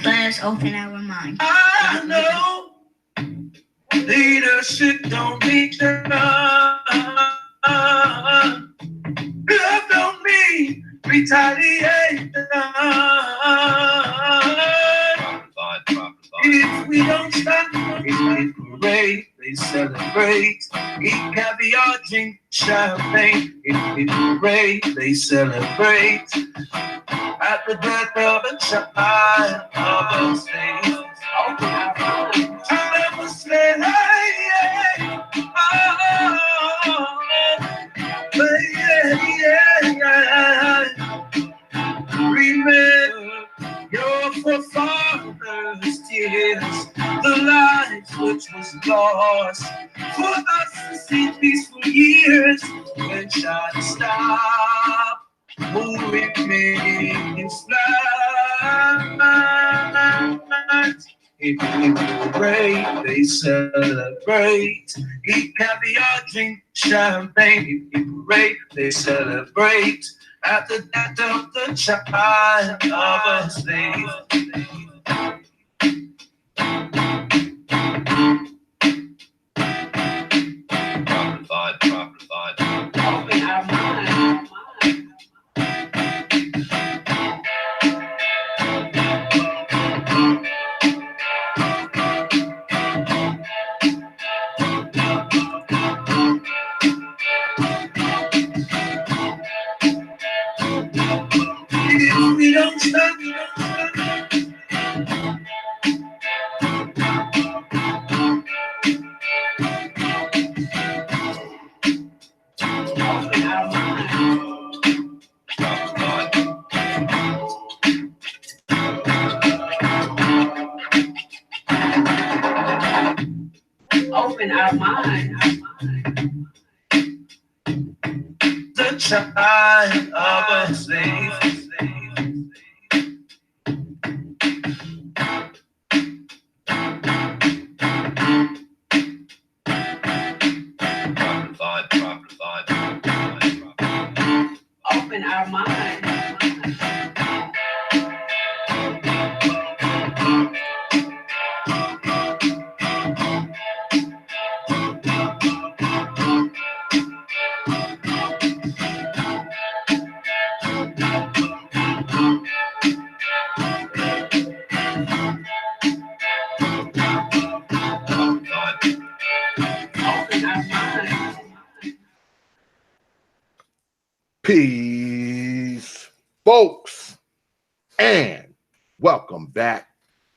Let's open our mind. I know leadership don't mean love don't mean retaliation. If we don't stop, it's parade, they celebrate. Eat caviar, drink champagne. It's parade, they celebrate. At the death of a child of a slave. I never said, hey, remember your forefathers' tears, the lives which was lost for us to see peaceful years. When shots stop, moving remains flat. If you pray, they celebrate. Eat caviar, drink champagne. If you pray, they celebrate. At the death of the child of a slave. Proper thought. Open our mind. We don't stop. Open our mind. The child of a slave. Proper thought. Open our mind. Peace, folks, and welcome back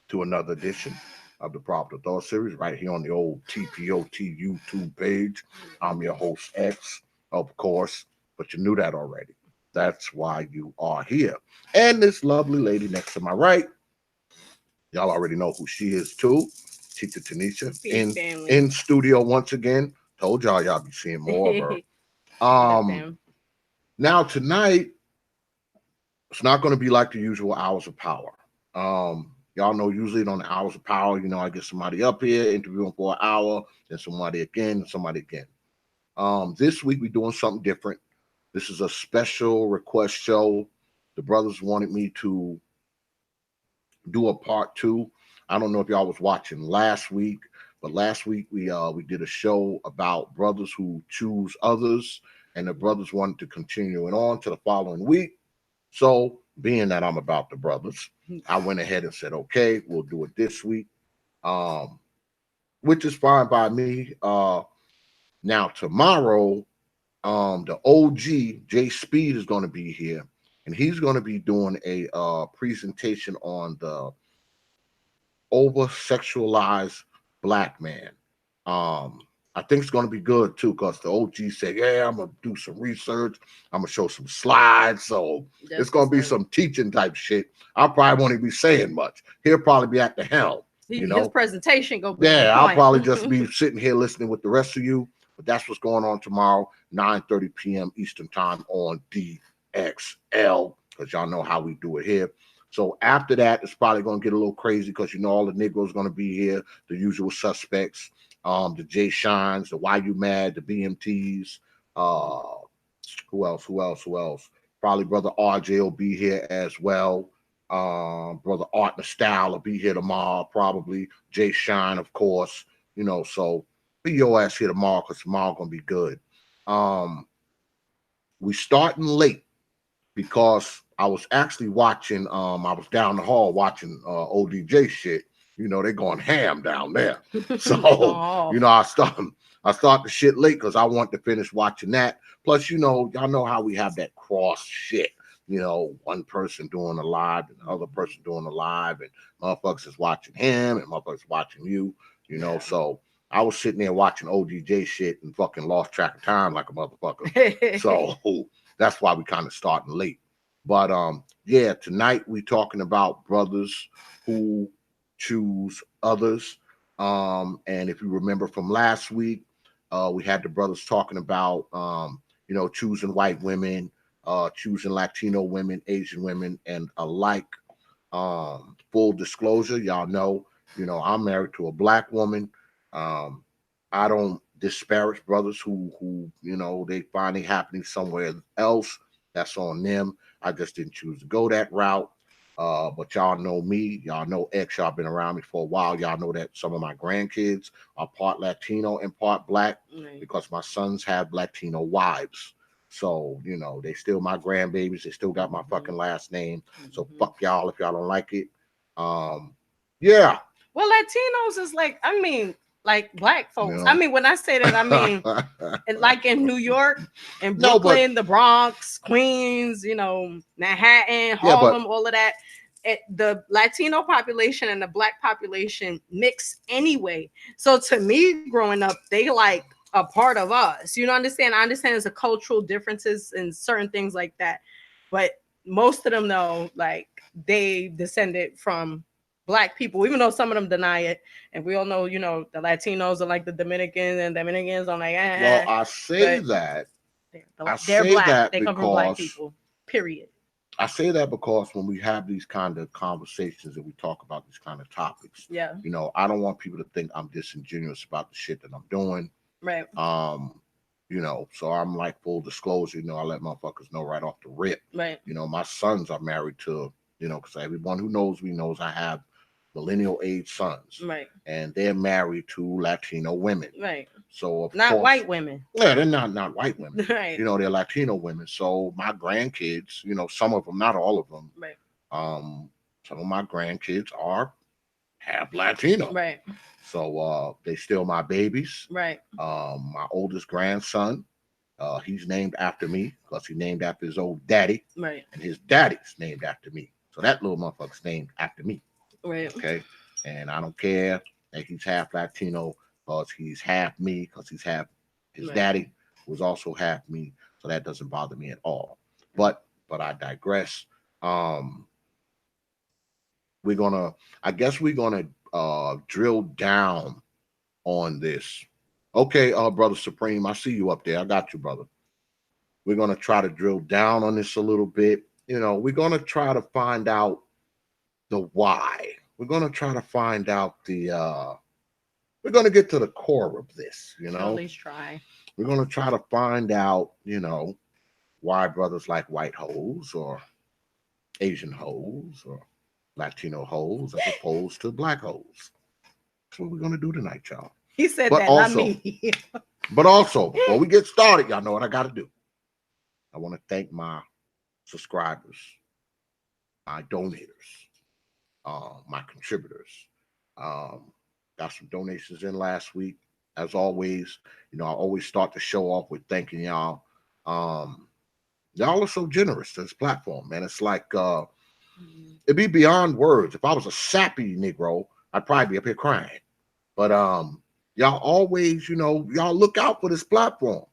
to another edition of the Proper Thought series right here on the old T.P.O.T YouTube page. I'm your host, X, of course, but you knew that already. That's why you are here. And this lovely lady next to my right, y'all already know who she is too. Teacher Tanisha in studio once again. Told y'all be seeing more of her. Now tonight, it's not going to be like the usual hours of power. Y'all know usually on the hours of power, I get somebody up here interviewing for an hour, then somebody again, This week we're doing something different. This is a special request show. The brothers wanted me to do a part 2. I don't know if y'all was watching last week, but last week we did a show about brothers who choose others, and the brothers wanted to continue it on to the following week. So, being that I'm about the brothers, I went ahead and said, okay, we'll do it this week, which is fine by me. Now, tomorrow, the OG, Jay Speed, is going to be here, and he's going to be doing a presentation on the over-sexualized black man. I think it's going to be good too, because the OG said, yeah, I'm going to do some research. I'm going to show some slides. So it's going to be some teaching type shit. I probably won't even be saying much. He'll probably be at the helm. His presentation going to be I'll probably just be sitting here listening with the rest of you. But that's what's going on tomorrow, 9:30 p.m. Eastern time on DXL, because y'all know how we do it here. So after that, it's probably going to get a little crazy because, all the Negroes going to be here, the usual suspects, the J Shines, the Why You Mad, the BMTs, who else? Probably Brother RJ will be here as well. Brother Art and Style will be here tomorrow, probably. Jay Shine, of course. So be your ass here tomorrow because tomorrow gonna be good. We starting late because I was actually watching. I was down the hall watching ODJ shit. They're going ham down there. So I start the shit late because I want to finish watching that. Plus, y'all know how we have that cross shit. One person doing a live and the other person doing a live, and motherfuckers is watching him and motherfuckers watching you. So I was sitting there watching ODJ shit and fucking lost track of time like a motherfucker. So that's why we kind of starting late. But yeah, tonight we talking about brothers who choose others. And if you remember from last week, we had the brothers talking about choosing white women, choosing Latino women, Asian women, and alike. Full disclosure, y'all know, I'm married to a black woman. I don't disparage brothers who they find it happening somewhere else. That's on them. I just didn't choose to go that route. But y'all know me. Y'all know X. Y'all been around me for a while. Y'all know that some of my grandkids are part Latino and part black because my sons have Latino wives. So, they still my grandbabies. They still got my fucking last name. So fuck y'all if y'all don't like it. Yeah. Well, Latinos is like black folks. I mean, when I say that, I mean like in New York and Brooklyn, the Bronx, Queens, Manhattan, Harlem, all of that. The Latino population and the black population mix anyway. So to me, growing up, they like a part of us. Understand? I understand there's a cultural differences and certain things like that. But most of them know, like, they descended from black people, even though some of them deny it. And we all know, the Latinos are like the Dominicans, and Dominicans are like, Well, I say that. They're black. They come from black people, period. I say that because when we have these kind of conversations and we talk about these kind of topics, yeah, I don't want people to think I'm disingenuous about the shit that I'm doing. Right. So I'm like full disclosure, I let motherfuckers know right off the rip. Right. My sons are married to, because everyone who knows me knows I have millennial age sons. Right. And they're married to Latino women. Right. So of not course, white women. Yeah, they're not white women. Right. They're Latino women. So my grandkids, some of them, not all of them. Right. Some of my grandkids are half Latino. Right. So they still my babies. Right. My oldest grandson, he's named after me because he named after his old daddy. Right. And his daddy's named after me. So that little motherfucker's named after me. Right. Okay. And I don't care that he's half Latino because he's half me, because he's half his daddy was also half me. So that doesn't bother me at all. But I digress. We're gonna drill down on this. Okay, Brother Supreme, I see you up there. I got you, brother. We're gonna try to drill down on this a little bit. We're gonna try to find out the why. We're gonna try to find out we're gonna get to the core of this, At least try. We're gonna try to find out, why brothers like white hoes or Asian hoes or Latino hoes as opposed to black hoes. That's what we're gonna do tonight, y'all. He said that, not me. But also, before we get started, y'all know what I gotta do. I want to thank my subscribers, my donators, my contributors. Got some donations in last week. As always, I always start the show off with thanking y'all. Y'all are so generous to this platform, man. It's like it'd be beyond words. If I was a sappy Negro, I'd probably be up here crying. But y'all always, y'all look out for this platform.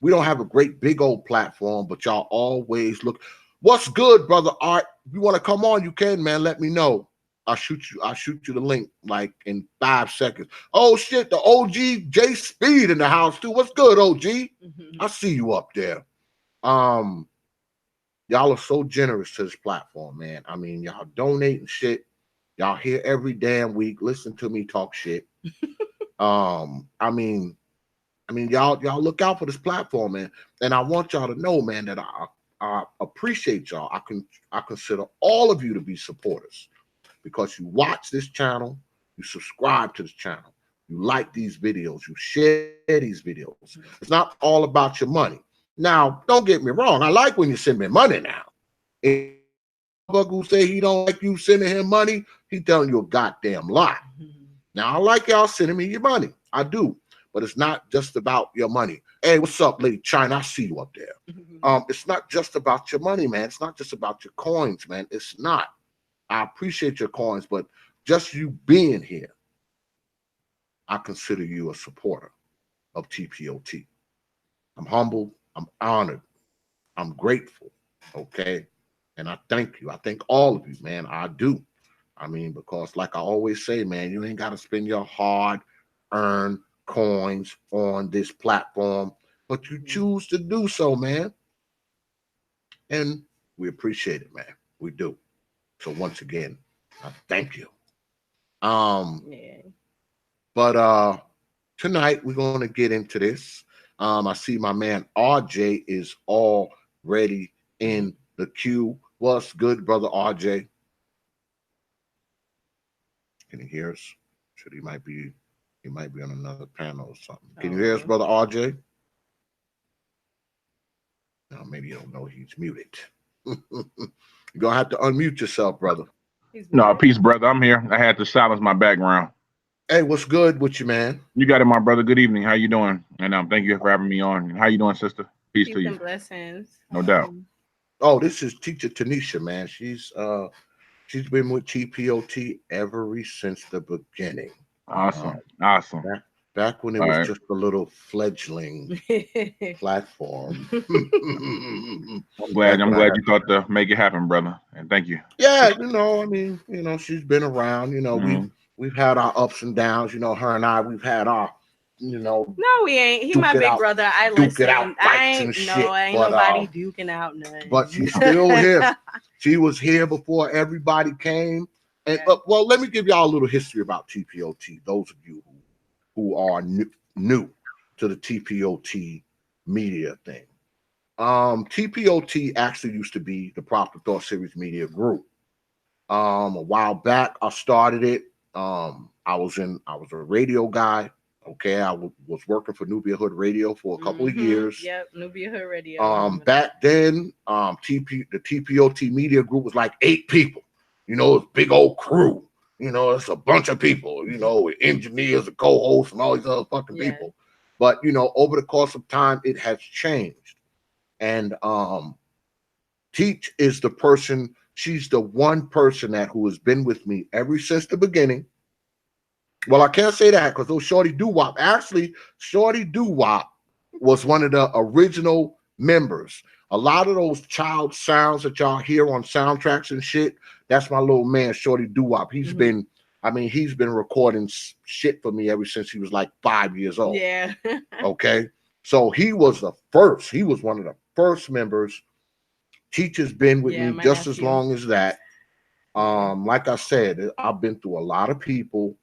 We don't have a great big old platform, but y'all always look. What's good, brother Art? If you want to come on, you can, man. Let me know. I'll shoot you the link like in 5 seconds. Oh shit, the OG J Speed in the house too. What's good, OG? I see you up there. Y'all are so generous to this platform, man. I mean, y'all donating shit. Y'all here every damn week. Listen to me talk shit. I mean, y'all look out for this platform, man. And I want y'all to know, man, that I appreciate y'all. I consider all of you to be supporters because you watch this channel, you subscribe to this channel, you like these videos, you share these videos. It's not all about your money. Now, don't get me wrong. I like when you send me money now. If who say he don't like you sending him money, he telling you a goddamn lie. Now, I like y'all sending me your money. I do. But it's not just about your money. Hey, what's up, Lady China? I see you up there. It's not just about your money, man. It's not just about your coins, man. It's not. I appreciate your coins, but just you being here, I consider you a supporter of T.P.O.T. I'm humbled. I'm honored. I'm grateful. Okay. And I thank you. I thank all of you, man. I do. I mean, because like I always say, man, you ain't got to spend your hard-earned coins on this platform, but you choose to do so, man. And we appreciate it, man. We do. So once again, I thank you. But tonight we're going to get into this. I see my man RJ is already in the queue. What's good, brother RJ? Can you hear us? Should he might be on another panel or something. Can you hear us, brother RJ? No, maybe you don't know he's muted. You're gonna have to unmute yourself, brother. No, peace, brother. I'm here. I had to silence my background. Hey, what's good with you, man? You got it, my brother. Good evening. How you doing? And thank you for having me on. How you doing, sister? Peace to you. Blessings. No doubt. Oh, this is teacher Tanisha, man. She's been with T.P.O.T. ever since the beginning. Awesome. Back when it was just a little fledgling platform. I'm glad you thought to make it happen, brother. And thank you. Yeah, I mean, she's been around. We've had our ups and downs. Her and I, we've had our, No, we ain't. He my big brother. I listen. I ain't nobody duking out nothing. But she's still here. She was here before everybody came. And well, let me give y'all a little history about T.P.O.T. Those of you who are new to the T.P.O.T. media thing. T.P.O.T. actually used to be the Proper Thought Series Media Group. A while back, I started it. I was a radio guy. Okay, I was working for Nubia Hood Radio for a couple of years. Yep, Nubia Hood Radio. Back then, the T.P.O.T. Media Group was like 8 people. It's a big old crew. It's a bunch of people. With engineers, and co-hosts, and all these other fucking people. But over the course of time, it has changed. And Teach is the person. She's the one person who has been with me ever since the beginning. Well, I can't say that because those Shorty Doo-Wop. Actually, Shorty Doo-Wop was one of the original members. A lot of those child sounds that y'all hear on soundtracks and shit, that's my little man, Shorty Doo-Wop. He's been recording shit for me ever since he was like 5 years old. Yeah. Okay. So he was the first. He was one of the first members. Teacher's been with me just as long as that. Like I said, I've been through a lot of people,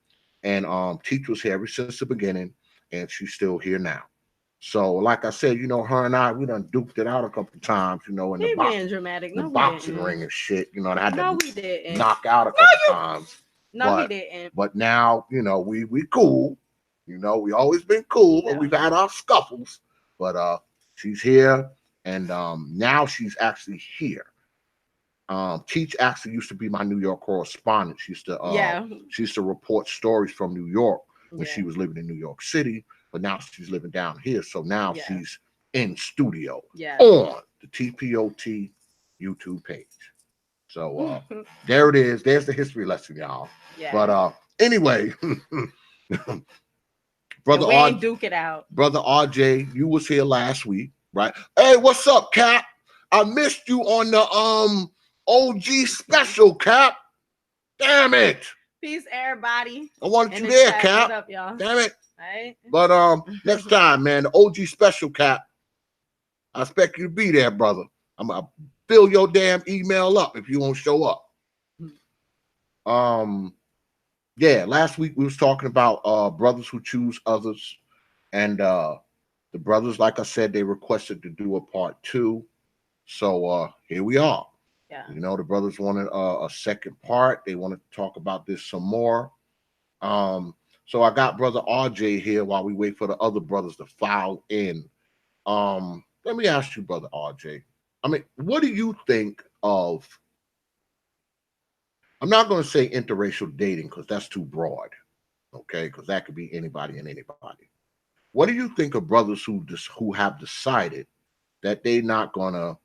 and Teach was here ever since the beginning, and she's still here now. So, like I said, her and I, we done duked it out a couple times, in the boxing ring and shit. And I had to knock out a couple times. No, he didn't. But now, we cool. We always been cool, but we've had our scuffles. But she's here, and now she's actually here. Teach actually used to be my New York correspondent. She used to report stories from New York when she was living in New York City, but now she's living down here. So now she's in studio on the T.P.O.T. YouTube page. So there it is. There's the history lesson, y'all. Yeah. But anyway, brother RJ, duke it out. Brother RJ, you was here last week, right? Hey, what's up, Cap? I missed you on the OG special, Cap. Damn it. Peace, everybody. I wanted you there, Cap. Up, y'all? Damn it. Right. But next time, man, the OG special, Cap. I expect you to be there, brother. fill your damn email up if you won't show up. Yeah, last week we was talking about brothers who choose others, and the brothers, like I said, they requested to do a part 2. So here we are. Yeah. You know, the brothers wanted a second part. They wanted to talk about this some more. So I got brother RJ here while we wait for the other brothers to file in. Let me ask you, brother RJ. I mean, what do you think of? I'm not going to say interracial dating because that's too broad, okay? Because that could be anybody and anybody. What do you think of brothers who have decided that they're not gonna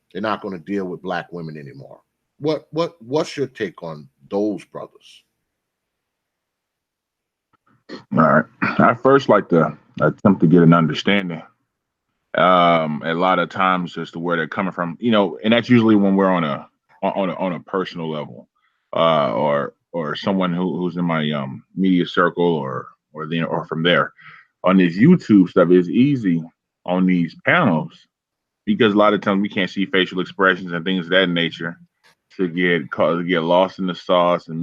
deal with black women anymore? What's your take on those brothers? All right. I first like to attempt to get an understanding. A lot of times as to where they're coming from, and that's usually when we're on a personal level, or someone who's in my media circle or from there. On this YouTube stuff, it's easy on these panels because a lot of times we can't see facial expressions and things of that nature to get lost in the sauce and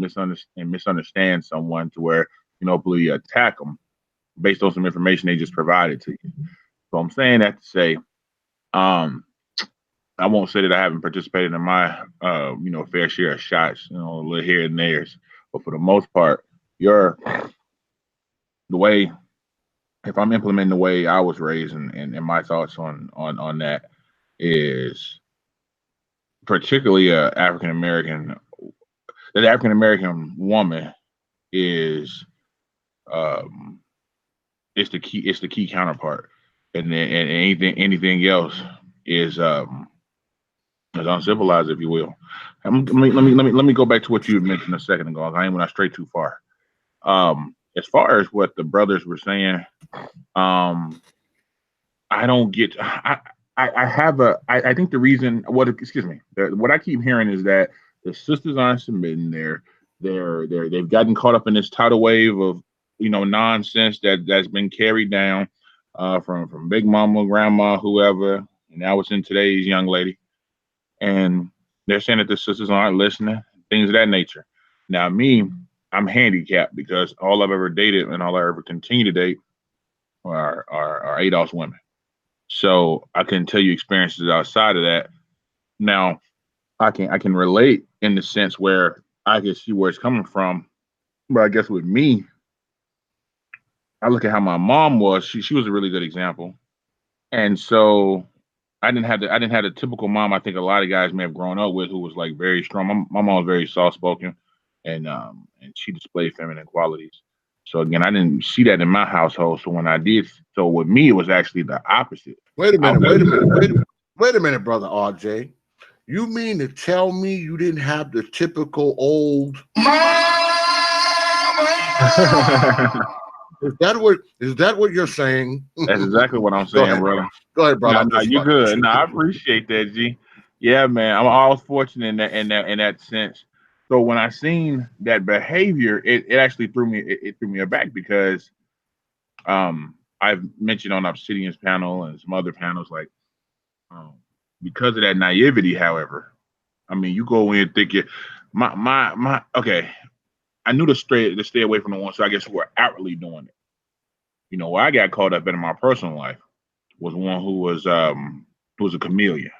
misunderstand someone to where hopefully attack them based on some information they just provided to you. So I'm saying that to say, I won't say that I haven't participated in my fair share of shots, a little here and there's, but for the most part, the way, if I'm implementing the way I was raised and my thoughts on that is particularly African American. The African American woman is it's the key counterpart, and then and anything else is uncivilized, if you will. Let me go back to what you had mentioned a second ago. I ain't went straight too far. As far as what the brothers were saying, I don't get. I think the reason what I keep hearing is that the sisters aren't submitting. They've gotten caught up in this tidal wave of nonsense that's been carried down from Big Mama, Grandma, whoever, and now it's in today's young lady, and they're saying that the sisters aren't listening, things of that nature. Now me, I'm handicapped because all I've ever dated and all I ever continue to date are ADOS women. So I can tell you experiences outside of that. Now I can relate in the sense where I can see where it's coming from. But I guess with me, I look at how my mom was. She was a really good example. And so I didn't have the typical mom I think a lot of guys may have grown up with who was like very strong. My mom was very soft spoken and she displayed feminine qualities. So again, I didn't see that in my household. So when I did, so with me, it was actually the opposite. Wait a minute, brother RJ. You mean to tell me you didn't have the typical old Is that what you're saying? That's exactly what I'm saying, brother. Go ahead, brother. No, you're good. No, I appreciate that, G. Yeah, man. I'm always fortunate in that sense. So when I seen that behavior, it actually threw me aback because I've mentioned on Obsidian's panel and some other panels because of that naivety, however, I mean you go in thinking my okay, I knew to stay away from the ones, so I guess who are outwardly doing it. Where I got caught up in my personal life was one who was a chameleon.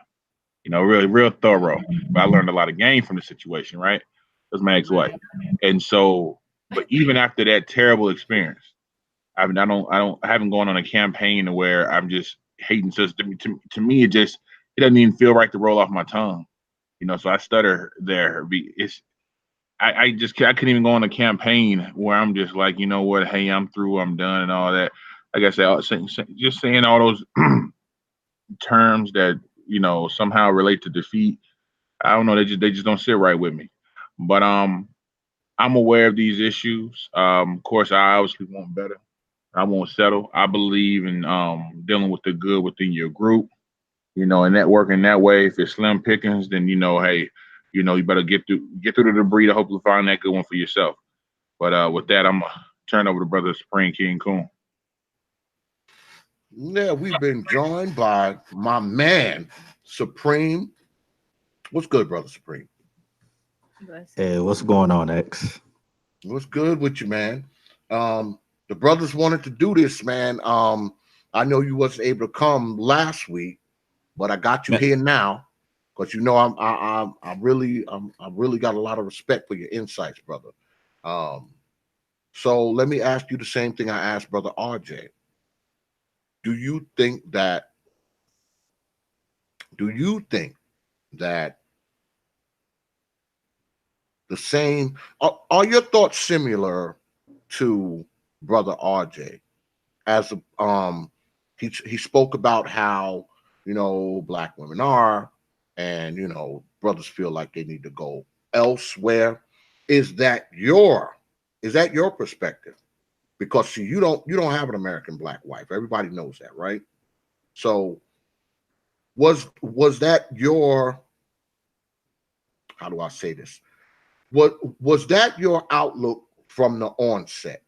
Really real thorough. But I learned a lot of game from the situation, right? That's my ex-wife. And so, but even after that terrible experience, I haven't gone on a campaign to where I'm just hating sisters. To me, it doesn't even feel right to roll off my tongue. So I stutter there. I couldn't even go on a campaign where I'm just like, you know what, hey, I'm through, I'm done, and all that. Like I said, just saying all those terms that somehow relate to defeat. I don't know, they just don't sit right with me. But I'm aware of these issues. Of course, I obviously want better. I won't settle. I believe in dealing with the good within your group. And networking that way. If it's slim pickings, then hey, you better get through the debris to hopefully find that good one for yourself. But with that, I'm gonna turn over to Brother Supreme King Coon. Yeah, we've been joined by my man, Supreme What's good, brother Supreme? Hey, what's going on, X? What's good with you, man? The brothers wanted to do this, man. I know you wasn't able to come last week, but I got you Man, here now because you know I really got a lot of respect for your insights, brother. Um, so let me ask you the same thing I asked brother RJ. Do you think that do you think that the same are your thoughts similar to brother RJ as he spoke about how black women are, and brothers feel like they need to go elsewhere. Is that your perspective? Because see, you don't have an American black wife. Everybody knows that, right? So was that your, how do I say this? Was that your outlook from the onset?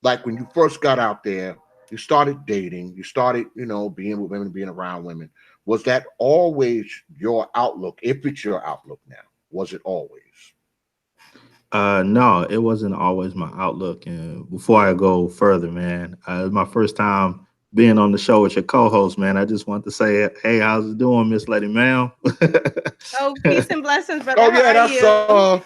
Like when you first got out there, you started dating, you started, being with women, being around women. Was that always your outlook? If it's your outlook now, was it always? no, it wasn't always my outlook. And before I go further, man, it's my first time being on the show with your co-host, man. I just want to say, hey, how's it doing, Miss Lady Ma'am? Oh, peace and blessings, brother. Oh How yeah, are you?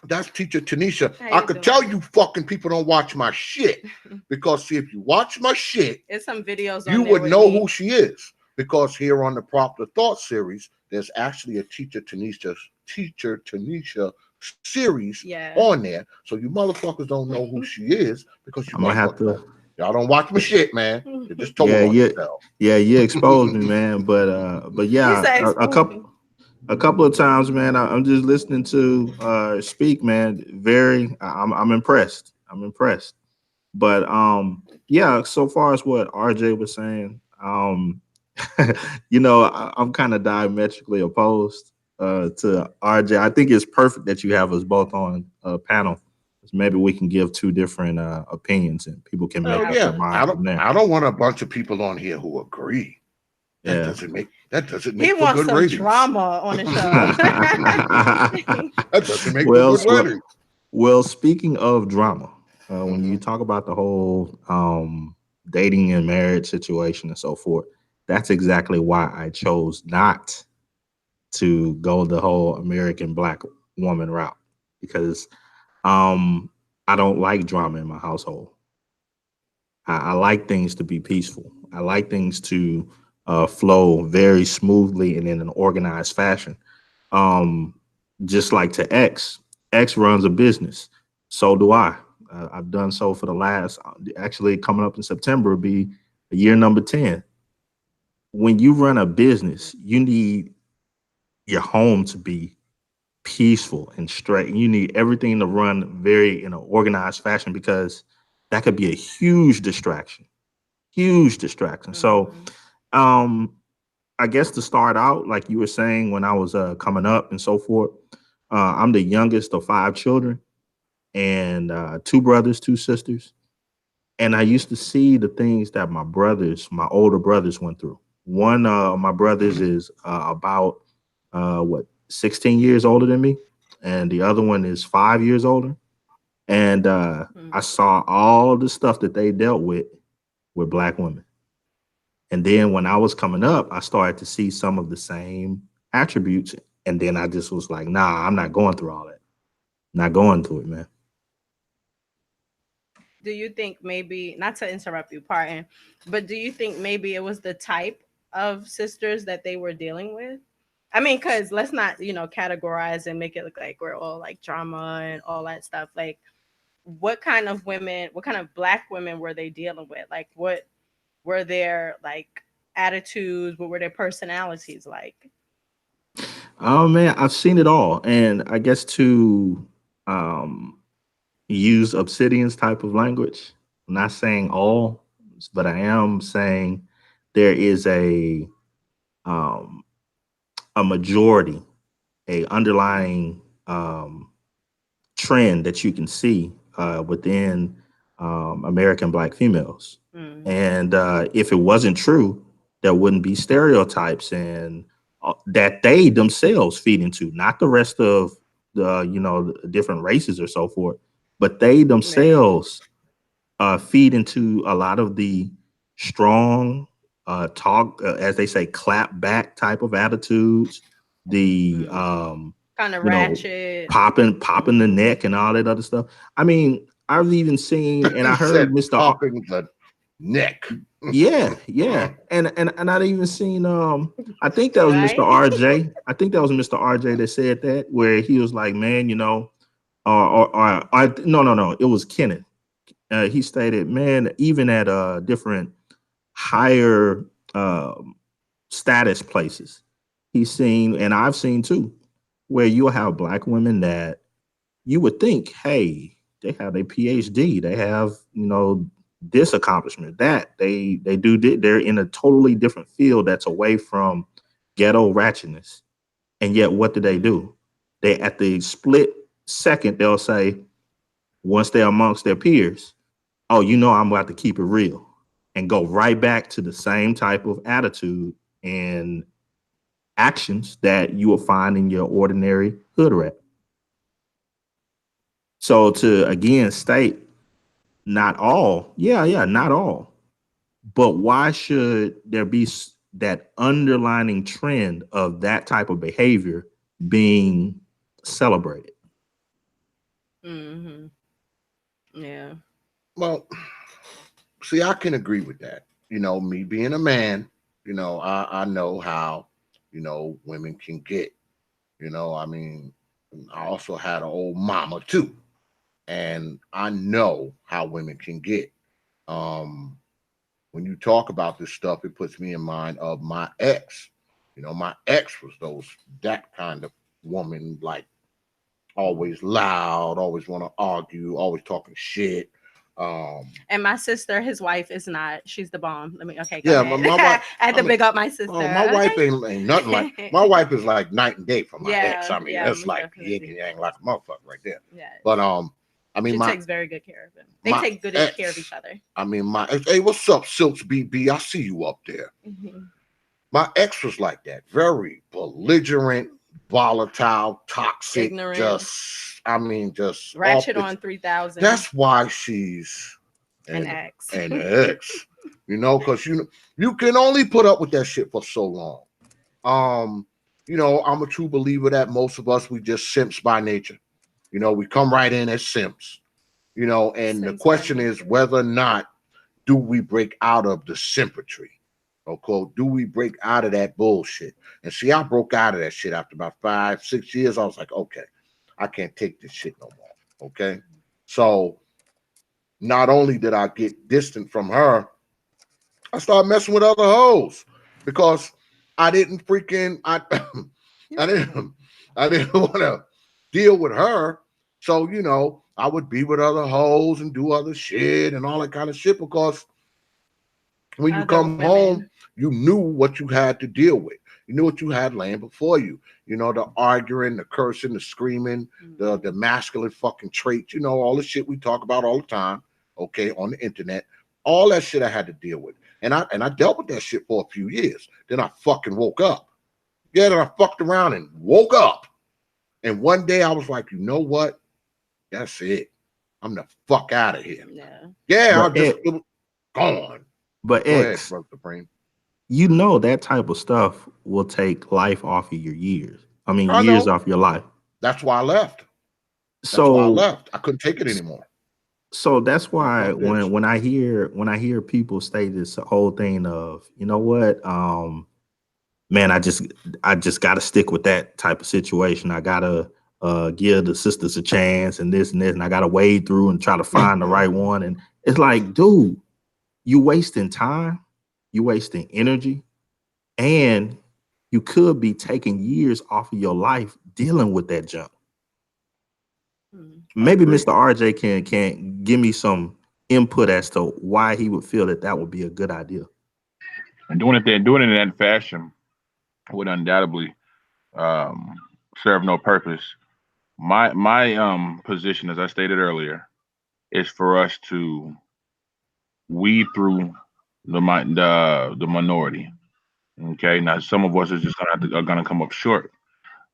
that's teacher Tanisha. How I you could tell doing? you fucking people don't watch my shit, because see, if you watch my shit, There's some videos you on there would with know who me. she is. Because here on the Proper Thought series, there's actually a teacher Tanisha series Yeah. on there. So you motherfuckers don't know who she is because you I'm gonna have motherfuckers to. y'all don't watch my shit, man. You just told Yeah, on yeah, yourself. yeah. You exposed me, man. But You yeah, said a expose me. couple of times, man. I'm just listening to speak, man. I'm impressed. I'm impressed. But yeah. So far as what RJ was saying, I'm kind of diametrically opposed to RJ. I think it's perfect that you have us both on a panel. Maybe we can give two different opinions, and people can Oh make up their yeah, Absolutely. mind from there. I don't want a bunch of people on here who agree. That Yeah. doesn't make that doesn't He make for wants good some ratings. drama on the show. That doesn't make for well, good well, ratings. well, speaking of drama, when you Hmm. talk about the whole dating and marriage situation and so forth, that's exactly why I chose not to go the whole American black woman route, because um, I don't like drama in my household. I like things to be peaceful. I like things to flow very smoothly and in an organized fashion. Um, just like to X runs a business. So do I. I've done so for the last, actually coming up in September will be year number 10. When you run a business, you need your home to be peaceful and straight. You need everything to run very in an organized fashion, because that could be a huge distraction. Huge distraction. So Mhm. um I guess to start out, like you were saying, when I was coming up and so forth, I'm the youngest of five children, and two brothers, two sisters. And I used to see the things that my older brothers went through. One of my brothers is about what 16 years older than me, and the other one is 5 years older. And I Mhm. saw all the stuff that they dealt with black women. And then when I was coming up, I started to see some of the same attributes. And then I just was like, nah, I'm not going through all that. Not going through it, man. Do you think maybe, not to interrupt you, pardon, but do you think maybe it was the type of sisters that they were dealing with? I mean, because let's not, categorize and make it look like we're all like drama and all that stuff. Like, what kind of women, what kind of black women were they dealing with? Like, what were their like attitudes? What were their personalities like? Oh man, I've seen it all. And I guess to um use Obsidian's type of language, I'm not saying all, but I am saying there is um a majority, a underlying trend that you can see within American black females. Mm. And if it wasn't true, there wouldn't be stereotypes and that they themselves feed into, not the rest of the different races or so forth, but they themselves feed into a lot of the strong talk, as they say, clap back type of attitudes, the kind of you know, ratchet. popping the neck and all that other stuff. I mean, I've even seen and He I said heard Mr. popping the neck. And I'd even seen I think that was Mr. Right? RJ. I think that was Mr. RJ that said that, where he was like, man, no, it was Kenneth. He stated, man, even at different higher status places, he's seen, and I've seen too, where you'll have black women that you would think, hey, they have a PhD, they have, this accomplishment, that they're in a totally different field that's away from ghetto ratchetness. And yet, what do? They at the split second, they'll say, once they're amongst their peers, oh, I'm about to keep it real, and go right back to the same type of attitude and actions that you will find in your ordinary hood rat. So to again state, not all, not all, but why should there be that underlining trend of that type of behavior being celebrated? Mm-hmm. Yeah. Well, see, I can agree with that. Me being a man, I know how, women can get. I mean, I also had an old mama too. And I know how women can get. Um, when you talk about this stuff, it puts me in mind of my ex. My ex was that kind of woman, like always loud, always want to argue, always talking shit. And my sister, his wife, is not. She's the bomb. Let me. Okay, go Yeah, ahead. my wife. I had to big up my sister. Oh, my wife Okay. ain't nothing like. My wife is like night and day from my ex. Yeah, I mean, yeah, that's most like yin definitely. and yang like a motherfucker right there. Yeah. But I mean, She my takes very good care of him. They my take good care of ex. each other. I mean, my ex. Hey, what's up, Silks BB? I see you up there. Mhm. My ex was like that, very belligerent, volatile, toxic. Ignorant, Just off ratchet the. on 3000, That's why she's an an ex. an ex. Because you can only put up with that shit for so long. Um, I'm a true believer that most of us we just simps by nature. We come right in as simps. And the Since by question is nature. whether or not do we break out of the simpatry? Okay, do we break out of that bullshit? And see, I broke out of that shit after about 5, 6 years. I was like, okay, I can't take this shit no more. Okay. So not only did I get distant from her, I started messing with other hoes because I didn't freaking I didn't I didn't want to deal with her. So, I would be with other hoes and do other shit and all that kind of shit because when you Other come home, women. you knew what you had to deal with. You knew what you had laying before you. The arguing, the cursing, the screaming, the masculine fucking traits, all the shit we talk about all the time, okay, on the internet. All that shit I had to deal with. And I dealt with that shit for a few years. Then I fucking woke up. Yeah, then I fucked around and woke up. And one day I was like, you know what? That's it. I'm the fuck out of here. Yeah. Yeah, But it was gone. but Go ahead, X, Brother Supreme. that type of stuff will take life off of your years. I mean, I years know. off your life. That's why I left. That's why I So left. I couldn't take it anymore. so that's Son of why a bitch. when I hear people say this whole thing of, what, man, I just got to stick with that type of situation. I gotta give the sisters a chance and this and this, and I gotta wade through and try to find the right one. And it's like, dude, you wasting time, you wasting energy, and you could be taking years off of your life dealing with that junk. Mm. I Maybe agree. Mr. RJ can give me some input as to why he would feel that would be a good idea. And doing it in that fashion would undoubtedly um, serve no purpose. My position, as I stated earlier, is for us to weed through the minority. Okay, now some of us are just are gonna come up short.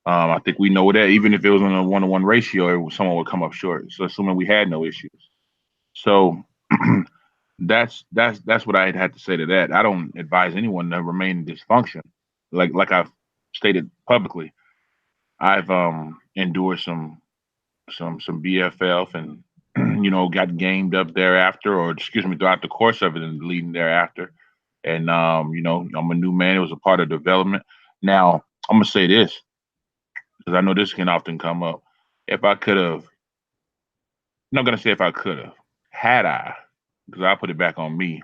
I think we know that even if it was on a 1-to-1 ratio, someone would come up short. So assuming we had no issues. So that's what I had to say to that. I don't advise anyone to remain in dysfunction. Like I've stated publicly, I've endured some BFF and got gamed up thereafter, or excuse me, throughout the course of it and leading thereafter. And I'm a new man. It was a part of development. Now I'm gonna say this because I know this can often come up. If I could have, I'm not gonna say if I could have, had I, because I put it back on me,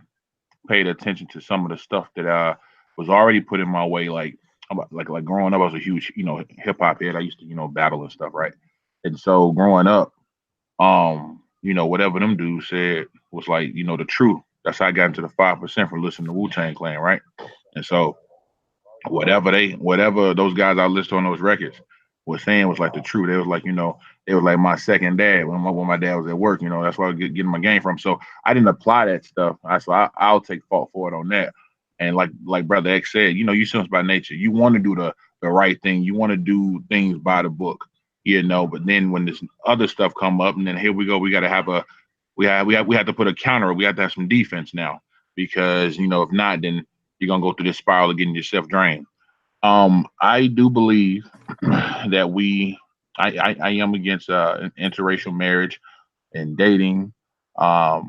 paid attention to some of the stuff that was already put in my way. Like growing up, I was a huge hip hop head. I used to battle and stuff, right? And so growing up, whatever them dudes said was like the truth. That's how I got into the 5% from listening to Wu-Tang Clan, right? And so whatever those guys I listed on those records was saying was like the truth. They was like, they was like my second dad when my dad was at work. That's where I was getting my game from. So I didn't apply that stuff. I'll take fault for it on that. And like Brother X said, you sinners by nature. You want to do the right thing. You want to do things by the book, But then when this other stuff come up, and then here we go, we got to have we have to put a counter. We have to have some defense now because if not, then you're gonna go through this spiral of getting yourself drained. I do believe that I am against interracial marriage and dating. I've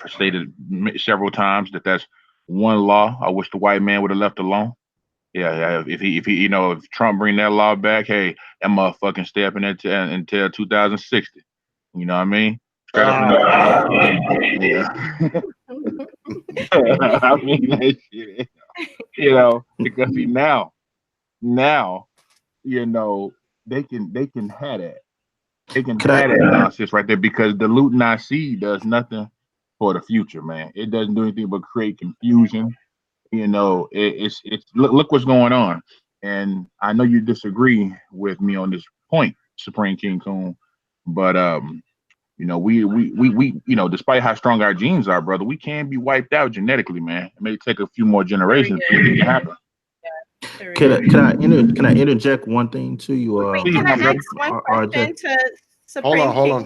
stated several times that that's one law I wish the white man would have left alone. Yeah, if he, if Trump bring that law back, hey, that motherfucking stay up in there until 2060. You know what I mean? Straight up and down. I mean that shit. Because see now, you know, they can have that. They can Could I have that nonsense right there because diluting our seed does nothing for the future, man. It doesn't do anything but create confusion. It's look what's going on. And I know you disagree with me on this point, Supreme King Coon, but we despite how strong our genes are, brother, we can be wiped out genetically, man. It may take a few more generations for it to happen. can I interject one thing to you? Wait, Please, can I my brother. ask one RJ? question to Supreme King? Hold on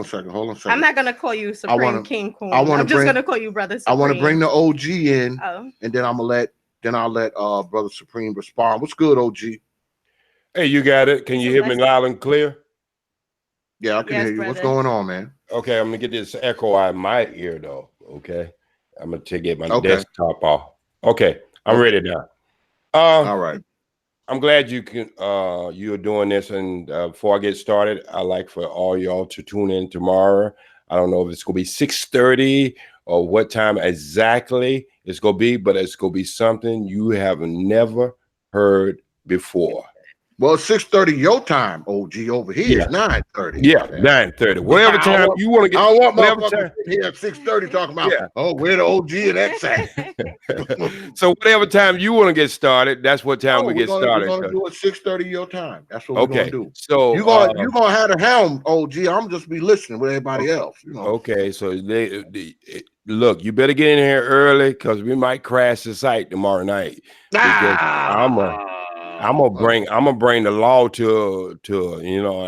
a second. Hold on a second. I'm not gonna call you Supreme King Coon. I'm just bring, gonna call you Brother I Supreme. want to bring the OG in, Oh. and then I'll let Brother Supreme respond. What's good, OG? Hey, you got it. Can you hear me loud and clear? Yeah, I can hear you. Brother. What's going on, man? Okay, I'm gonna get this echo out of my ear though. Okay, I'm gonna get my Okay. desktop off. Okay, I'm ready now. All right. I'm glad you're doing this. And before I get started, I like for all y'all to tune in tomorrow. I don't know if it's gonna be 6:30 or what time exactly it's gonna be, but it's gonna be something you have never heard before. Well, it's 6:30 your time, OG. Over here, it's 9:30. Yeah, 9:30. Whatever time you want to get. I don't want motherfuckers here at 6:30 talking about, where the OG and X at? So whatever time you want to get started, that's what time we get started. We're gonna do it 6:30 your time. That's what we're gonna do. So you're gonna have the helm, OG. I'm just be listening with everybody else. Okay, so look, you better get in here early because we might crash the site tomorrow night. I'm gonna bring the law to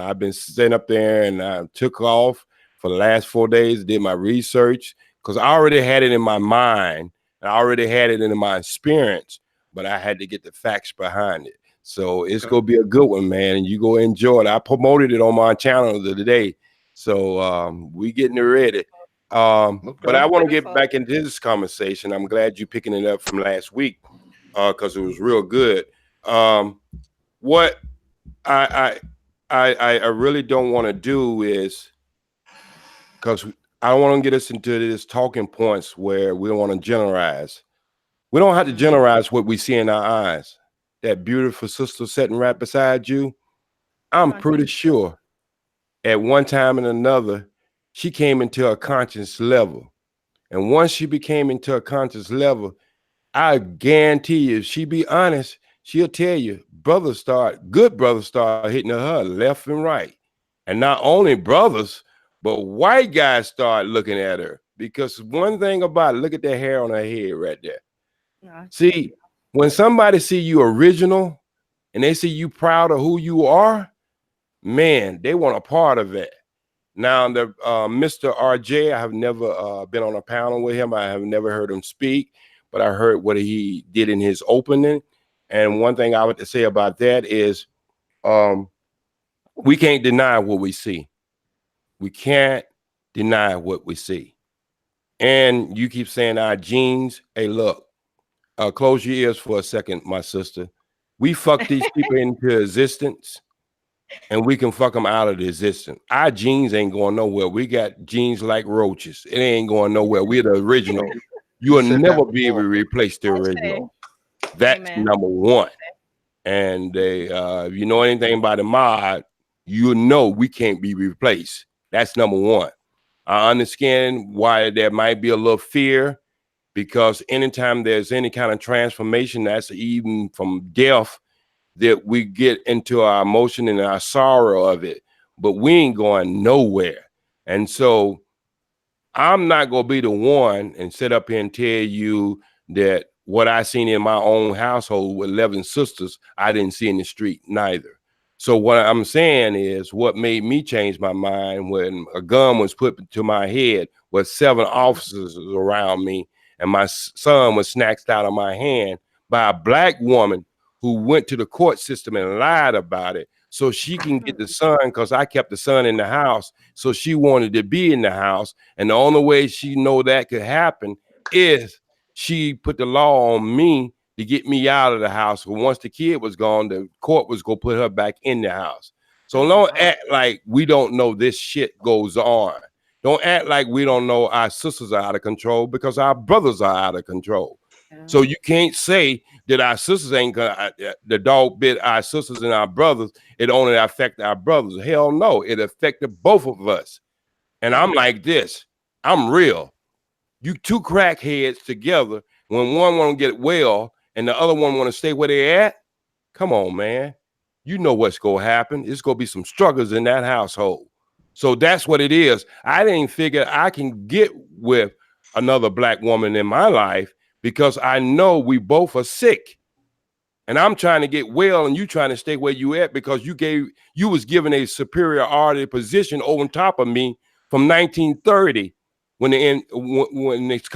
I've been sitting up there and I took off for the last 4 days, did my research because I already had it in my mind. I already had it in my experience, but I had to get the facts behind it. So it's gonna be a good one, man, and you go enjoy it. I promoted it on my channel today, so we getting it ready. But I want to get back into this conversation. I'm glad you picking it up from last week because it was real good. What I really don't want to do is because I don't want to get us into this talking points where we don't want to generalize. We don't have to generalize what we see in our eyes. That beautiful sister sitting right beside you, I'm pretty sure at one time and another, she came into a conscious level. And once she became into a conscious level, I guarantee you, if she be honest, she'll tell you, good brothers start hitting her left and right. And not only brothers, but white guys start looking at her. Because one thing about it, look at that hair on her head right there. No, See, when somebody see you original and they see you proud of who you are, man, they want a part of it. Now, the Mr. RJ, I have never been on a panel with him. I have never heard him speak, but I heard what he did in his opening. And one thing I would say about that is um, we can't deny what we see. We can't deny what we see. And you keep saying our genes. Hey, look, close your ears for a second, my sister. We fuck these people into existence and we can fuck them out of the existence. Our genes ain't going nowhere. We got genes like roaches. It ain't going nowhere. We're the original. You will said that never be able to before. replace the I say, original. That's amen. number one. And they, if you know anything about the mod, you know we can't be replaced. That's number one. I understand why there might be a little fear because anytime there's any kind of transformation, that's even from death, that we get into our emotion and our sorrow of it, but we ain't going nowhere. And so I'm not going to be the one and sit up here and tell you that what I seen in my own household with 11 sisters, I didn't see in the street neither. So what I'm saying is what made me change my mind when a gun was put to my head with 7 officers around me and my son was snatched out of my hand by a black woman who went to the court system and lied about it so she can get the son, because I kept the son in the house. So she wanted to be in the house. And the only way she know that could happen is she put the law on me to get me out of the house. But once the kid was gone, the court was going to put her back in the house. So don't act like we don't know this shit goes on. Don't act like we don't know our sisters are out of control, because our brothers are out of control. Yeah. So you can't say that our sisters ain't gonna, the dog bit our sisters and our brothers, it only affect our brothers. Hell no, it affected both of us. And I'm like this, I'm real. You two crackheads together, when one want to get well and the other one want to stay where they at, come on, man. You know what's going to happen. It's going to be some struggles in that household. So that's what it is. I didn't figure I can get with another black woman in my life because I know we both are sick. And I'm trying to get well and you trying to stay where you at because you was given a superiority position over top of me from 1930 when when this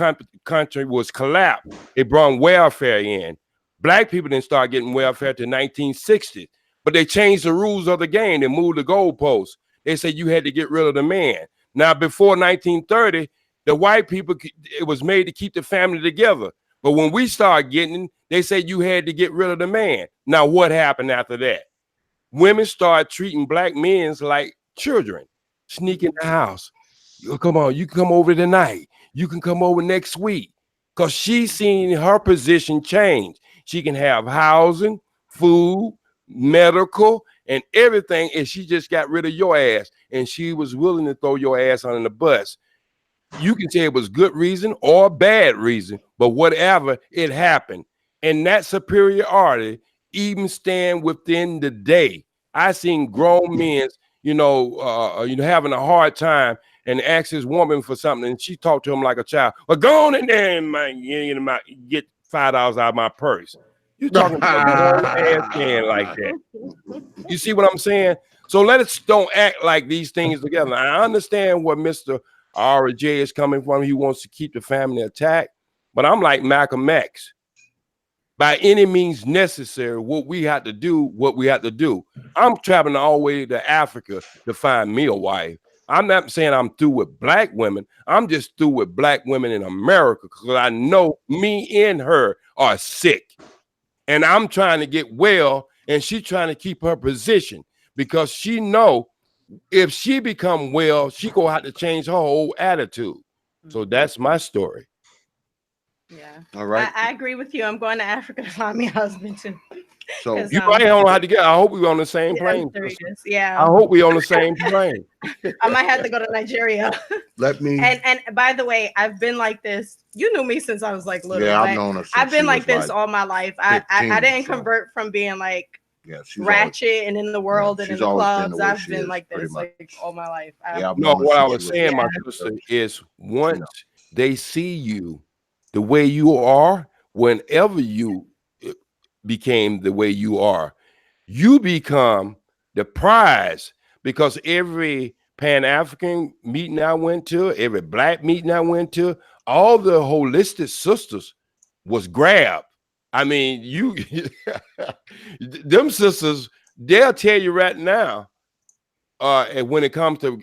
country was collapsed. They brought welfare in. Black people didn't start getting welfare till 1960, but they changed the rules of the game. They moved the goalposts. They said you had to get rid of the man. Now, before 1930, the white people, it was made to keep the family together. But when we started getting, they said you had to get rid of the man. Now, what happened after that? Women started treating black men like children, sneak in the house. Come on, you can come over tonight. You can come over next week. Because she's seen her position change. She can have housing, food, medical, and everything. And she just got rid of your ass. And she was willing to throw your ass under the bus. You can say it was good reason or bad reason, but whatever, it happened. And that superiority even stand within the day. I seen grown men, having a hard time and ask his woman for something, and she talked to him like a child. Well, go on in there and get $5 out of my purse. You talking to a grown ass man like that. You see what I'm saying? So let us don't act like these things together. I understand where Mr. RJ is coming from. He wants to keep the family intact. But I'm like Malcolm X. By any means necessary, what we have to do. I'm traveling all the way to Africa to find me a wife. I'm not saying I'm through with black women. I'm just through with black women in America because I know me and her are sick. And I'm trying to get well, and she's trying to keep her position because she know if she become well, she gonna have to change her whole attitude. So that's my story. Yeah. All right. I agree with you. I'm going to Africa to find me a husband too. So Because You might don't know how to get. I hope we on the same I'm plane. serious. I Yeah. hope we on the same plane. I might have to go to Nigeria. let me. And by the way, I've been like this. You knew me since I was like little. Yeah, I've but known her. Since I've been she like was this all my life. I 15, didn't so. convert from being like Yeah, she's ratchet and in the world and in she's the always been clubs. the way I've she been is, like pretty this much. like all my life. Yeah, I've No, known her what I since was she saying, my sister, is once they see you the way you are, whenever you became the way you are, you become the prize, because every Pan-African meeting I went to, every black meeting I went to, all the holistic sisters was grabbed. I mean, you them sisters, they'll tell you right now, and when it comes to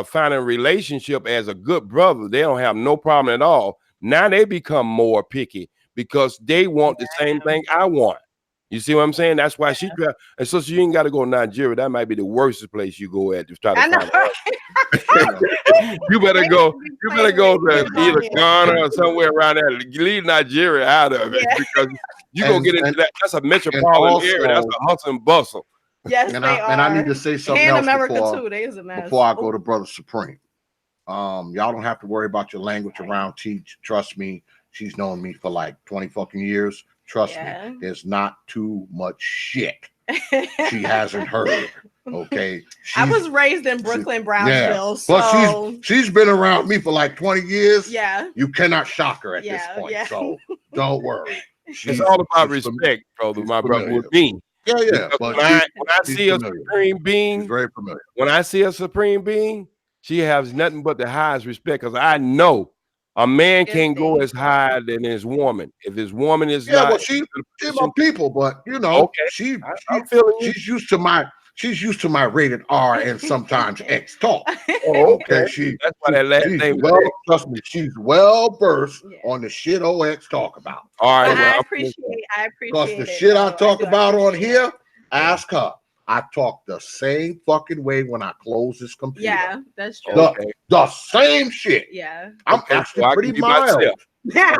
finding a relationship as a good brother, they don't have no problem at all. Now they become more picky because they want the same thing I want. You see what I'm saying? That's why she tried. And so you ain't got to go to Nigeria. That might be the worst place you go at to try to I know. find a you better go. You better go to either Ghana or somewhere around there. Leave Nigeria out of it, Yeah. because you gonna get into that. That's a and metropolitan area. That's also, a hustle and bustle. Yes, and they I need are. to say something And else America too. They is a mess. before I go to Brother Supreme. Y'all don't have to worry about your language around Teach. Trust me, she's known me for like 20 fucking years. Trust me, there's not too much shit she hasn't heard. Okay, I was raised in Brooklyn, Brownsville, so but she's been around me for like 20 years. Yeah, you cannot shock her at this point. Yeah. So don't worry. It's all about respect, brother. My brother with me. Yeah. But when I see a supreme being, she's very familiar. When I see a supreme being, she has nothing but the highest respect, because I know a man can't go as high than his woman. If his woman is not, well, she's my people, but you know, okay. she's used to my rated R and sometimes X talk. Okay, that's why that last name. Well, trust me, she's well versed on the shit OX talk about. All right, I appreciate because the shit I talk about on here, ask her. I talk the same fucking way when I close this computer. Yeah, that's true. The same shit. Yeah. I'm actually pretty mild. Yeah.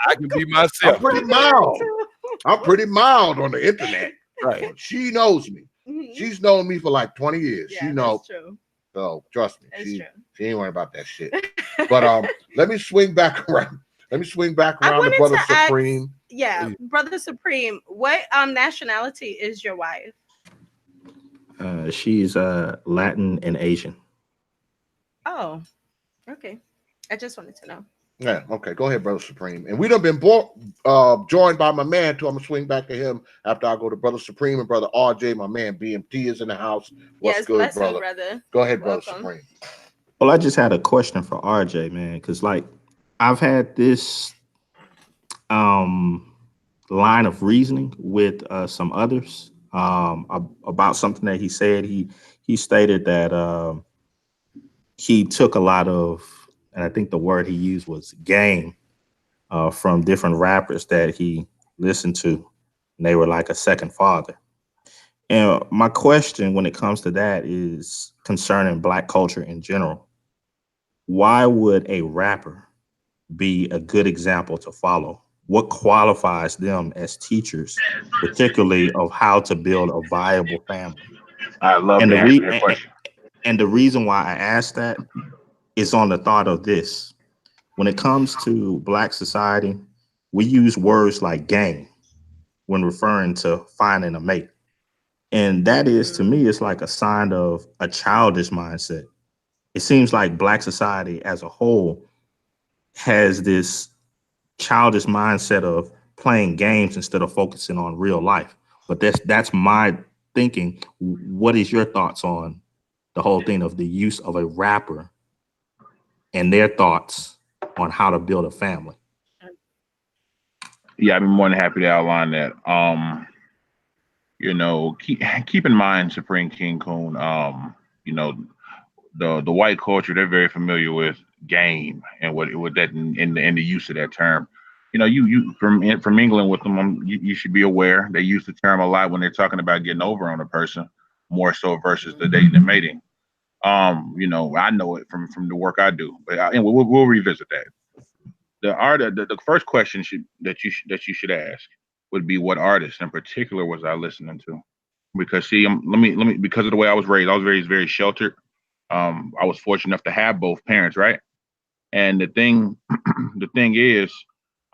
I can be myself. I'm pretty mild. I'm pretty mild on the internet. Right. She knows me. She's known me for like 20 years. Yeah, she knows. That's true. So trust me. That's true. She ain't worried about that shit. But let me swing back around. Let me swing back around to Brother Supreme. Brother Supreme, what nationality is your wife? She's Latin and Asian. Oh, okay. I just wanted to know. Yeah, okay. Go ahead, Brother Supreme. And we done been joined by my man, too. I'm going to swing back to him after I go to Brother Supreme and Brother RJ. My man, BMT, is in the house. What's good, brother? Go ahead, Brother Supreme. Well, I just had a question for RJ, man, because, like, I've had this line of reasoning with some others about something that he said. He stated that he took a lot of, and I think the word he used was game, from different rappers that he listened to, and they were like a second father. And my question when it comes to that is concerning Black culture in general. Why would a rapper be a good example to follow? What qualifies them as teachers, particularly of how to build a viable family? I love that question. And the reason why I asked that is on the thought of this. When it comes to Black society, we use words like gang when referring to finding a mate. And that is, to me, it's like a sign of a childish mindset. It seems like Black society as a whole has this childish mindset of playing games instead of focusing on real life. But that's my thinking. What is your thoughts on the whole thing of the use of a rapper and their thoughts on how to build a family? Yeah, I'd be more than happy to outline that. Keep in mind, Supreme King Coon, the white culture, they're very familiar with game and what that in the use of that term. You from England with them, you should be aware they use the term a lot when they're talking about getting over on a person, more so versus the dating and mating. I know it from the work I do, but we'll revisit that. The first question that you should ask would be, what artist in particular was I listening to? Because see, let me because of the way I was raised very sheltered. I was fortunate enough to have both parents, right? And the thing is,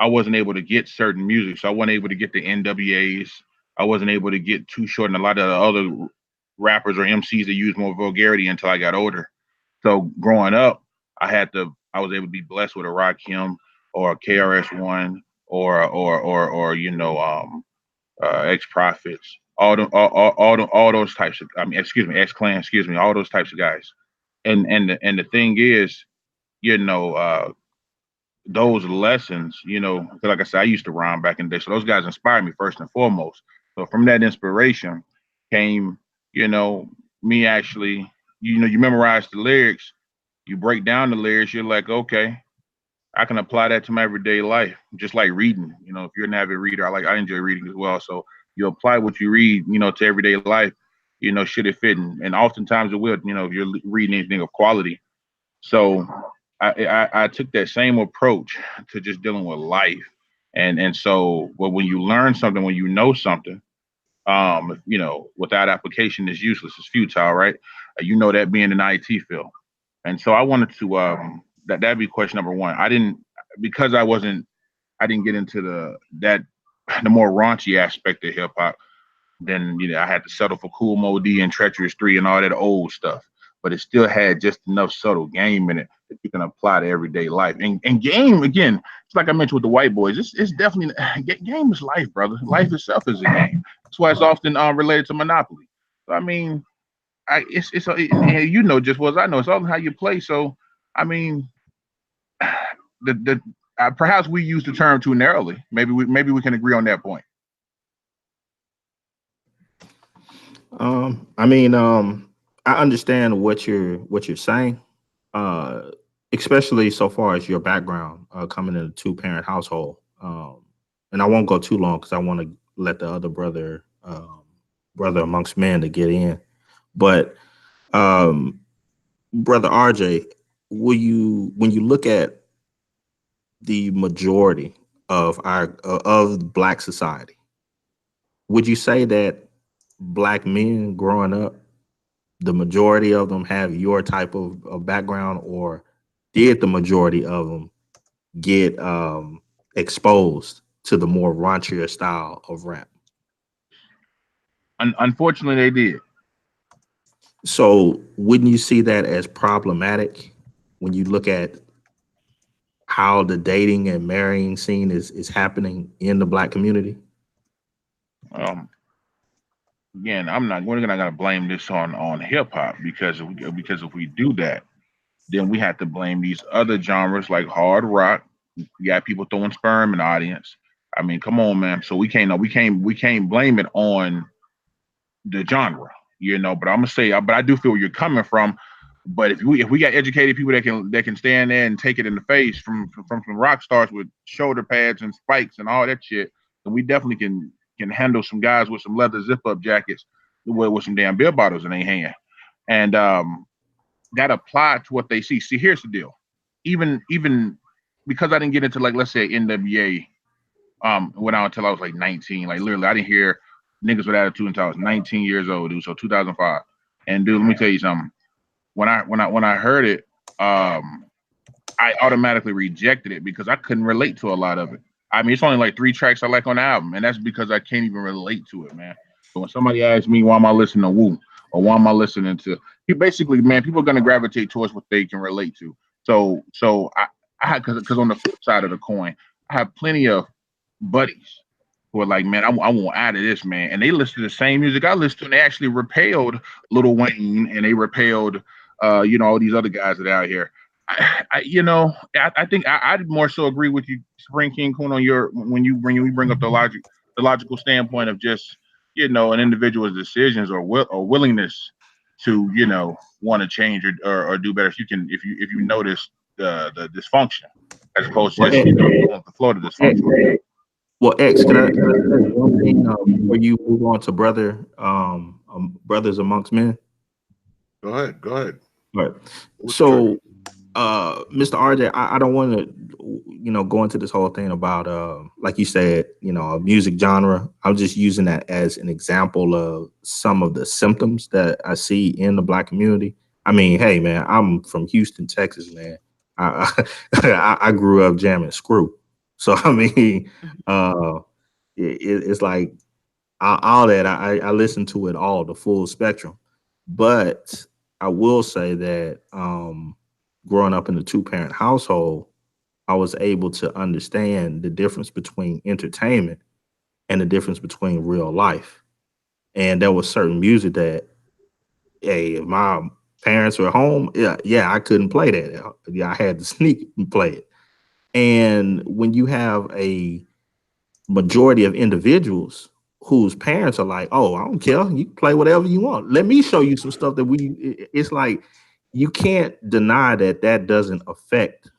I wasn't able to get certain music, so I wasn't able to get the NWAs. I wasn't able to get Too Short and a lot of the other rappers or MCs that use more vulgarity until I got older. So growing up, I was able to be blessed with a Rakim or a KRS-One or ex prophets, all those types of, I mean, excuse me, ex clan, excuse me, all those types of guys. And the thing is, you know, those lessons, 'cause like I said, I used to rhyme back in the day, so those guys inspired me first and foremost. So from that inspiration came, you know, me actually, you memorize the lyrics, you break down the lyrics, you're like, okay, I can apply that to my everyday life, just like reading. If you're an avid reader, I enjoy reading as well. So you apply what you read, to everyday life. Should it fit? And oftentimes it will. If you're reading anything of quality. So I took that same approach to just dealing with life. And so, well, when you learn something, when you know something, without application is useless, it's futile, right? That being in the IT field. And so I wanted to that'd be question number one. I didn't, because I didn't get into the more raunchy aspect of hip hop. Then I had to settle for Cool Mo D and Treacherous 3 and all that old stuff. But it still had just enough subtle game in it that you can apply to everyday life. And game, again, it's like I mentioned with the white boys. It's definitely game is life, brother. Life itself is a game. That's why it's often related to Monopoly. So I mean, and just well as I know, it's all in how you play. So I mean, the perhaps we use the term too narrowly. Maybe we can agree on that point. I mean, I understand what you're saying, uh, especially so far as your background coming in a two-parent household. And I won't go too long because I want to let the other brother amongst men to get in. But um, brother RJ, will you when you look at the majority of our of Black society, would you say that Black men growing up, the majority of them have your type of background, or did the majority of them get exposed to the more raunchier style of rap? Unfortunately, they did. So wouldn't you see that as problematic when you look at how the dating and marrying scene is happening in the Black community? Um, Again, we're not gonna blame this on hip hop because if we do that, then we have to blame these other genres like hard rock. You got people throwing sperm in the audience. I mean, come on, man. So we can't blame it on the genre, But I'm gonna say, but I do feel where you're coming from. But if we got educated people that can stand there and take it in the face from some rock stars with shoulder pads and spikes and all that shit, then we definitely can handle some guys with some leather zip up jackets with some damn beer bottles in their hand. And that applied to what they see. See, here's the deal. Even because I didn't get into, like, let's say NWA went out until I was like 19. Like, literally, I didn't hear niggas with attitude until I was 19 years old, dude. So 2005. And dude, let me tell you something. When I heard it, um, I automatically rejected it because I couldn't relate to a lot of it. I mean, it's only like 3 tracks I like on the album, and that's because I can't even relate to it, man. So when somebody asks me why am I listening to Woo or why am I listening to, he basically, man, people are gonna gravitate towards what they can relate to. So I had, because on the flip side of the coin, I have plenty of buddies who are like, man, I want out of this, man, and they listen to the same music I listen to, and they actually repelled Lil Wayne and they repelled, all these other guys that are out here. I think I'd more so agree with you, Spring King Kun, on your when you bring up the logical standpoint of just an individual's decisions or willingness to want to change or do better. If you can, if you notice the dysfunction as opposed to Well, just going with the flow of the dysfunction. well, X, could I say one thing before you move on to brothers amongst men? Go ahead. Go ahead. Right. What's the trigger? So, Mr. RJ, I don't want to, go into this whole thing about, like you said, a music genre. I'm just using that as an example of some of the symptoms that I see in the Black community. I mean, hey, man, I'm from Houston, Texas, man. I I grew up jamming Screw, so I mean, uh, it's like all that I listen to it all, the full spectrum. But I will say that growing up in a two-parent household, I was able to understand the difference between entertainment and the difference between real life. And there was certain music that, hey, if my parents were home, yeah, I couldn't play that. Yeah, I had to sneak and play it. And when you have a majority of individuals whose parents are like, "Oh, I don't care, you can play whatever you want. Let me show you some stuff that it's like you can't deny that that doesn't affect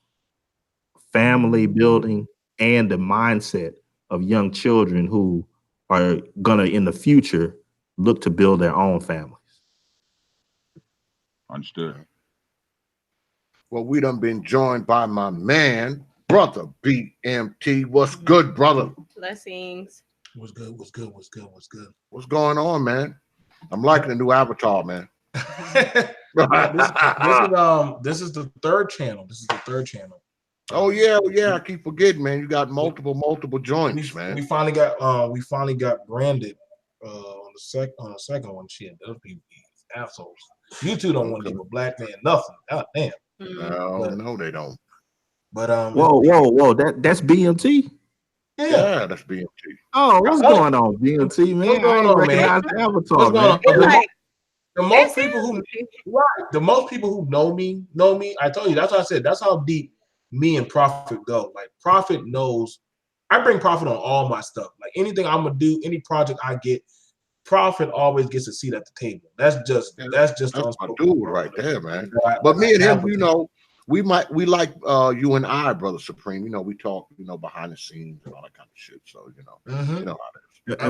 family building and the mindset of young children who are gonna in the future look to build their own families." Understood. Well, we done been joined by my man, brother BMT. What's good, brother? Blessings. What's good? What's good? What's good? What's good? What's going on, man? I'm liking the new avatar, man. This is the third channel. This is the third channel. Oh yeah, I keep forgetting, man. You got multiple joints, man. We finally got branded on the second one. Shit, those people assholes. You two don't want to give a black man nothing. God damn. No, they don't. But whoa, that's BMT. Yeah, that's BMT. Oh, what's going on, BMT, man? What's going on, man? The avatar, what's going on? Like, The most people who know me. I told you, that's what I said. That's how deep me and Prophet go. Like Prophet knows. I bring Prophet on all my stuff. Like anything I'm gonna do, any project I get, Prophet always gets a seat at the table. That's my dude right there, man. But me and him, you know, we like you and I, Brother Supreme. You know, we talk, you know, behind the scenes and all that kind of shit. So you know how it is.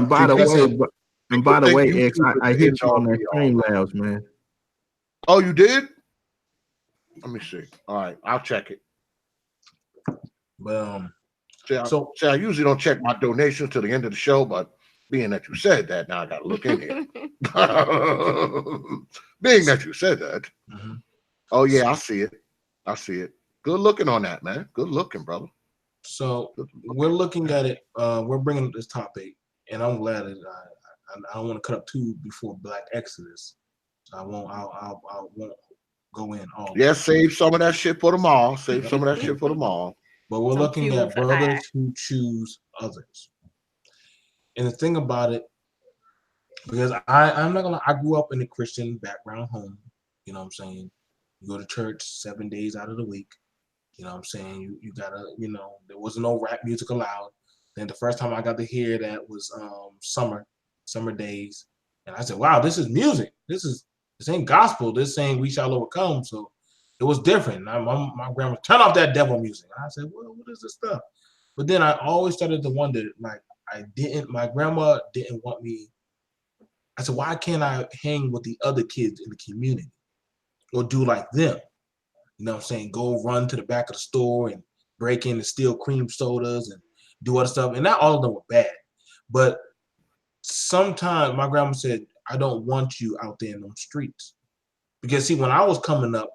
And by the way, X, I hit you on that Streamlabs, man. Oh, you did? Let me see. All right, I'll check it. But I usually don't check my donations to the end of the show, but being that you said that, now I got to look in here. Being that you said that. Oh yeah, I see it. Good looking on that, man. Good looking, brother. So we're looking at it. We're bringing this topic, and I'm glad that I don't want to cut up too before Black Exodus. So I won't go in all. Yeah, save some of that shit for tomorrow. But we're looking at brothers who choose others. And the thing about it, because I'm not gonna, I grew up in a Christian background home. You know what I'm saying? You go to church 7 days out of the week. You know what I'm saying? You gotta, you know, there wasn't no rap music allowed. Then the first time I got to hear that was summer days. And I said, wow, this is music. This ain't gospel. This ain't we shall overcome. So it was different. My grandma turn off that devil music. And I said, well, what is this stuff? But then I always started to wonder, like, my grandma didn't want me. I said, why can't I hang with the other kids in the community or do like them? You know what I'm saying? Go run to the back of the store and break in and steal cream sodas and do other stuff. And not all of them were bad. But sometimes my grandma said, I don't want you out there in them streets. Because see, when I was coming up,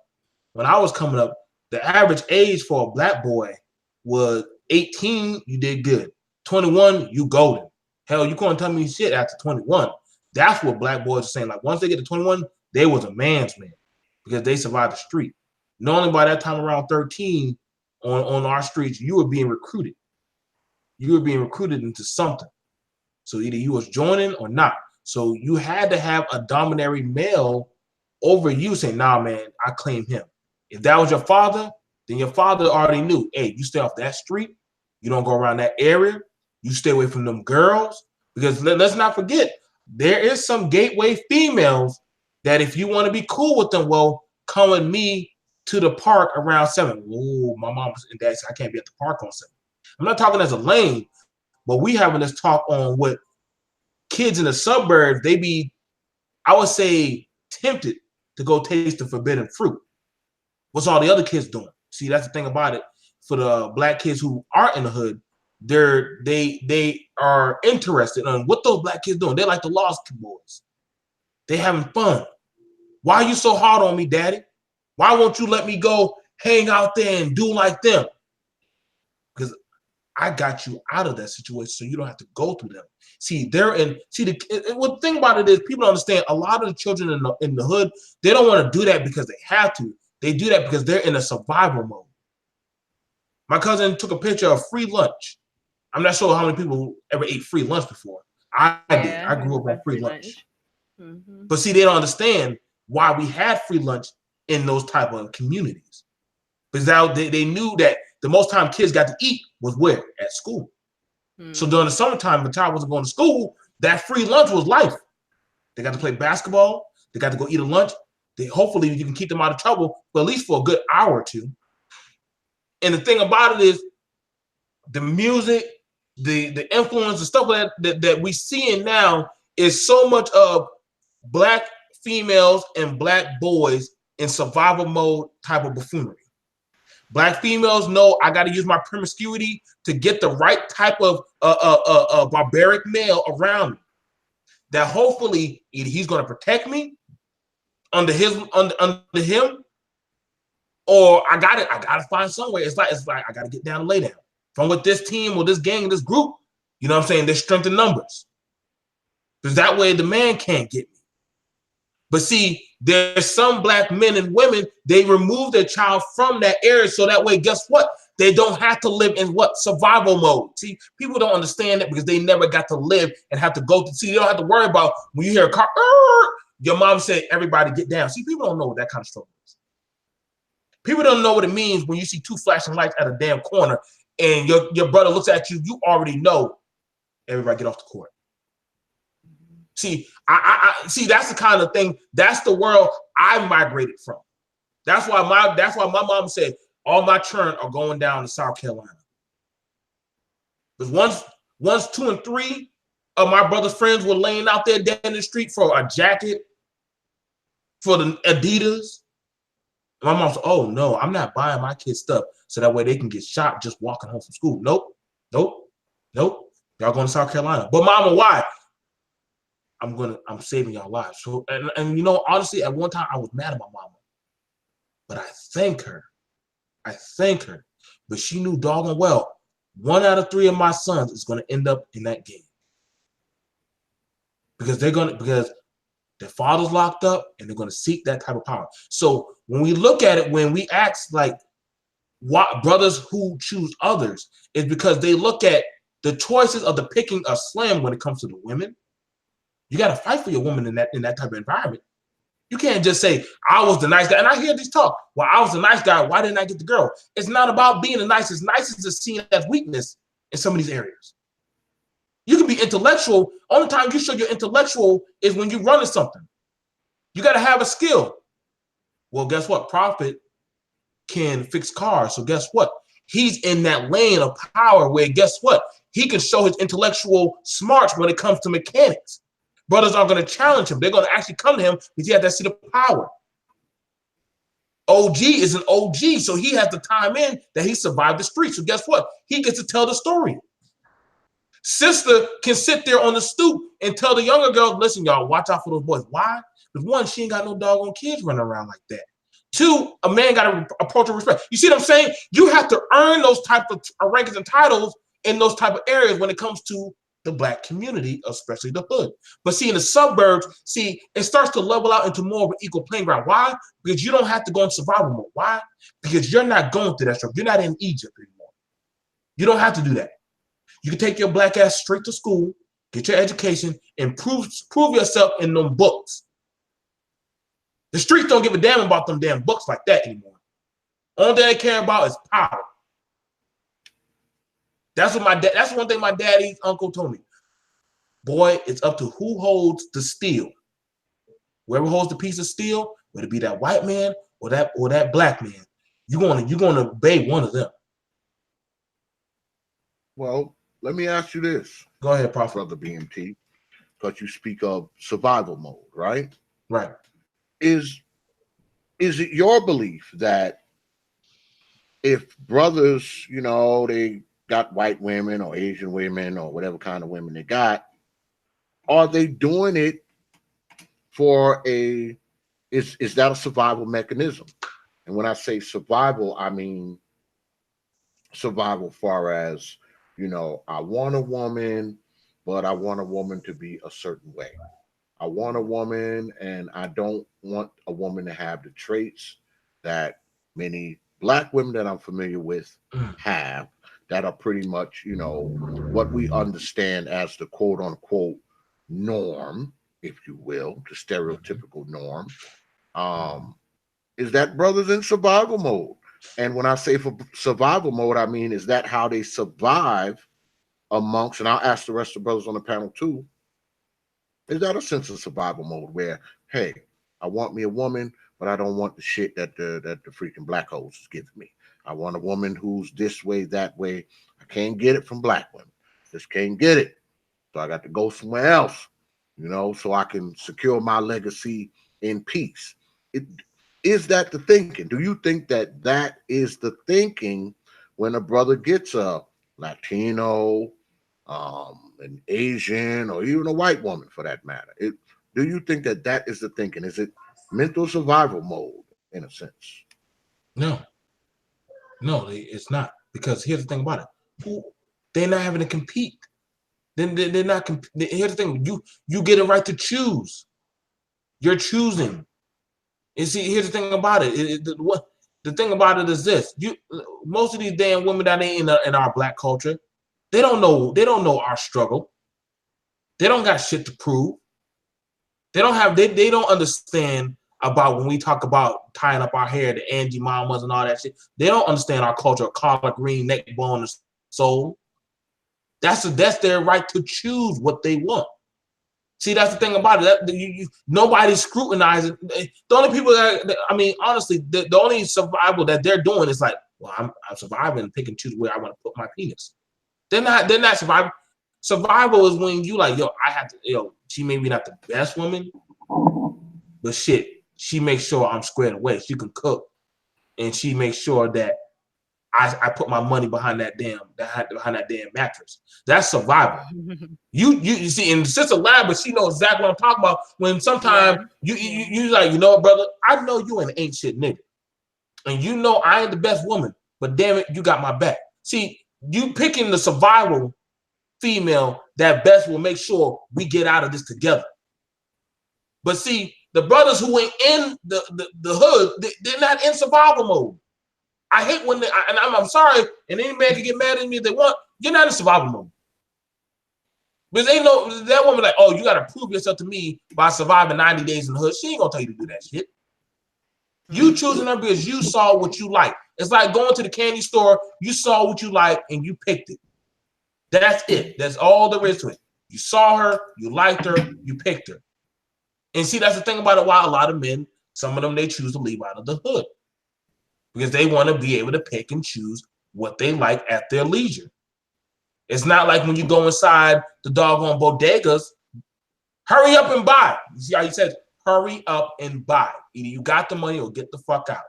the average age for a black boy was 18, you did good. 21, you golden. Hell, you couldn't tell me shit after 21. That's what black boys are saying. Like once they get to 21, they was a man's man because they survived the street. Normally by that time around 13 on our streets, you were being recruited. You were being recruited into something. So either you was joining or not. So you had to have a dominatory male over you saying, nah, man, I claim him. If that was your father, then your father already knew, hey, you stay off that street. You don't go around that area. You stay away from them girls. Because let's not forget, there is some gateway females that if you want to be cool with them, well, come with me to the park around 7. Oh, my mom's and dad said I can't be at the park on 7. I'm not talking as a lane, but we having this talk on what kids in the suburbs, they be, I would say, tempted to go taste the forbidden fruit. What's all the other kids doing? See, that's the thing about it. For the black kids who aren't in the hood, they are interested in what those black kids doing. They're like the Lost Boys. They having fun. Why are you so hard on me, Daddy? Why won't you let me go hang out there and do like them? Because I got you out of that situation so you don't have to go through them. The thing about it is people don't understand a lot of the children in the hood, they don't want to do that because they have to. They do that because they're in a survival mode. My cousin took a picture of free lunch. I'm not sure how many people ever ate free lunch before. I did. I grew up on free lunch. Mm-hmm. But see, they don't understand why we had free lunch in those type of communities. Because now they knew that the most time kids got to eat was where? At school. Mm-hmm. So during the summertime, the child wasn't going to school, that free lunch was life. They got to play basketball. They got to go eat a lunch. Hopefully you can keep them out of trouble, but at least for a good hour or two. And the thing about it is the music, the influence, the stuff that we seeing now is so much of Black females and Black boys in survival mode type of buffoonery. Black females know I got to use my promiscuity to get the right type of barbaric male around me. That hopefully either he's going to protect me under him, or I gotta find somewhere. It's like I gotta get down and lay down. If I'm with this team or this gang, this group, you know what I'm saying? There's strength in numbers. Because that way the man can't get me. But see, there's some Black men and women, they remove their child from that area so that way, guess what? They don't have to live in what? Survival mode. See, people don't understand that because they never got to live and have to go to, see, they don't have to worry about when you hear a car, your mom said, everybody get down. See, people don't know what that kind of struggle is. People don't know what it means when you see two flashing lights at a damn corner and your brother looks at you, you already know, everybody get off the court. See, I see that's the kind of thing, that's the world I migrated from. That's why my mom said all my children are going down to South Carolina. Because once 2 and 3 of my brother's friends were laying out there dead in the street for a jacket, for the Adidas. My mom said, oh no, I'm not buying my kids stuff so that way they can get shot just walking home from school. Nope. Y'all going to South Carolina. But mama, why? I'm saving y'all lives. So and you know, honestly, at one time I was mad at my mama. But I thank her. But she knew doggone well 1 out of 3 of my sons is going to end up in that game. Because their father's locked up and they're going to seek that type of power. So when we look at it, when we ask like what brothers who choose others, is because they look at the choices of the picking a slam when it comes to the women. You got to fight for your woman in that type of environment. You can't just say, I was the nice guy. And I hear this talk. Well, I was the nice guy. Why didn't I get the girl? It's not about being the nicest. Nicest is seen as weakness in some of these areas. You can be intellectual. Only time you show you're intellectual is when you're running something. You got to have a skill. Well, guess what? Prophet can fix cars. So guess what? He's in that lane of power where guess what? He can show his intellectual smarts when it comes to mechanics. Brothers aren't going to challenge him. They're going to actually come to him because he has that seat of power. OG is an OG, so he has the time in that he survived the street. So guess what? He gets to tell the story. Sister can sit there on the stoop and tell the younger girls, listen, y'all, watch out for those boys. Why? Because 1, she ain't got no doggone kids running around like that. 2, a man got to approach with respect. You see what I'm saying? You have to earn those type of rankings and titles in those type of areas when it comes to the Black community, especially the hood. But see, in the suburbs, it starts to level out into more of an equal playing ground. Why? Because you don't have to go in survival mode. Why? Because you're not going through that stuff. You're not in Egypt anymore. You don't have to do that. You can take your Black ass straight to school, get your education, and prove yourself in them books. The streets don't give a damn about them damn books like that anymore. All they care about is power. That's one thing my daddy's uncle told me. Boy, it's up to who holds the steel. Whoever holds the piece of steel, whether it be that white man or that Black man, you're gonna obey one of them. Well, let me ask you this. Go ahead, Prophet. Brother BMT, because you speak of survival mode, right? Right. Is it your belief that if brothers, they got white women or Asian women or whatever kind of women they got, are they doing it for is that a survival mechanism? And when I say survival, I mean survival far as, I want a woman, but I want a woman to be a certain way. I want a woman and I don't want a woman to have the traits that many black women that I'm familiar with have, that are pretty much, you know, what we understand as the quote unquote norm, if you will, the stereotypical norm, is that brothers in survival mode. And when I say for survival mode, I mean, is that how they survive amongst, and I'll ask the rest of the brothers on the panel too, is that a sense of survival mode where, hey, I want me a woman, but I don't want the shit that the freaking black hoes is giving me. I want a woman who's this way, that way. I can't get it from black women. Just can't get it. So I got to go somewhere else, you know, so I can secure my legacy in peace. Is that the thinking? Do you think that that is the thinking when a brother gets a Latino, an Asian, or even a white woman for that matter? Do you think that that is the thinking? Is it mental survival mode in a sense? No, it's not. Because here's the thing about it: they're not having to compete. Then they're not. Here's the thing: you get a right to choose. You're choosing. And see, here's the thing about it. The thing about it is this: most of these damn women that ain't in our black culture, they don't know our struggle. They don't got shit to prove. They don't understand about when we talk about tying up our hair, the Angie mamas and all that shit. They don't understand our culture of collard green, neck bone, and soul. That's their right to choose what they want. See, that's the thing about it. Nobody's scrutinizing. The only people honestly, the only survival that they're doing is like, well, I'm surviving and pick and choose where I want to put my penis. They're not surviving. Survival is when you like, she may be not the best woman, but shit, she makes sure I'm squared away. She can cook, and she makes sure that I put my money behind that damn mattress. That's survival. You see, and Sister Lab, she knows exactly what I'm talking about. When sometimes you like, you know what, brother, I know you an ain't shit nigga, and you know I ain't the best woman, but damn it, you got my back. See, you picking the survival female that best will make sure we get out of this together. But see, the brothers who ain't in the hood, they're not in survival mode. I hate when and I'm sorry, and any man can get mad at me if they want. You're not in survival mode. Because ain't no that woman like, oh, you gotta prove yourself to me by surviving 90 days in the hood. She ain't gonna tell you to do that shit. You choosing her because you saw what you like. It's like going to the candy store, you saw what you like and you picked it. That's it. That's all there is to it. You saw her, you liked her, you picked her. And see, that's the thing about it, why a lot of men, some of them, they choose to leave out of the hood. Because they want to be able to pick and choose what they like at their leisure. It's not like when you go inside the doggone bodegas, hurry up and buy. You see how he says, hurry up and buy. Either you got the money or get the fuck out.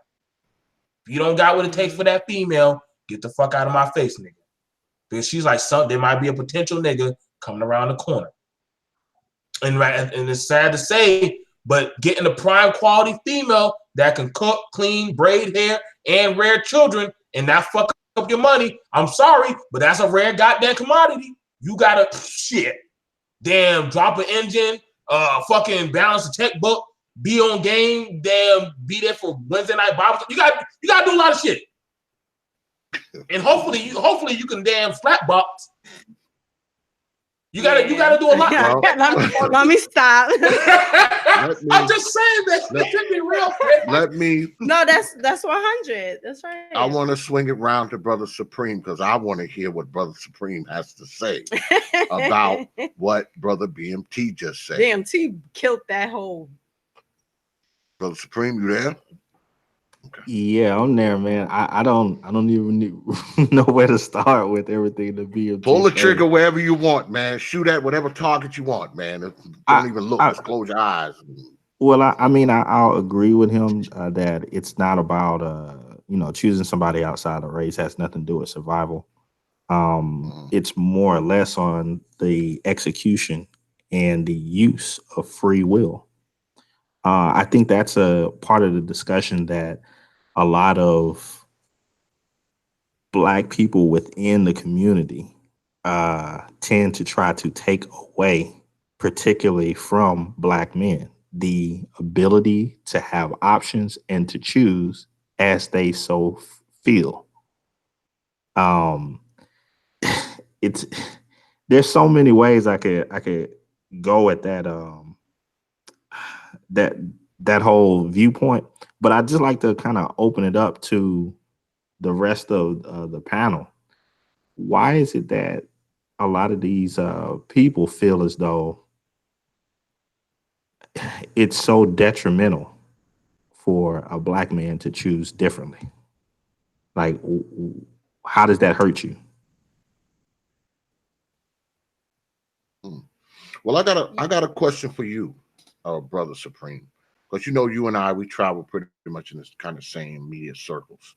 If you don't got what it takes for that female, get the fuck out of my face, nigga. Because she's like, there might be a potential nigga coming around the corner. And it's sad to say, but getting a prime quality female that can cook, clean, braid hair, and rear children, and not fuck up your money, I'm sorry, but that's a rare goddamn commodity. You gotta damn drop an engine, fucking balance a checkbook, be on game, damn be there for Wednesday night Bible. You gotta do a lot of shit. And hopefully you can damn slap box. You gotta do a lot. Let me stop. I'm just saying that should be real quick. No, that's 100. That's right. I want to swing it round to Brother Supreme because I want to hear what Brother Supreme has to say about what Brother BMT just said. BMT killed that whole. Brother Supreme, you there? Okay. Yeah, I'm there, man. I don't even know where to start with everything to be. Pull the trigger wherever you want, man. Shoot at whatever target you want, man. Don't even look. Just close your eyes. Well, I'll agree with him that it's not about choosing somebody outside of race has nothing to do with survival. It's more or less on the execution and the use of free will. I think that's a part of the discussion that a lot of Black people within the community tend to try to take away, particularly from Black men, the ability to have options and to choose as they so feel. Um, it's there's so many ways I could go at that that whole viewpoint, but I just like to kind of open it up to the rest of the panel. Why is it that a lot of these people feel as though it's so detrimental for a black man to choose differently? Like, how does that hurt you? Well, I got a question for you, brother Supreme, because you and I we travel pretty much in this kind of same media circles,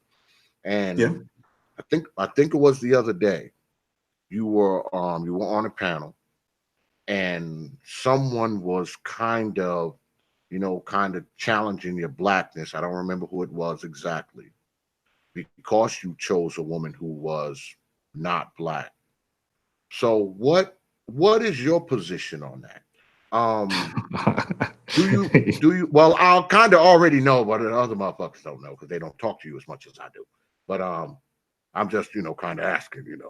and Yeah. I think it was the other day you were on a panel, and someone was kind of challenging your blackness. I don't remember who it was exactly, because you chose a woman who was not black. So what is your position on that? Um, do you? Well, I'll kind of already know, but the other motherfuckers don't know because they don't talk to you as much as I do. But I'm just kind of asking,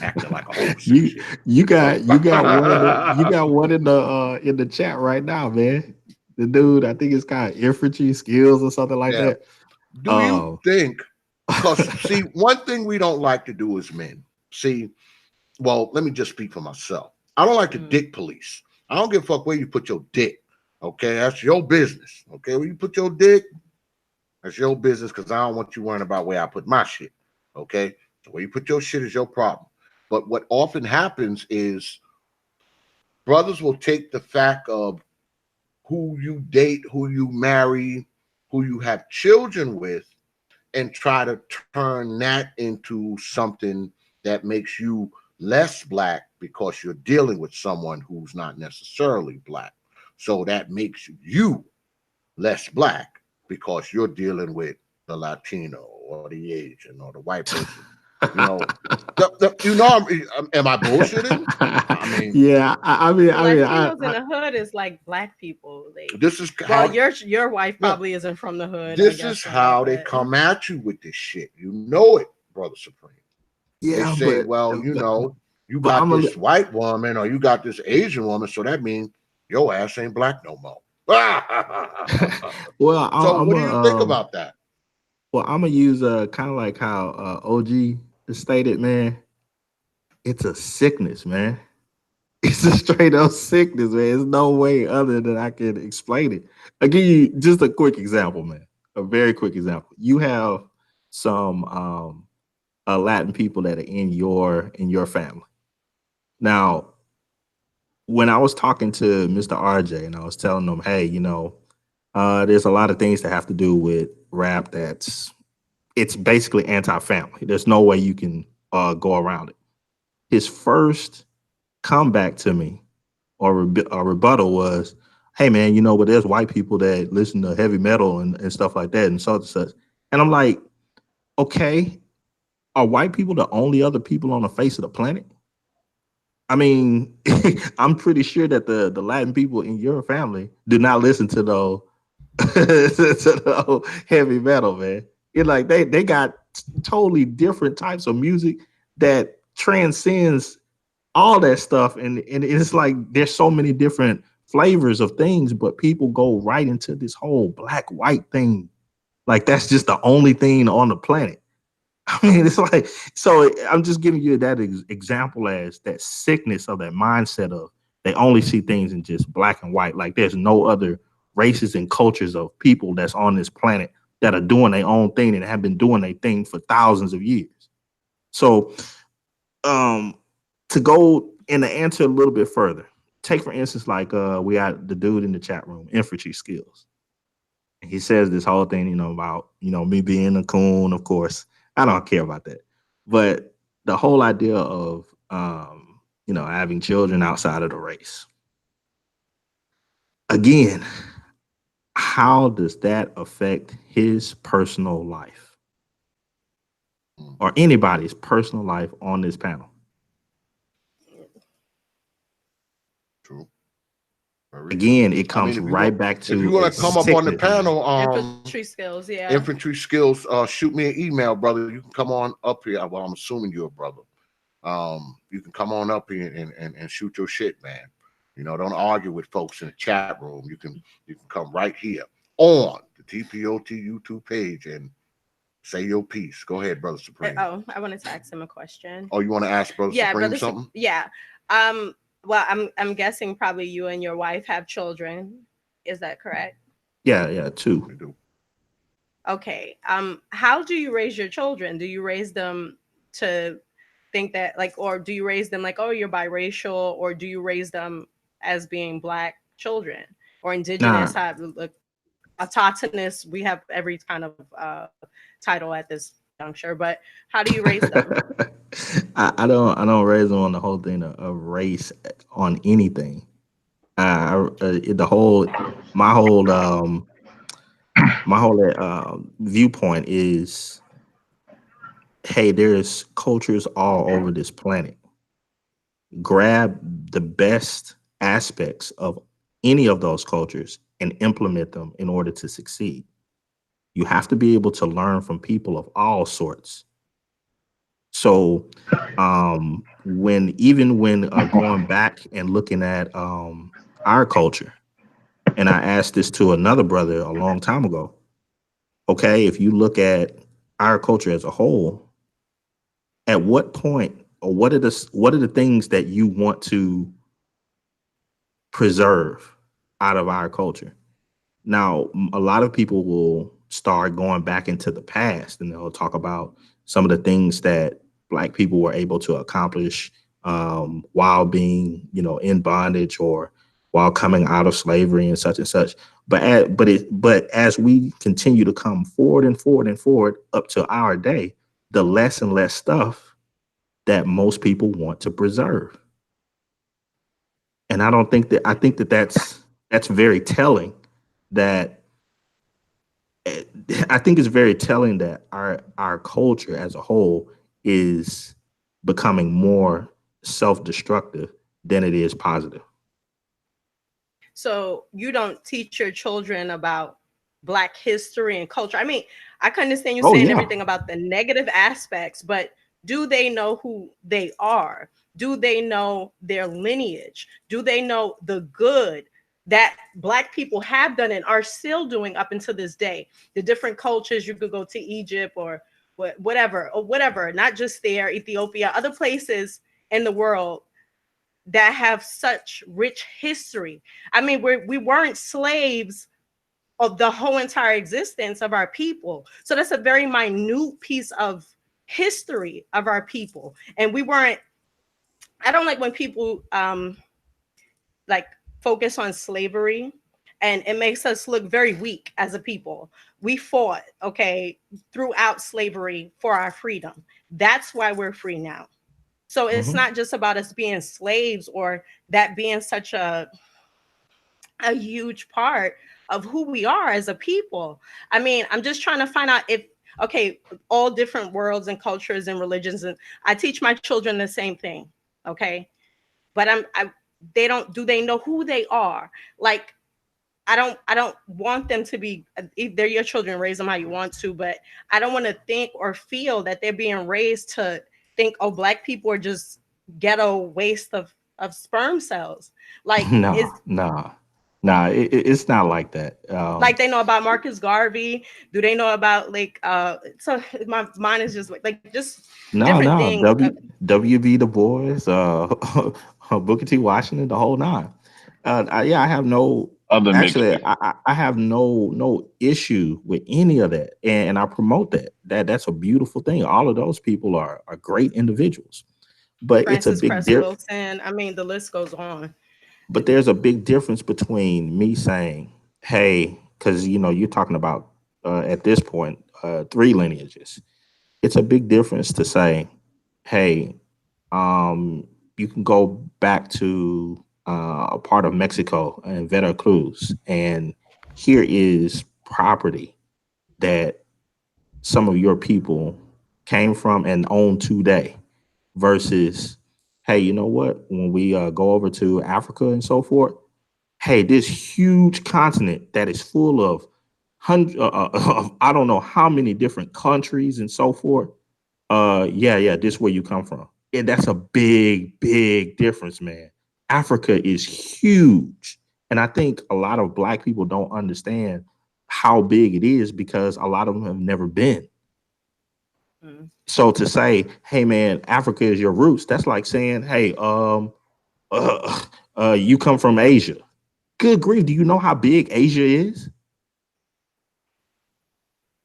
acting like a host and you shit. you got one in the chat right now, man. The dude, I think it's got infantry skills or something like Yeah. that. Do you think? Because see, one thing we don't like to do as men. See, well, let me just speak for myself. I don't like to dick police. I don't give a fuck where you put your dick. Okay, that's your business. Okay, where you put your dick, that's your business. Because I don't want you worrying about where I put my shit. Okay, so where you put your shit is your problem. But what often happens is brothers will take the fact of who you date, who you marry, who you have children with, and try to turn that into something that makes you less black because you're dealing with someone who's not necessarily black. So that makes you less black because you're dealing with the Latino or the Asian or the white person. You know, am I bullshitting? I mean, Yeah, Latinos in the hood is like black people. This is well, how your wife probably isn't from the hood. This is how they come at you with this shit. You know it, brother Supreme. They yeah, say, well, you but got this white woman or you got this Asian woman, so that means your ass ain't black no more. well, So I'm what do you think about that? Well, I'm gonna use kind of like how OG stated, man. It's a sickness, man. It's a straight up sickness, man. There's no way other than I can explain it. I'll give you just a quick example, man. A very quick example. You have some Latin people that are in your family. Now, when I was talking to Mr. RJ and I was telling them, hey, there's a lot of things that have to do with rap it's basically anti-family. There's no way you can go around it. His first comeback to me or a rebuttal was, hey man, but there's white people that listen to heavy metal and stuff like that and such and such. And I'm like, okay, are white people the only other people on the face of the planet? I mean, I'm pretty sure that the Latin people in your family do not listen to the heavy metal, man. It's like they got totally different types of music that transcends all that stuff, and it's like there's so many different flavors of things, but people go right into this whole black white thing, like that's just the only thing on the planet. I mean, it's like, so I'm just giving you that example as that sickness of that mindset of they only see things in just black and white. Like there's no other races and cultures of people that's on this planet that are doing their own thing and have been doing their thing for thousands of years. So, to go and to answer a little bit further, take for instance, like we got the dude in the chat room, infantry skills. And he says this whole thing, about me being a coon, of course. I don't care about that. But the whole idea of having children outside of the race. Again, how does that affect his personal life or anybody's personal life on this panel? True. Again, it comes right back to if you want to come up on the panel, infantry skills, yeah. Infantry skills, shoot me an email, brother. You can come on up here. Well, I'm assuming you're a brother. You can come on up here and shoot your shit, man. You know, don't argue with folks in the chat room. You can come right here on the T.P.O.T YouTube page and say your piece. Go ahead, Brother Supreme. Oh, I wanted to ask him a question. Oh, you want to ask Brother Supreme something? Yeah. Well, I'm guessing probably you and your wife have children. Is that correct? Yeah, 2. We do. Okay. How do you raise your children? Do you raise them to think that or do you raise them like, oh, you're biracial, or do you raise them as being Black children or indigenous? Autochthonous? We have every kind of title at this juncture, but how do you raise them? I don't raise them on the whole thing of race on anything. My whole viewpoint is, hey, there's cultures all over this planet. Grab the best aspects of any of those cultures and implement them in order to succeed. You have to be able to learn from people of all sorts. So when going back and looking at our culture, and I asked this to another brother a long time ago, okay, if you look at our culture as a whole, at what point, or what are the things that you want to preserve out of our culture? Now, a lot of people will start going back into the past, and they'll talk about some of the things that Black people were able to accomplish while being, in bondage or while coming out of slavery and such and such. But as we continue to come forward and forward and forward up to our day, the less and less stuff that most people want to preserve. And I think that's very telling. That I think it's very telling that our culture as a whole is becoming more self-destructive than it is positive. So you don't teach your children about Black history and culture? I mean, I can understand you saying everything about the negative aspects, but do they know who they are? Do they know their lineage? Do they know the good that Black people have done and are still doing up until this day? The different cultures, you could go to Egypt or whatever, not just there, Ethiopia, other places in the world that have such rich history. I mean, we weren't slaves of the whole entire existence of our people. So that's a very minute piece of history of our people. And we weren't, I don't like when people focus on slavery, and it makes us look very weak as a people. We fought, throughout slavery for our freedom. That's why we're free now. So it's not just about us being slaves or that being such a huge part of who we are as a people. I mean, I'm just trying to find out if, all different worlds and cultures and religions, and I teach my children the same thing, but do they know who they are? Like, I don't want them to be, if they're your children, raise them how you want to, but I don't want to think or feel that they're being raised to think, oh, Black people are just ghetto waste of sperm cells. Like, it's not like that. Like, they know about Marcus Garvey. Do they know about so my mind is just just different things. W.B. Du Bois, Booker T. Washington, the whole nine. I have no I have no issue with any of that, and I promote that. That's a beautiful thing. All of those people are great individuals, but Francis it's a big difference. I mean, the list goes on. But there's a big difference between me saying, "Hey," because you're talking about at this point 3 lineages. It's a big difference to say, "Hey, you can go back to a part of Mexico and Veracruz, and here is property that some of your people came from and own today," versus, hey, you know what? When we go over to Africa and so forth, hey, this huge continent that is full of I don't know how many different countries and so forth. Yeah, this is where you come from. And that's a big difference, man. Africa is huge. And I think a lot of black people don't understand how big it is because a lot of them have never been. So to say, hey man, Africa is your roots, that's like saying, hey, you come from Asia. Good grief, do you know how big Asia is?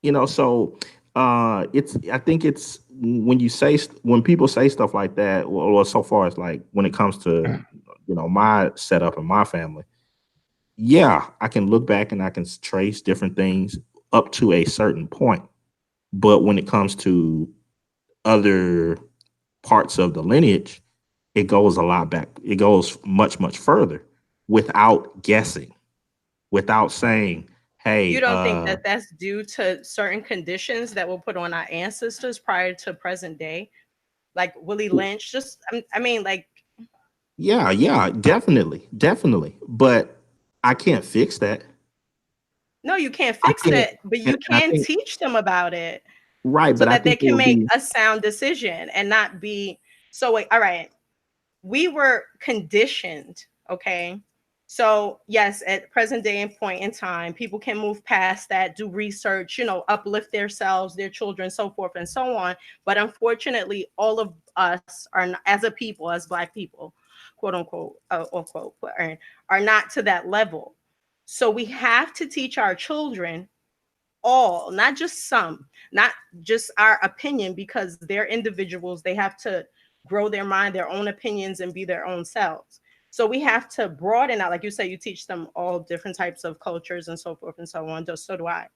So it's I think it's when people say stuff like that, or so far as like when it comes to my setup and my family, yeah, I can look back and I can trace different things up to a certain point. But when it comes to other parts of the lineage, it goes a lot back. It goes much further without guessing, without saying, hey, You don't think that that's due to certain conditions that were put on our ancestors prior to present day? Like Willie Lynch, I mean, like, yeah, definitely. But I can't fix that. no, you can't I fix can't, that, but and you I can think teach them about it right, so but I that they think it can would make be a sound decision and not be so. Wait, all right. We were conditioned, okay? So, yes, at present day and point in time, people can move past that, do research, uplift themselves, their children, so forth and so on. But unfortunately, all of us as a people, as Black people, quote unquote, or quote, are not to that level. So we have to teach our children all, not just some, not just our opinion, because they're individuals. They have to grow their mind, their own opinions, and be their own selves. So we have to broaden out, like you say, you teach them all different types of cultures and so forth and so on. So do I.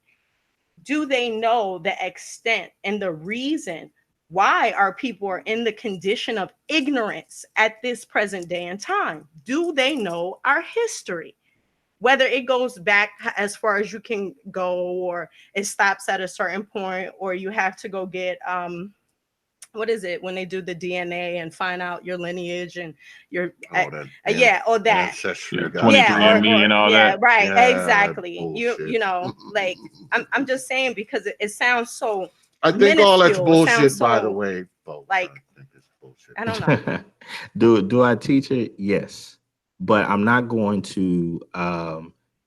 Do they know the extent and the reason why our people are in the condition of ignorance at this present day and time? Do they know our history? Whether it goes back as far as you can go, or it stops at a certain point, or you have to go get what is it when they do the DNA and find out your lineage and your or that ancestry guy. 23andMe and all yeah, that. right, Yeah, exactly. bullshit. Like I'm just saying, because it sounds so I think all that's minuscule. It sounds bullshit, so, by the way, folks. like, I think it's bullshit. I don't know. do I teach it? Yes, but I'm not going to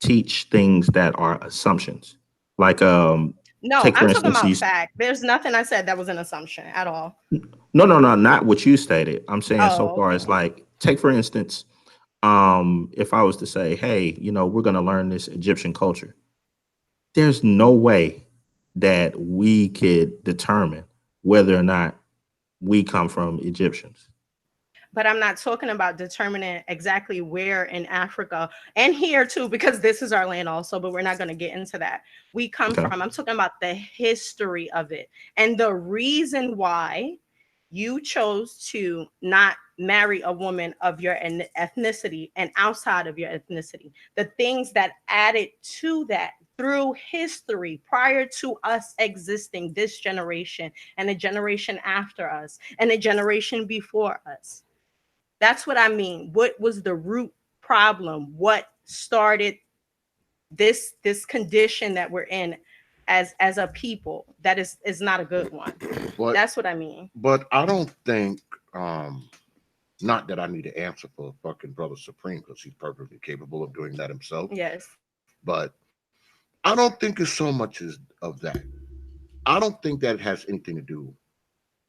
teach things that are assumptions. Like No, take for I'm talking instance, about fact. There's nothing I said that was an assumption at all. no, not what you stated. I'm saying so Oh, far okay. as like take for instance, if I was to say, hey, we're going to learn this Egyptian culture, there's no way that we could determine whether or not we come from Egyptians. But I'm not talking about determining exactly where in Africa and here too, because this is our land also, but we're not going to get into that. We come Okay. from, I'm talking about the history of it and the reason why you chose to not marry a woman of your ethnicity and outside of your ethnicity. The things that added to that through history prior to us existing, this generation and a generation after us and a generation before us. That's what I mean. What was the root problem? What started this condition that we're in as a people that is not a good one? But That's what I mean. but I don't think not that I need to answer for fucking Brother Supreme because he's perfectly capable of doing that himself. Yes. But I don't think it's so much as of that. I don't think that it has anything to do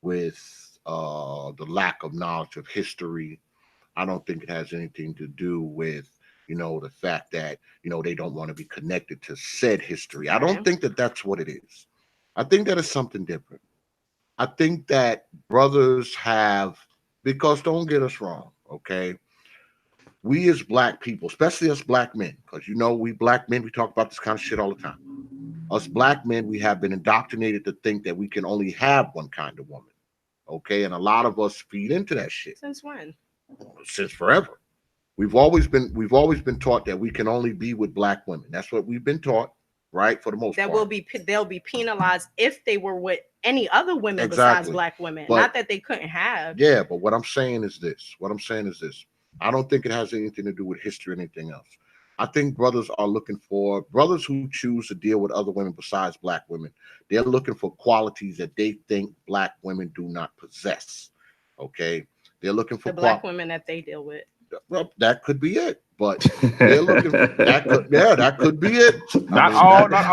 with the lack of knowledge of history. I don't think it has anything to do with the fact that they don't want to be connected to said history. I don't think that that's what it is. I think that is something different. I think that brothers have, because don't get us wrong, okay? We as Black people, especially us Black men, because we Black men, we talk about this kind of shit all the time. Us Black men, we have been indoctrinated to think that we can only have one kind of woman, okay? And a lot of us feed into that shit. Since when? Since forever. We've always been taught that we can only be with Black women. That's what we've been taught, right? For the most part. They'll be penalized if they were with any other women besides Black women. But, not that they couldn't have. Yeah, but what I'm saying is this. I don't think it has anything to do with history or anything else. I think brothers who choose to deal with other women besides black women, they're looking for qualities that they think black women do not possess. Okay, they're looking for the black women that they deal with. Well, that could be it, but they're looking for that could be it. Not all. Not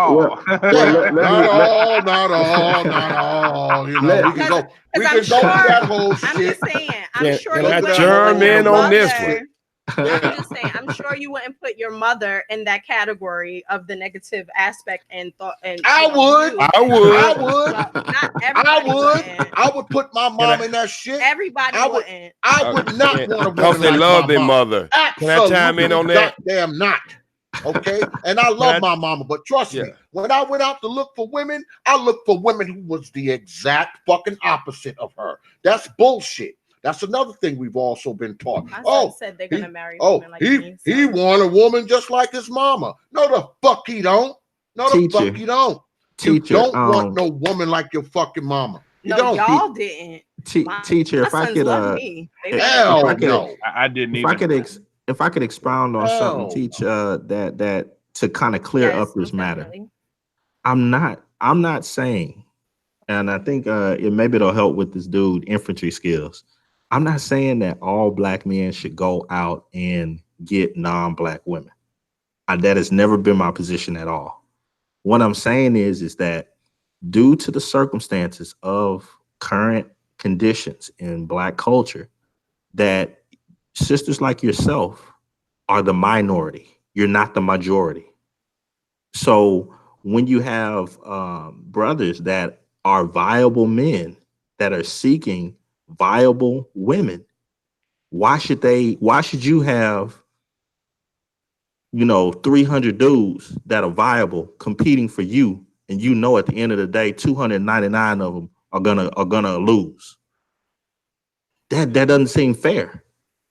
all. You know, we can go through that whole shit. I'm just saying. I'm sure can you I wouldn't chime put your in on this mother. one? I'm just saying. I'm sure you wouldn't put your mother in that category of the negative aspect and thought. And I would. Not everybody would. I would put my mom in that shit. Everybody wouldn't. I would not want a woman because they like love my their mom. mother. Absolutely, can I chime in on that? Goddamn not. Okay, and I love my mama, but trust me, when I went out to look for women, I looked for women who was the exact fucking opposite of her. That's bullshit. That's another thing we've also been taught. Said they're gonna marry women like me. So. He want a woman just like his mama. No, the fuck he don't. No, the fuck he don't. You don't want no woman like your fucking mama. You don't. Y'all didn't. Teacher, if I could, I didn't. If I could expound on something, teach that to kind of clear up this matter. I'm not saying, and I think maybe it'll help with this dude infantry skills. I'm not saying that all black men should go out and get non-black women. That has never been my position at all. What I'm saying is that due to the circumstances of current conditions in black culture, that sisters like yourself are the minority. You're not the majority. So when you have brothers that are viable men that are seeking viable women, why should you have 300 dudes that are viable competing for you, and at the end of the day 299 of them are gonna lose? That doesn't seem fair.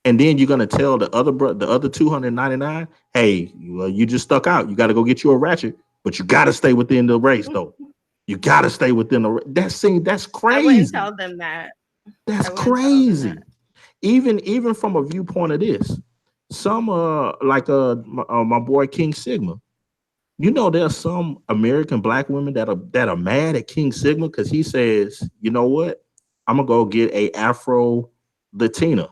And then you're gonna tell the other 299, hey, you just stuck out, you got to go get you a ratchet, but you got to stay within the race though. You got to stay within the that's crazy. I wouldn't tell them that. That's crazy. Even from a viewpoint of this, some like my boy King Sigma, there's some American black women that are mad at King Sigma because he says, you know what, I'm gonna go get a Afro Latina,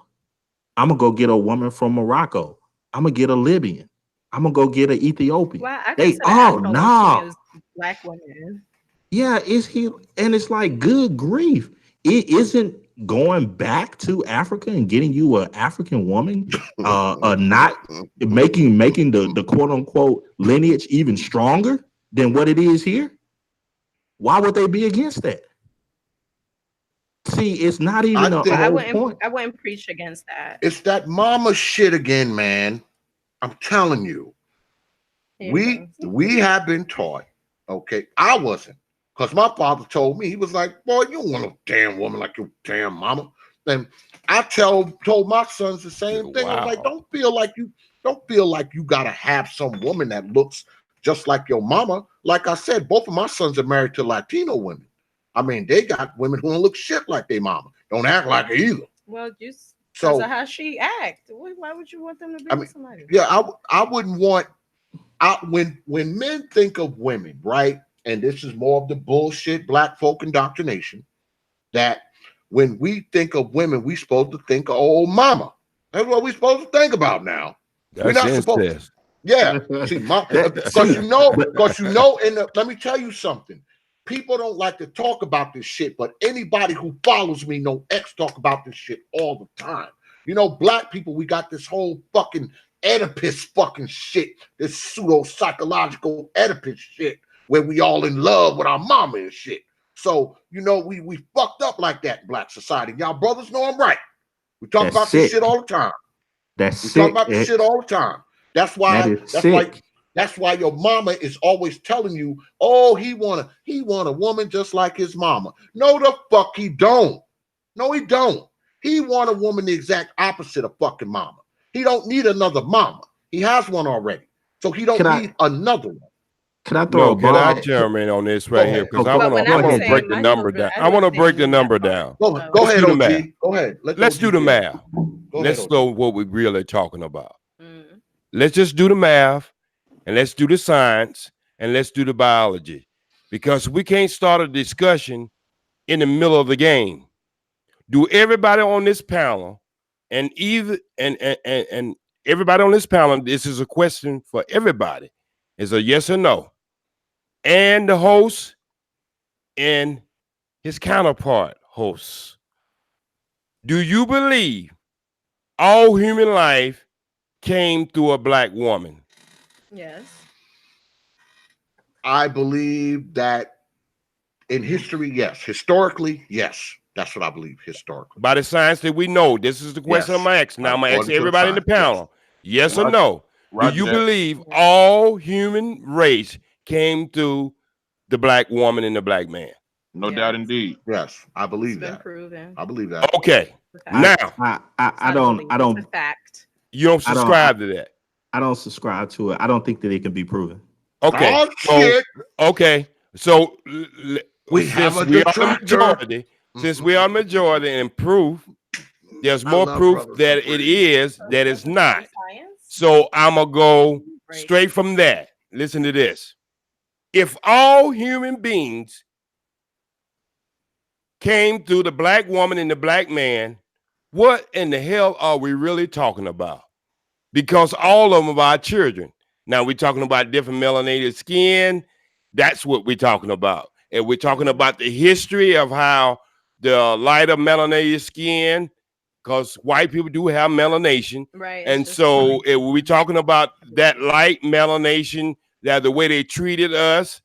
I'm gonna go get a woman from Morocco, I'm gonna get a Libyan, I'm gonna go get an Ethiopian. Well, black women. Yeah, it's like, good grief. It isn't going back to Africa and getting you an African woman, not making the quote unquote lineage even stronger than what it is here. Why would they be against that? See, it's not even I wouldn't preach against that. It's that mama shit again, man. I'm telling you. We have been taught, okay. I wasn't. Because my father told me, he was like, boy, you don't want no damn woman like your damn mama. And I told my sons the same thing. I was like, don't feel like you gotta have some woman that looks just like your mama. Like I said, both of my sons are married to Latino women. I mean, they got women who don't look shit like their mama. Don't act like her either. Well, just because of how she act. Why would you want them to be with somebody? Yeah, I wouldn't want when men think of women, right? And this is more of the bullshit black folk indoctrination, that when we think of women, we supposed to think of old mama. That's what we're supposed to think about now. We're not supposed to. Yeah. See, because let me tell you something. People don't like to talk about this shit, but anybody who follows me know X talk about this shit all the time. Black people, we got this whole fucking Oedipus fucking shit, this pseudo-psychological Oedipus shit, where we all in love with our mama and shit. So, we fucked up like that in black society. Y'all brothers know I'm right. We talk about this shit all the time. Talk about this shit all the time. That's why your mama is always telling you, oh, he want a woman just like his mama. No, the fuck he don't. No, he don't. He want a woman the exact opposite of fucking mama. He don't need another mama. He has one already. So he don't need another one. Can I throw a bomb? Can I chime in on this right here? Because I want to break the number down. I want to break the number down. Go ahead, OG. Go ahead. Let's do the math. Let's know what we're really talking about. let's just do the math and let's do the science and let's do the biology, because we can't start a discussion in the middle of the game. Do everybody on this panel and everybody on this panel, this is a question for everybody, is a yes or no, and the host and his counterpart hosts. Do you believe all human life came through a black woman? Yes. I believe that in history, yes. Historically, yes. That's what I believe historically. By the science that we know. This is the question I'm asking. Now I'm going to ask everybody in the panel. Yes or no? Do you believe all human race came through the black woman and the black man? No doubt indeed. Yes, I believe It's been that. proven. I believe that. Okay. Now I don't It's a fact. You don't subscribe to that. I don't subscribe to it. I don't think that it can be proven. Okay. Oh, shit. Okay. So We have a majority, since we are majority and proof, there's more proof that it is that it's not. So I'm gonna go straight from that. Listen to this. If all human beings came through the black woman and the black man, what in the hell are we really talking about? Because all of them are our children. Now we're talking about different melanated skin. That's what we're talking about. And we're talking about the history of how the lighter melanated skin, because white people do have melanation. Right. And so if we're talking about that light melanation, that the way they treated us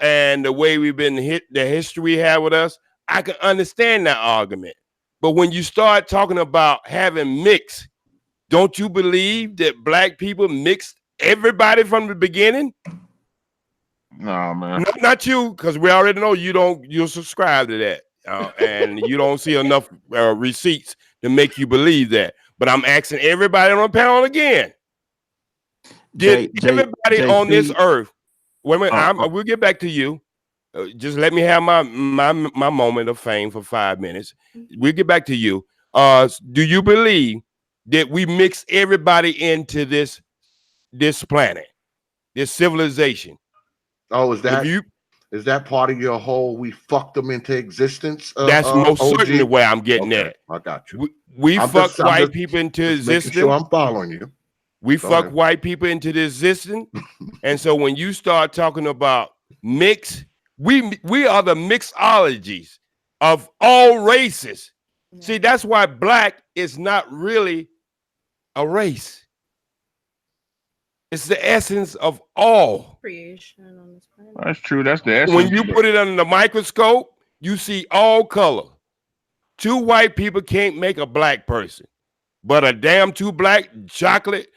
and the way we've been hit, the history we have with us, I can understand that argument. But when you start talking about having mixed, don't you believe that black people mixed everybody from the beginning? No, man. Not you, because we already know you'll subscribe to that. And you don't see enough receipts to make you believe that. But I'm asking everybody on the panel again. Did everybody on this earth, wait a minute, we'll get back to you. Just let me have my moment of fame for 5 minutes. We'll get back to you. Do you believe that we mix everybody into this planet, this civilization? Oh, is that part of your whole we fucked them into existence? That's most certainly where I'm getting at. I got you. We fuck white people into existence. Sure, I'm following you. We fuck white people into the existence. And so when you start talking about mix, we are the mixologies of all races. See, that's why black is not really a race. It's the essence of all creation on this planet. That's true. That's the essence. When you put it under the microscope, you see all color. Two white people can't make a black person, but a damn two black chocolate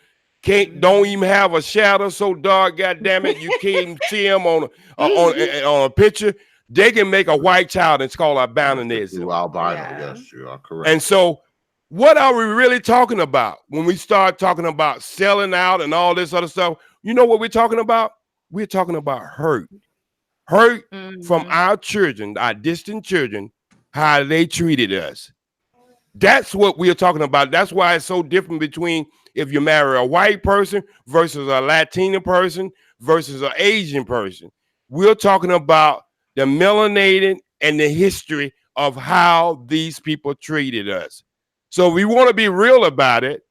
don't even have a shadow so dark, goddamn it, you can't even see them on a picture. They can make a white child. It's called albinism. Yes, you are correct. And so, what are we really talking about when we start talking about selling out and all this other stuff? You know what we're talking about? We're talking about hurt from our children, our distant children, how they treated us. That's what we're talking about. That's why it's so different between if you marry a white person versus a Latino person versus an Asian person. We're talking about the melanated and the history of how these people treated us. So we want to be real about it.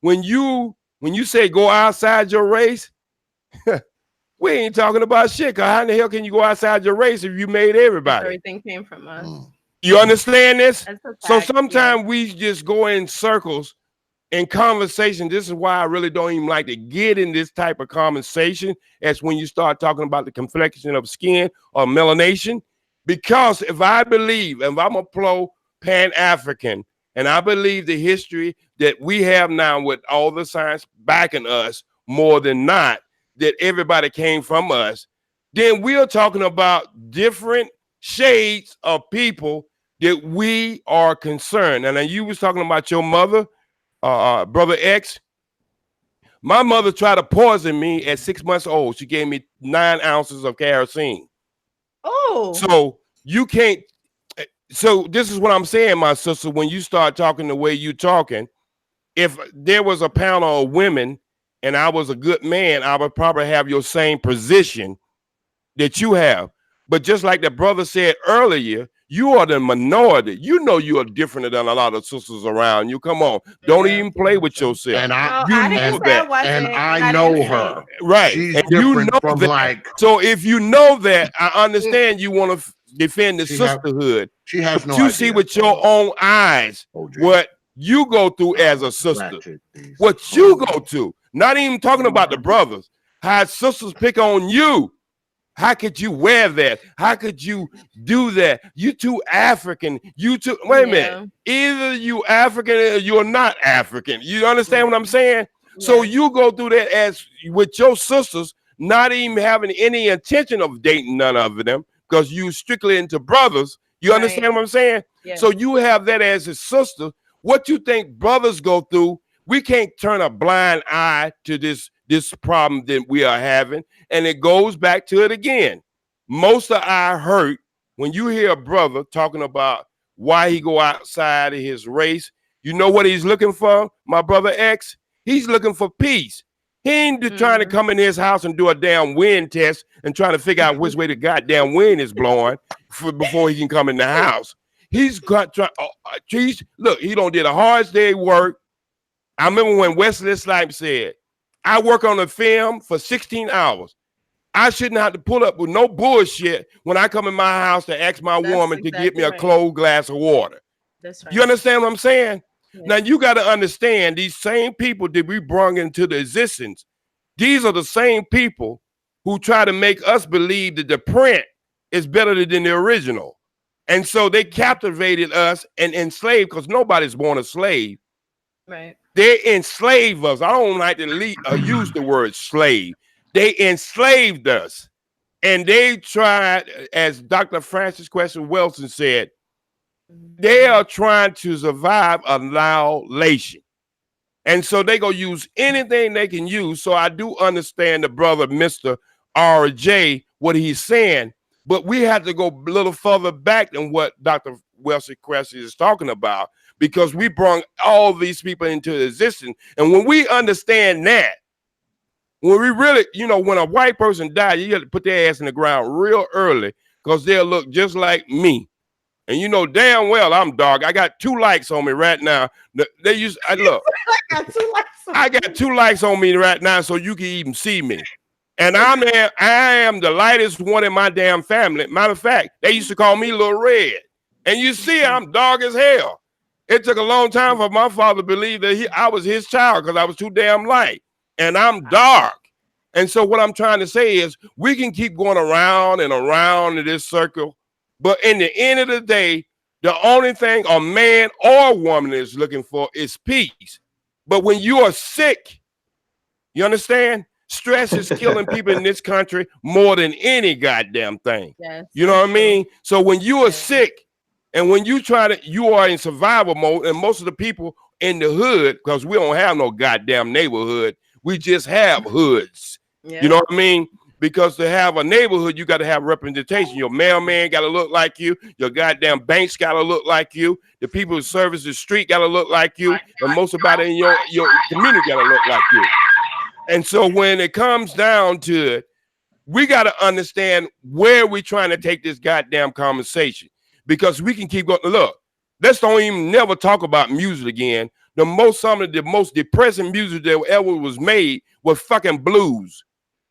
When you say go outside your race, we ain't talking about shit. Cause how in the hell can you go outside your race if you made everybody? Everything came from us. You understand this? So fact, sometimes we just go in circles in conversation. This is why I really don't even like to get in this type of conversation. That's when you start talking about the complexion of skin or melanation. Because if I'm a Pan-African, and I believe the history that we have now with all the science backing us more than not, that everybody came from us, then we're talking about different shades of people that we are concerned. And then you was talking about your mother, Brother X. My mother tried to poison me at 6 months old. She gave me 9 ounces of kerosene. Oh. So you can't. So this is what I'm saying, my sister, when you start talking the way you're talking, if there was a panel of women and I was a good man, I would probably have your same position that you have. But just like the brother said earlier, you are the minority. You know you are different than a lot of sisters around you. Come on, don't even play with yourself. And I know that, and I know her. Right? She's and you different know from that. like. So if you know that, I understand you want to defend the sisterhood. She has no you idea. see with your own eyes what you go through as a sister, what you go to. Not even talking about the brothers. How sisters pick on you. How could you wear that? How could you do that? You too African. You too. Wait a minute. Either you African or you're not African. You understand what I'm saying? Yeah. So you go through that as with your sisters, not even having any intention of dating none of them because you strictly into brothers. You understand what I'm saying? Yeah. So you have that as a sister. What you think brothers go through, we can't turn a blind eye to this problem that we are having. And it goes back to it again. Most of our hurt, when you hear a brother talking about why he go outside of his race, you know what he's looking for, my brother X? He's looking for peace. He ain't trying to come in his house and do a damn wind test and trying to figure out which way the goddamn wind is blowing before he can come in the house. He's got look, he don't did a hard day work. I remember when Wesley Snipes said, I work on a film for 16 hours. I shouldn't have to pull up with no bullshit when I come in my house to ask my woman to get me a cold glass of water. That's right. You understand what I'm saying? Yeah. Now, you got to understand these same people that we brought into the existence. These are the same people who try to make us believe that the print is better than the original. And so they captivated us and enslaved, because nobody's born a slave. Right. They enslave us. I don't like to use the word slave. They enslaved us. And they tried, as Dr. Francis Question Wilson said, they are trying to survive annihilation. And so they go use anything they can use. So I do understand the brother, Mr. RJ, what he's saying. But we have to go a little further back than what Dr. Wesley Cressy is talking about, because we brought all these people into existence. And when we understand that, when we really, when a white person dies, you have to put their ass in the ground real early, because they'll look just like me. And you know damn well I'm dark. I got 2 lights on me right now. They use look. I got 2 lights on me right now, so you can even see me. And I am the lightest one in my damn family. Matter of fact, they used to call me Little Red. And you see, I'm dark as hell. It took a long time for my father to believe that I was his child, because I was too damn light. And I'm dark. And so what I'm trying to say is, we can keep going around and around in this circle, but in the end of the day, the only thing a man or a woman is looking for is peace. But when you are sick, you understand? Stress is killing people in this country more than any goddamn thing. Yes, you know what I mean? So when you are sick, and when you are in survival mode, and most of the people in the hood, because we don't have no goddamn neighborhood, we just have hoods. Yeah. You know what I mean? Because to have a neighborhood, you got to have representation. Your mailman got to look like you. Your goddamn banks got to look like you. The people who service the street got to look like you. And most about it in your community got to look like you. And so when it comes down to it, we got to understand where we're trying to take this goddamn conversation, because we can keep going. Look, let's don't even never talk about music again. Some of the most depressing music that ever was made was fucking blues.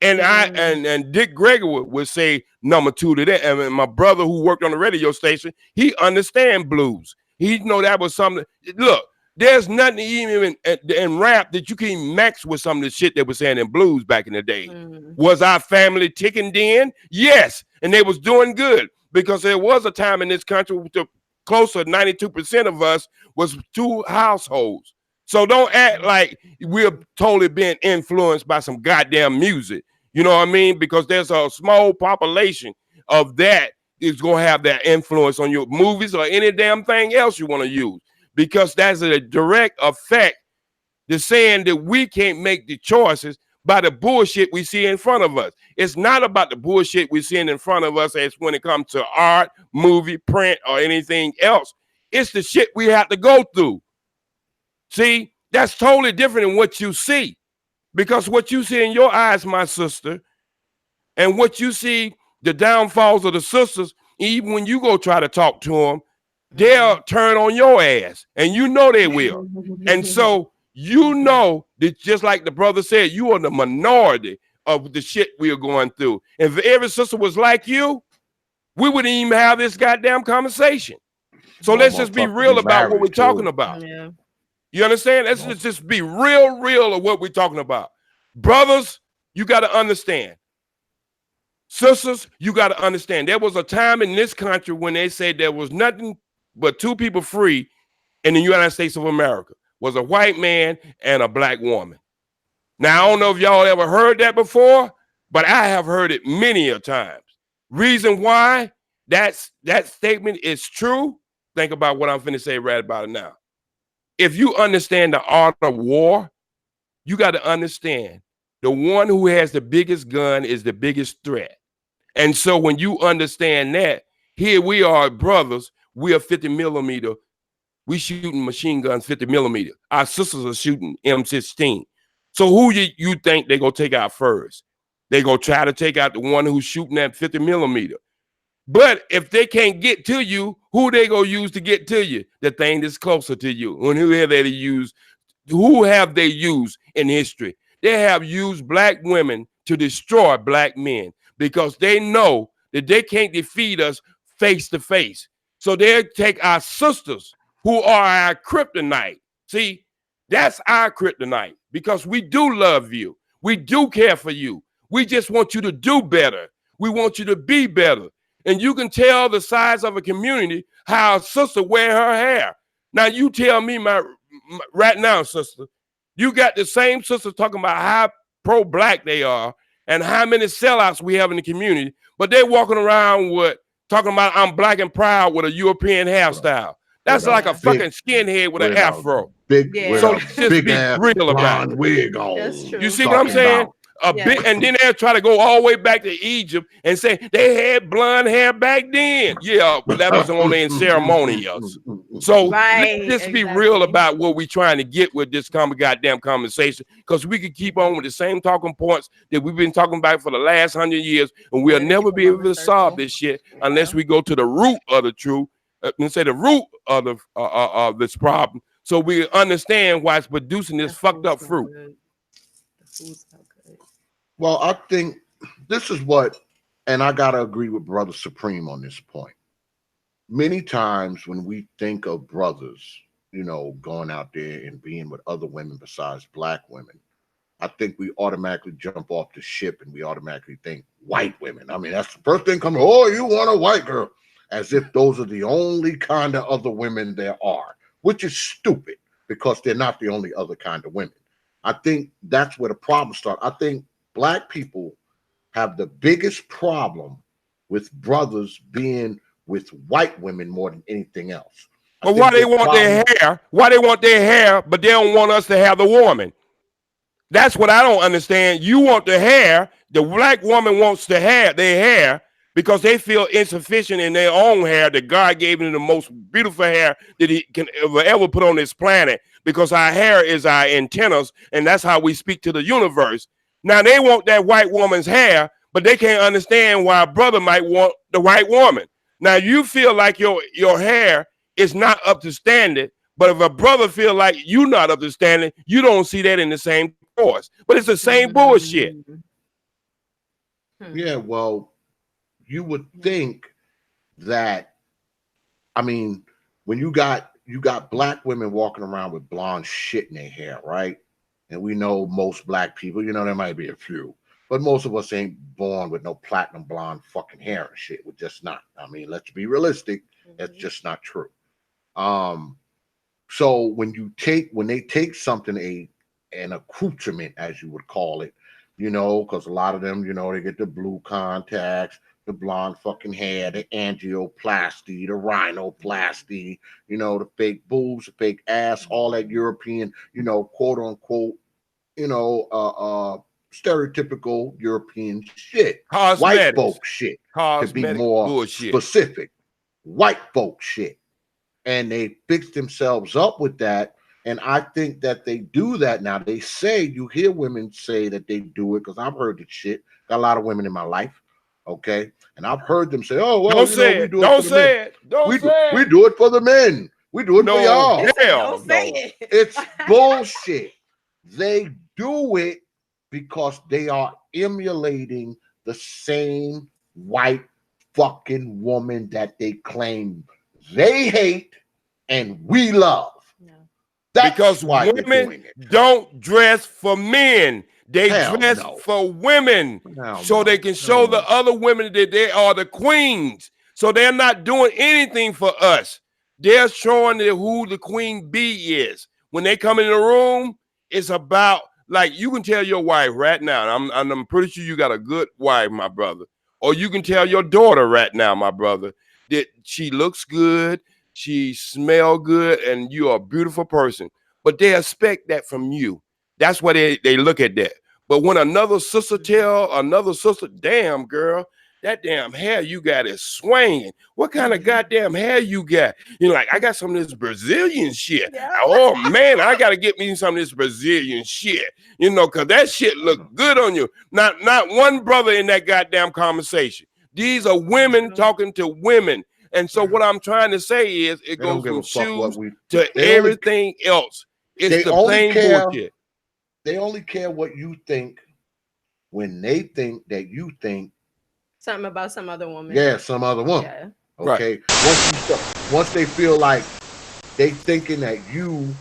And and Dick Gregory would say number 2 to that. And my brother who worked on the radio station, he understand blues. He know that was something. Look, there's nothing even in rap that you can match with some of the shit they were saying in blues back in the day. Was our family ticking then? Yes. And they was doing good, because there was a time in this country with close to 92% of us was 2 households. So don't act like we're totally being influenced by some goddamn music. You know what I mean? Because there's a small population of that is going to have that influence on your movies or any damn thing else you want to use. Because that's a direct effect to saying that we can't make the choices by the bullshit we see in front of us. It's not about the bullshit we're seeing in front of us as when it comes to art, movie, print, or anything else. It's the shit we have to go through. See, that's totally different than what you see. Because what you see in your eyes, my sister, and what you see, the downfalls of the sisters, even when you go try to talk to them, they'll turn on your ass, and you know they will. And so you know that, just like the brother said, you are the minority of the shit we are going through. If every sister was like you, we wouldn't even have this goddamn conversation. So let's just be real about what we're talking about. Yeah. You understand? Let's just be real of what we're talking about. Brothers, you got to understand. Sisters, you got to understand. There was a time in this country when they said there was nothing but two people free in the United States of America. Was a white man and a black woman. Now, I don't know if y'all ever heard that before, but I have heard it many a times. Reason why that statement is true, think about what I'm finna say right about it now. If you understand the art of war, you got to understand the one who has the biggest gun is the biggest threat. And so when you understand that, here we are, brothers, we are 50 millimeter. We shooting machine guns 50 millimeter. Our sisters are shooting M16. So who you think they gonna take out first? They gonna try to take out the one who's shooting at 50 millimeter. But if they can't get to you, who they gonna use to get to you? The thing that's closer to you. And who have they used? Who have they used in history? They have used black women to destroy black men because they know that they can't defeat us face to face. So they take our sisters who are our kryptonite. See, that's our kryptonite because we do love you. We do care for you. We just want you to do better. We want you to be better. And you can tell the size of a community how a sister wear her hair. Now you tell me, right now, sister, you got the same sisters talking about how pro-black they are and how many sellouts we have in the community, but they're walking around with talking about I'm black and proud with a European hairstyle. That's like a fucking skinhead with an afro. So let's just be real about it. Wig on. That's true. You see what I'm saying? Bit, and then they'll try to go all the way back to Egypt and say they had blonde hair back then. Yeah, that was only in ceremonials. So let's just be real about what we're trying to get with this goddamn conversation, because we could keep on with the same talking points that we've been talking about for the last 100 years, and we'll never be able to solve this shit unless we go to the root of the truth, and say the root of this problem, so we understand why it's producing this fucked up fruit. Well, I think this is what, and I got to agree with Brother Supreme on this point. Many times when we think of brothers, you know, going out there and being with other women besides black women, I think we automatically jump off the ship and we automatically think white women. I mean, that's the first thing coming. Oh, you want a white girl. As if those are the only kind of other women there are, which is stupid because they're not the only other kind of women. I think that's where the problem starts. I think black people have the biggest problem with brothers being with white women more than anything else. But why they want their hair? Why they want their hair, but they don't want us to have the woman? That's what I don't understand. You want the hair. The black woman wants to have their hair because they feel insufficient in their own hair, that God gave them the most beautiful hair that he can ever put on this planet, because our hair is our antennas, and that's how we speak to the universe. Now they want that white woman's hair, but they can't understand why a brother might want the white woman. Now you feel like your hair is not up to standard, but if a brother feel like you're not up to standard, you don't see that in the same course. But it's the same bullshit. Yeah, well, you would think that, I mean, when you got black women walking around with blonde shit in their hair, right? And we know most black people, you know, there might be a few, but most of us ain't born with no platinum blonde fucking hair and shit. We're just not. I mean, let's be realistic. That's just not true. So when they take something, an accoutrement, as you would call it, you know, because a lot of them, you know, they get the blue contacts, the blonde fucking hair, the angioplasty, the rhinoplasty, you know, the fake boobs, the fake ass, all that European, you know, quote unquote, you know, stereotypical European shit. Cosmetics. White folk shit. To be more bullshit. Specific. White folk shit. And they fix themselves up with that And I think that they do that now. They say, you hear women say that they do it, because I've heard the shit. Got a lot of women in my life, okay? And I've heard them say, oh, well, Don't you know, say we it. do it Don't for the men. say it. Don't say We it. do it for the men. We do it for No, y'all. hell Don't say no. it. It's bullshit. They do it because they are emulating the same white fucking woman that they claim they hate and we love. No. That's Because why they're women doing it. don't dress for men. They Hell dress no. for women. Hell So no. they can show No. the other women that they are the queens. So they're not doing anything for us. They're showing who the queen bee is. When they come in the room, it's about, like, you can tell your wife right now, and I'm pretty sure you got a good wife, my brother. Or you can tell your daughter right now, my brother, that she looks good, she smell good, and you're a beautiful person. But they expect that from you. That's why they look at that. But when another sister tell another sister, damn girl, that damn hair you got is swinging. What kind of goddamn hair you got? You're like, I got some of this Brazilian shit. Yeah. Oh man, I gotta get me some of this Brazilian shit. You know, cause that shit look good on you. Not one brother in that goddamn conversation. These are women talking to women. And so what I'm trying to say is it They don't goes give from a fuck what shoes we to they only, everything else. It's they the only plain care. bullshit. They only care what you think when they think that you think Something about some other woman. yeah, some other woman. Yeah. Okay. Right. Once they feel like they thinking that you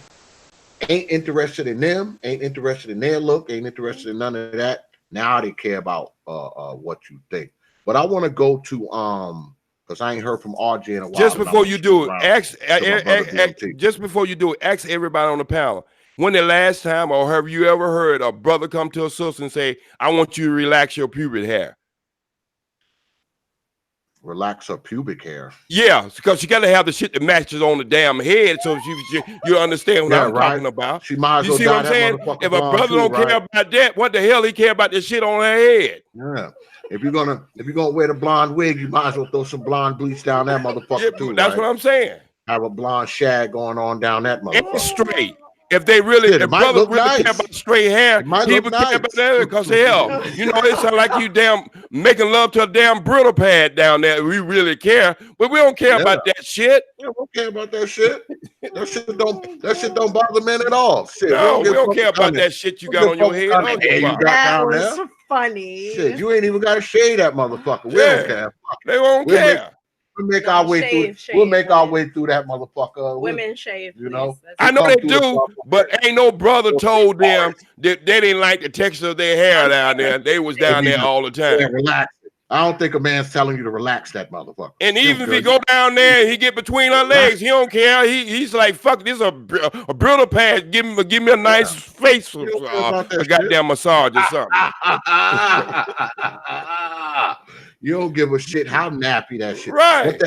ain't interested in them, ain't interested in their look, ain't interested in none of that, now they care about what you think. But I want to go to because I ain't heard from RJ in a while. Just before you do it, just before you do it, ask everybody on the panel. When the last time, or have you ever heard a brother come to a sister and say, I want you to relax your pubic hair? Relax her pubic hair. Yeah, because you got to have the shit that matches on the damn head, so you understand what I'm talking about. She might as well see what I'm saying? If a brother don't care about that, what the hell he care about this shit on her head? Yeah. If you're gonna wear the blonde wig, you might as well throw some blonde bleach down that motherfucker too. That's what I'm saying. Have a blonde shag going on down that motherfucker. And straight. If they really, if brother really care about straight hair, he would care about that because hell, you know, it sound like you damn making love to a damn brittle pad down there. We really care, but we don't care about that shit. Yeah, we don't care about that shit. That shit don't bother men at all. Shit, no, we don't care about that shit you got on your head. That was funny. Shit, you ain't even got to shade that motherfucker. We don't care. They won't care. We'll make our way through. We'll make our way through that motherfucker. Women shave, you know. I know they do, but ain't no brother told them that they didn't like the texture of their hair down there. They was down there all the time. Yeah, relax. I don't think a man's telling you to relax that motherfucker. And even if he go down there and he get between her legs, he don't care. He's like, fuck, this is a brittle pad. Give me a nice face, a goddamn massage or something. You don't give a shit how nappy that shit. Right.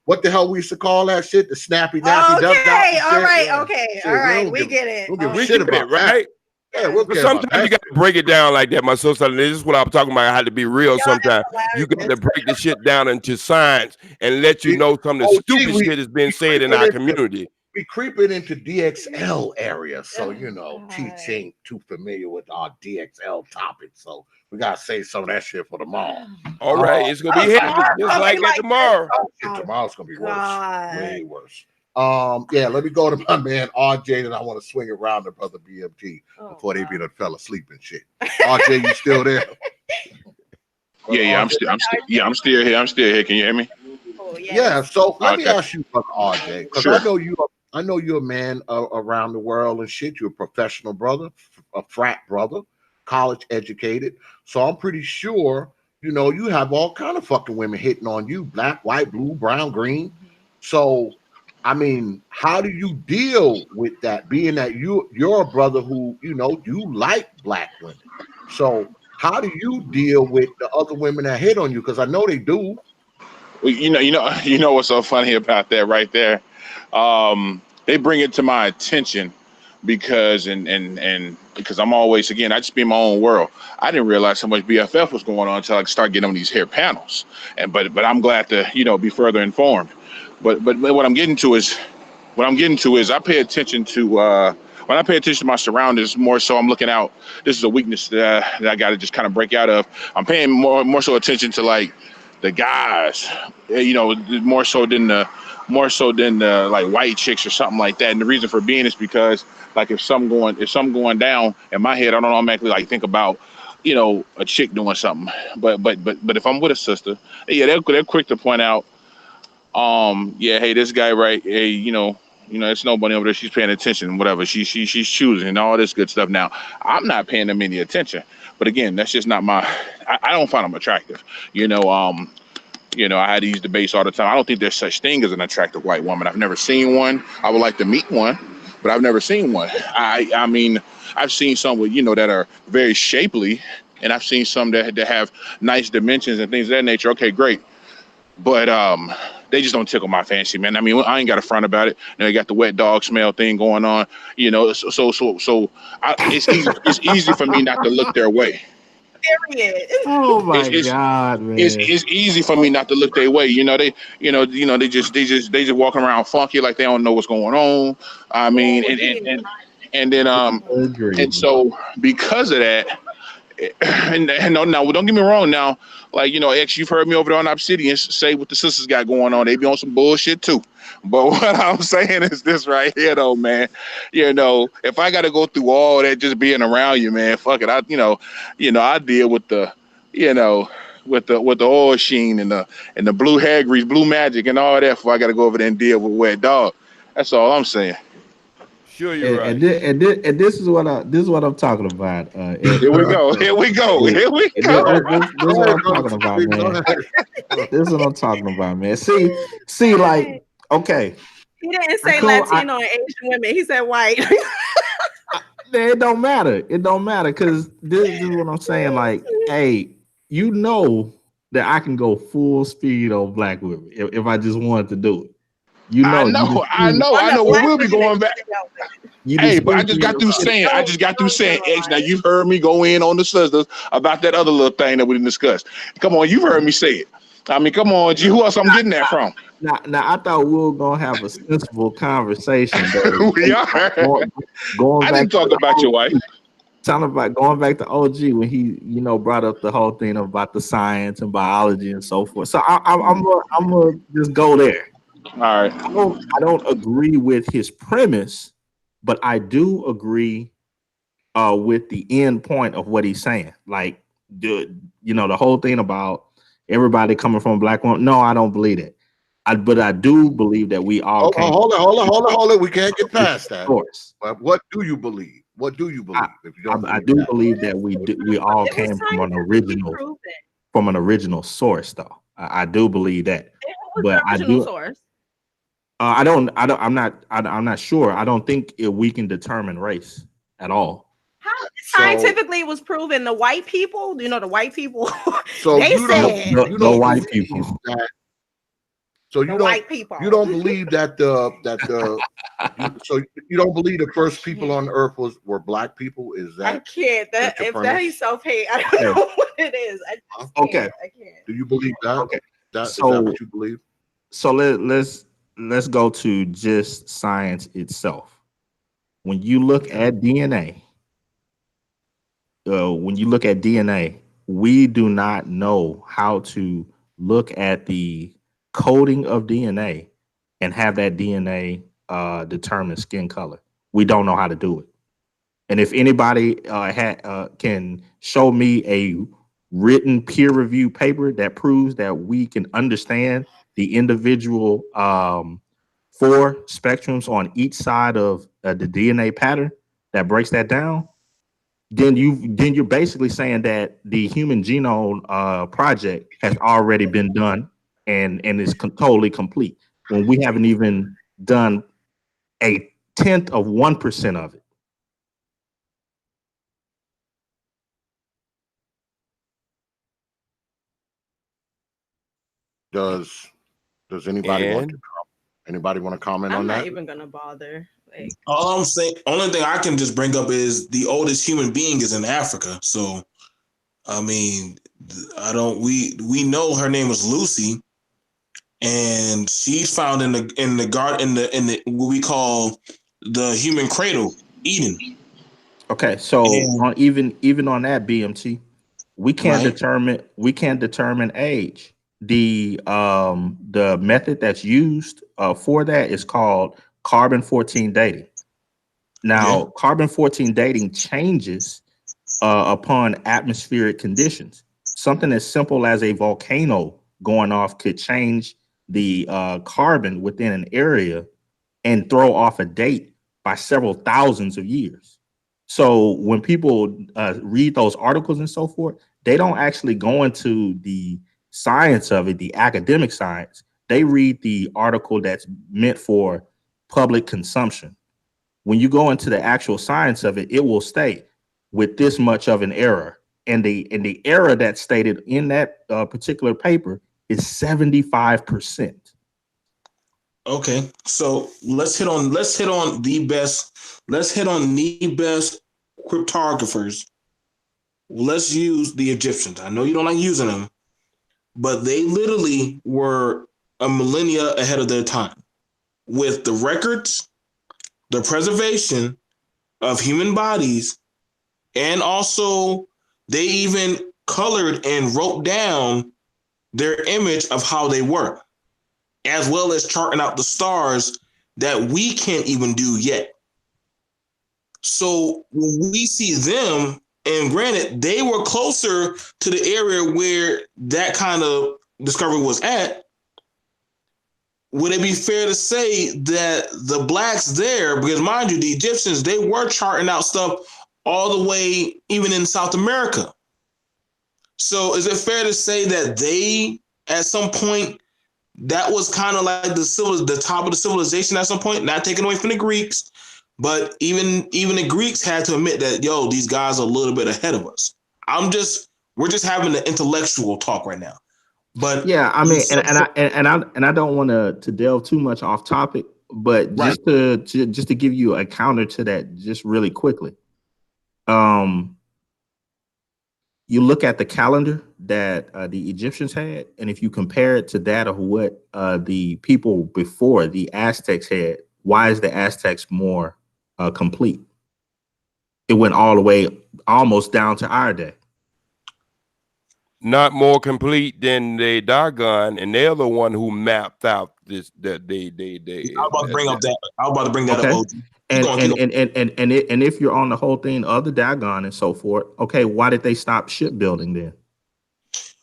What the hell we used to call that shit? The snappy nappy. Okay, all right, okay, all right. We get it. We get it, right? Yeah, but sometimes you got to break it down like that, my sister. This is what I'm talking about. I had to be real sometimes. You got to break the shit down into science and let you know some of the stupid shit that's been said in our community. We creeping into DXL area, so you know, Teach ain't too familiar with our DXL topic, so we gotta say some of that shit for tomorrow. All right, it's gonna be heavy, just like that tomorrow. Tomorrow's gonna be worse, way worse. Yeah, let me go to my man RJ, and I want to swing around to brother BMT before they be done fell asleep and shit. RJ, you still there? Yeah, I'm still here. I'm still here. Can you hear me? Oh, yeah. So let me ask you, brother RJ, because I know you're a man around the world and shit. You're a professional brother, a frat brother, college educated. So I'm pretty sure, you know, you have all kind of fucking women hitting on you, black, white, blue, brown, green. So, I mean, how do you deal with that, being that you're a brother who, you know, you like black women? So how do you deal with the other women that hit on you? Because I know they do. Well, you know what's so funny about that right there? They bring it to my attention because because I'm always, again, I just be in my own world. I didn't realize how much BFF was going on until I started getting on these hair panels. But I'm glad to, you know, be further informed. But what I'm getting to is what I'm getting to is I pay attention to when I pay attention to my surroundings more so I'm looking out. This is a weakness that I got to just kind of break out of. I'm paying more so attention to like the guys, more so than the like white chicks or something like that. And the reason for being is because like if something going down in my head, I don't automatically like think about a chick doing something. But if I'm with a sister, yeah, they're quick to point out yeah, hey, this guy, right? Hey, it's nobody over there. She's paying attention, whatever. She's choosing and all this good stuff. Now, I'm not paying them any attention, but again, that's just not my. I don't find them attractive. I had these debates all the time. I don't think there's such thing as an attractive white woman. I've never seen one. I would like to meet one, but I've never seen one. I mean, I've seen some with that are very shapely, and I've seen some that have nice dimensions and things of that nature. Okay, great. But they just don't tickle my fancy, man. I mean, I ain't got a front about it. They got the wet dog smell thing going on, it's easy for me not to look their way. Period. Oh my God, man! It's easy for me not to look their way. They just walking around funky like they don't know what's going on. I mean, and then and so because of that. And no, now don't get me wrong. Now, like X, you've heard me over there on Obsidian say what the sisters got going on. They be on some bullshit too. But what I'm saying is this right here, though, man. If I got to go through all that just being around you, man, fuck it. I deal with the, with the oil sheen and the blue hair grease, blue magic, and all that. Before I got to go over there and deal with wet dog. That's all I'm saying. Sure, you're right. And this is what I'm talking about. Here we go. This is what I'm talking about, man. This is what I'm talking about, man. See, like, okay. He didn't say Latino and Asian women. He said white. It don't matter. It don't matter because this is what I'm saying. Like, hey, that I can go full speed on black women if I just wanted to do it. I know. We'll be going back. Hey, but I just got through saying, X. Now you've heard me go in on the sisters about that other little thing that we didn't discuss. Come on, you've heard me say it. I mean, come on, G. Who else I'm getting that from? Now, I thought we were gonna have a sensible conversation. We are. I didn't talk about your wife. Talking about going back to OG when he, brought up the whole thing about the science and biology and so forth. So I'm gonna just go there. All right. I don't agree with his premise, but I do agree with the end point of what he's saying. Like, the whole thing about everybody coming from a black woman. No, I don't believe it. But I do believe that we all came. Hold on. We can't get past that. Of course. But what do you believe? What do you believe? I do believe that we all came from an original source, though. I do believe that. But I do. Source? I'm not sure. I don't think we can determine race at all. Scientifically, it was proven the white people. The white people. So they said the white people. So you don't believe that so you don't believe the first people on Earth were black people? Is that? I can't. If that is self-hate, I don't know what it is. Okay. I can't. Do you believe that? Okay. Is that what you believe? So let's go to just science itself. When you look at DNA, we do not know how to look at the coding of DNA and have that DNA determine skin color. We don't know how to do it. And if anybody can show me a written peer-reviewed paper that proves that we can understand the individual 4 spectrums on each side of the DNA pattern that breaks that down, then you're basically saying that the Human Genome Project has already been done and is totally complete when we haven't even done 1/10 of 1% of it. Does anybody want to comment on that? I'm not even gonna bother. All I'm saying, only thing I can just bring up is the oldest human being is in Africa. So, I mean, we know her name was Lucy, and she's found in the garden in the what we call the human cradle, Eden. Okay, so on even on that BMT, we can't Right. determine age. The method that's used for that is called carbon-14 dating. Now, carbon-14 dating changes upon atmospheric conditions. Something as simple as a volcano going off could change the carbon within an area and throw off a date by several thousands of years. So when people read those articles and so forth, they don't actually go into the science of it, the academic science. They read the article that's meant for public consumption. When you go into the actual science of it, it will state with this much of an error. And the error that's stated in that particular paper is 75%. Okay, so let's hit on the best cryptographers. Let's use the Egyptians. I know you don't like using them, but they literally were a millennia ahead of their time with the records, the preservation of human bodies, and also they even colored and wrote down their image of how they were, as well as charting out the stars that we can't even do yet. So when we see them, and granted, they were closer to the area where that kind of discovery was at, would it be fair to say that the blacks there, because mind you, the Egyptians, they were charting out stuff all the way even in South America. So is it fair to say that they, at some point, that was kind of like the top of the civilization at some point, not taken away from the Greeks, but even the Greeks had to admit that, yo, these guys are a little bit ahead of us. We're just having the intellectual talk right now. But yeah, I mean, and I don't want to delve too much off topic, but just to give you a counter to that, just really quickly. You look at the calendar that the Egyptians had, and if you compare it to that of what the people before the Aztecs had, why is the Aztecs more complete? It went all the way almost down to our day. Not more complete than the Dagon, and they're the one who mapped out this. That they. I was about to bring up that. I was about to bring that up. And if you're on the whole thing of the Dagon and so forth, okay, why did they stop shipbuilding then?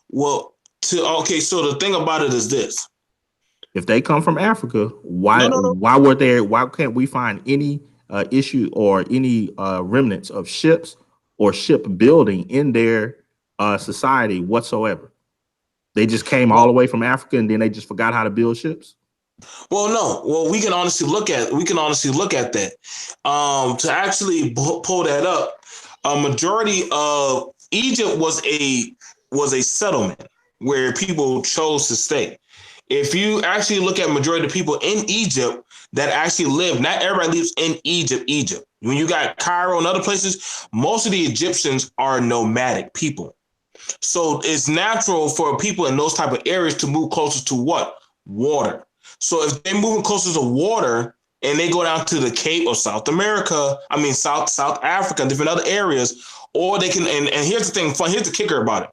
Well, so the thing about it is this: if they come from Africa, why can't we find any issue or any remnants of ships or shipbuilding in their society whatsoever? They just came all the way from Africa and then they just forgot how to build ships. Well, no. Well, we can honestly look at that. To actually pull that up, a majority of Egypt was a settlement where people chose to stay. If you actually look at majority of the people in Egypt that actually live, not everybody lives in Egypt. When you got Cairo and other places, most of the Egyptians are nomadic people. So it's natural for people in those type of areas to move closer to what? Water. So if they're moving closer to water and they go down to the Cape of South America, South Africa, and different other areas, or they can, and here's the thing, here's the kicker about it.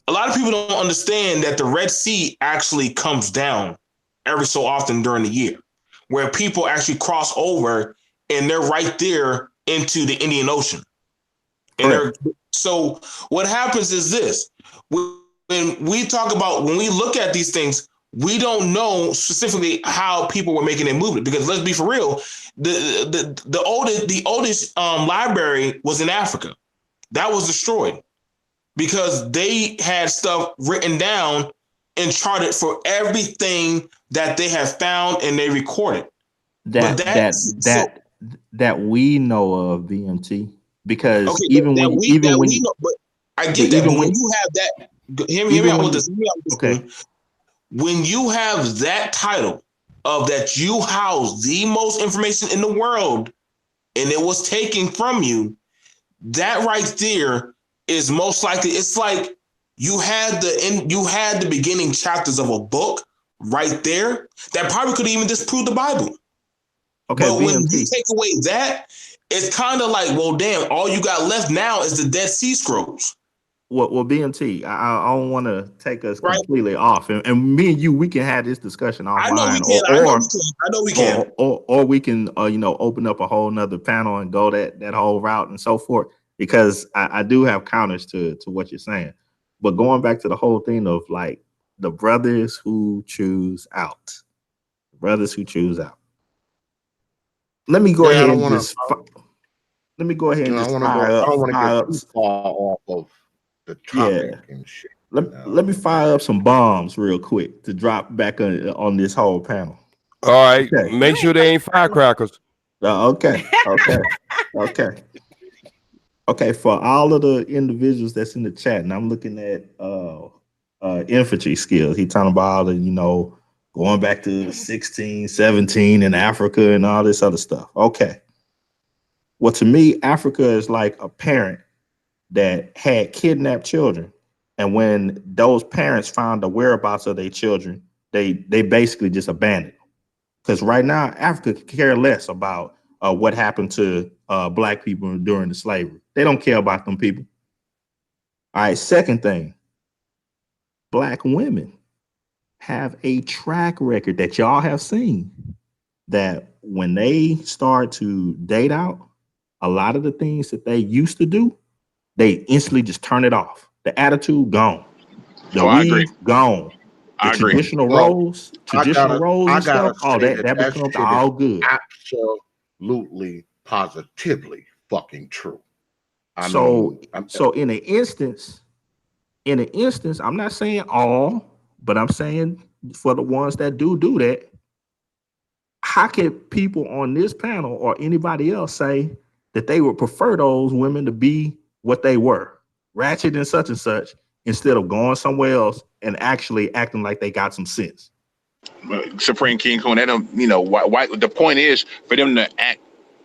A lot of people don't understand that the Red Sea actually comes down every so often during the year, where people actually cross over and they're right there into the Indian Ocean. And so what happens is this: when we look at these things, we don't know specifically how people were making their movement, because let's be for real, the oldest library was in Africa. That was destroyed because they had stuff written down and charted for everything that they have found and they recorded. That we know of, VMT. Because I get that. But when you have that, hear me out with this. Okay. When you have that title of that you house the most information in the world and it was taken from you, that right there is most likely, it's like you had the beginning chapters of a book right there that probably could even disprove the Bible. Okay, but when BMT. you take away that, it's kind of like, well, damn, all you got left now is the Dead Sea Scrolls. Well, BMT, I don't want to take us completely off, and me and you, we can have this discussion offline. I know we can. I know we can. Or we can, open up a whole nother panel and go that whole route and so forth. Because I do have counters to what you're saying, but going back to the whole thing of like the brothers who choose out, Let me go ahead and just. Let me go ahead and just fire up. I don't want to get too far off of the topic and shit. Let me fire up some bombs real quick to drop back on this whole panel. All right, make sure they ain't firecrackers. Okay. For all of the individuals that's in the chat, and I'm looking at infantry skills. He talking about all the, going back to 16, 17 in Africa and all this other stuff. Okay. Well, to me, Africa is like a parent that had kidnapped children. And when those parents found the whereabouts of their children, they basically just abandoned them. Because right now, Africa could care less about what happened to Black people during the slavery. They don't care about them people. All right, second thing, Black women have a track record that y'all have seen that when they start to date out, a lot of the things that they used to do, they instantly just turn it off. The attitude gone. The weave gone. The traditional roles and stuff. Oh, that becomes all good. Absolutely, positively fucking true. So in an instance, I'm not saying all, but I'm saying for the ones that do that, how can people on this panel or anybody else say that they would prefer those women to be what they were, ratchet and such, instead of going somewhere else and actually acting like they got some sense? Supreme King Kong, why the point is for them to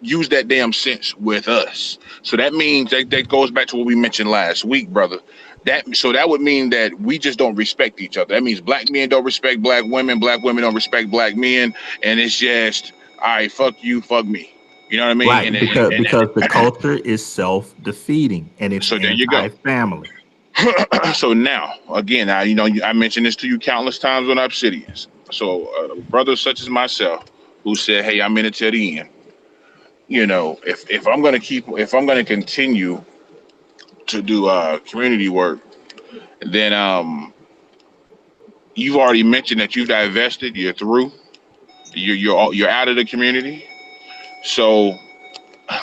use that damn sense with us. So that means that goes back to what we mentioned last week, brother. That would mean that we just don't respect each other. That means Black men don't respect Black women don't respect Black men, and it's just, all right, fuck you, fuck me. You know what I mean? Right, because the culture is self-defeating and it's anti-family. So now, again, I mentioned this to you countless times on Obsidians. So brothers such as myself who said, hey, I'm in it till the end. If I'm going to continue to do community work, then you've already mentioned that you've divested, you're through, you're out of the community. So,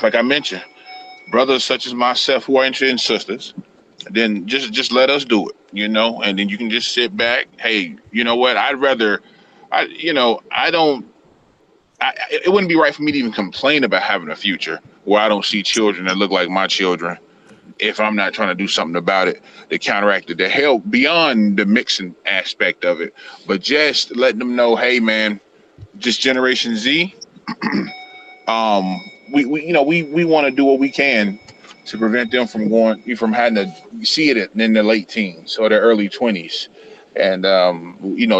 like I mentioned, brothers such as myself who are interested in sisters, then just let us do it, and then you can just sit back. Hey, you know what? It wouldn't be right for me to even complain about having a future where I don't see children that look like my children if I'm not trying to do something about it to counteract it, to help beyond the mixing aspect of it, but just letting them know, hey man, just Generation Z, we want to do what we can to prevent them from having to see it in the late teens or the early 20s. And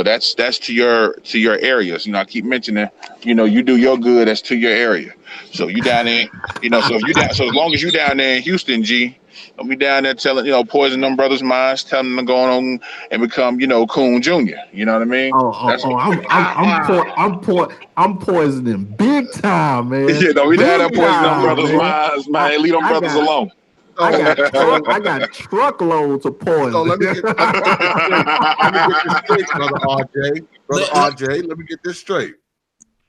that's to your areas. I keep mentioning, you do your good, that's to your area. So you down there, so as long as you down there in Houston, G, I'll be down there telling, poison them brothers' minds, telling them to go on and become, Coon Jr. You know what I mean? I'm poisoning big time, man. Yeah, no, we down there poisoning them brothers' minds, man. Leave them brothers alone. I got truckloads of poison. So let me get this straight, brother RJ. Brother RJ, let me get this straight.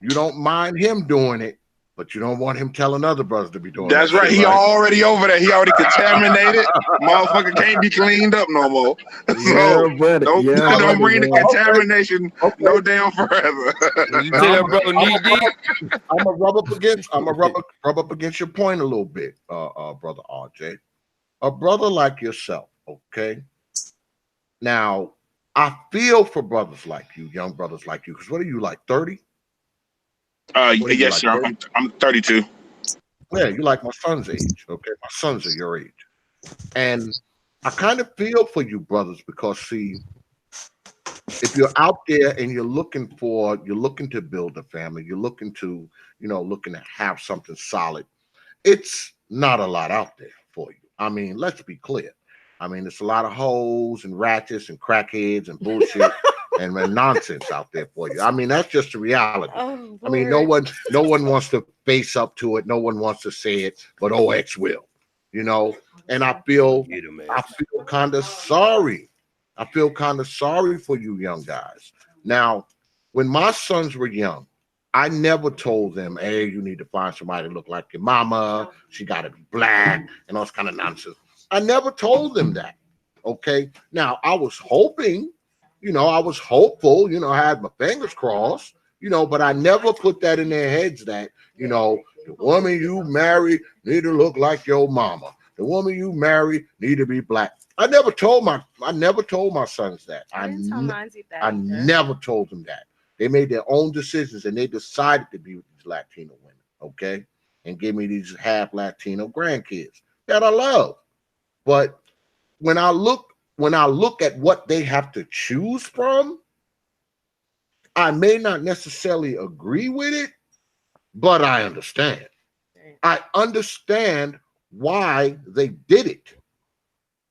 You don't mind him doing it, but you don't want him telling other brothers to be doing it. That's right. He already over there. He already contaminated. Motherfucker can't be cleaned up no more. So don't bring the contamination no damn further. You tell that brother I'm gonna rub up against your point a little bit, brother RJ. A brother like yourself, okay? Now, I feel for brothers like you, young brothers like you, because what are you, like 30? Yes, sir. I'm 32. Yeah, you're like my son's age, okay? My sons are your age. And I kind of feel for you brothers because, see, if you're out there and you're looking to build a family, you're looking to, looking to have something solid, it's not a lot out there for you. I mean, let's be clear. I mean, there's a lot of hoes and ratchets and crackheads and bullshit and nonsense out there for you. I mean, that's just the reality. Oh, I mean, no one wants to face up to it. No one wants to say it, but OX will, and I feel kind of sorry. I feel kind of sorry for you young guys. Now, when my sons were young, I never told them, hey, you need to find somebody to look like your mama. She got to be black and all this kind of nonsense. I never told them that. Okay. Now, I was hoping, I was hopeful, I had my fingers crossed, but I never put that in their heads that, the woman you marry need to look like your mama. The woman you marry need to be black. I never told my sons that. I never told them that. They made their own decisions and they decided to be with these Latino women, okay? And give me these half Latino grandkids that I love. But when I look at what they have to choose from, I may not necessarily agree with it, but I understand. I understand why they did it.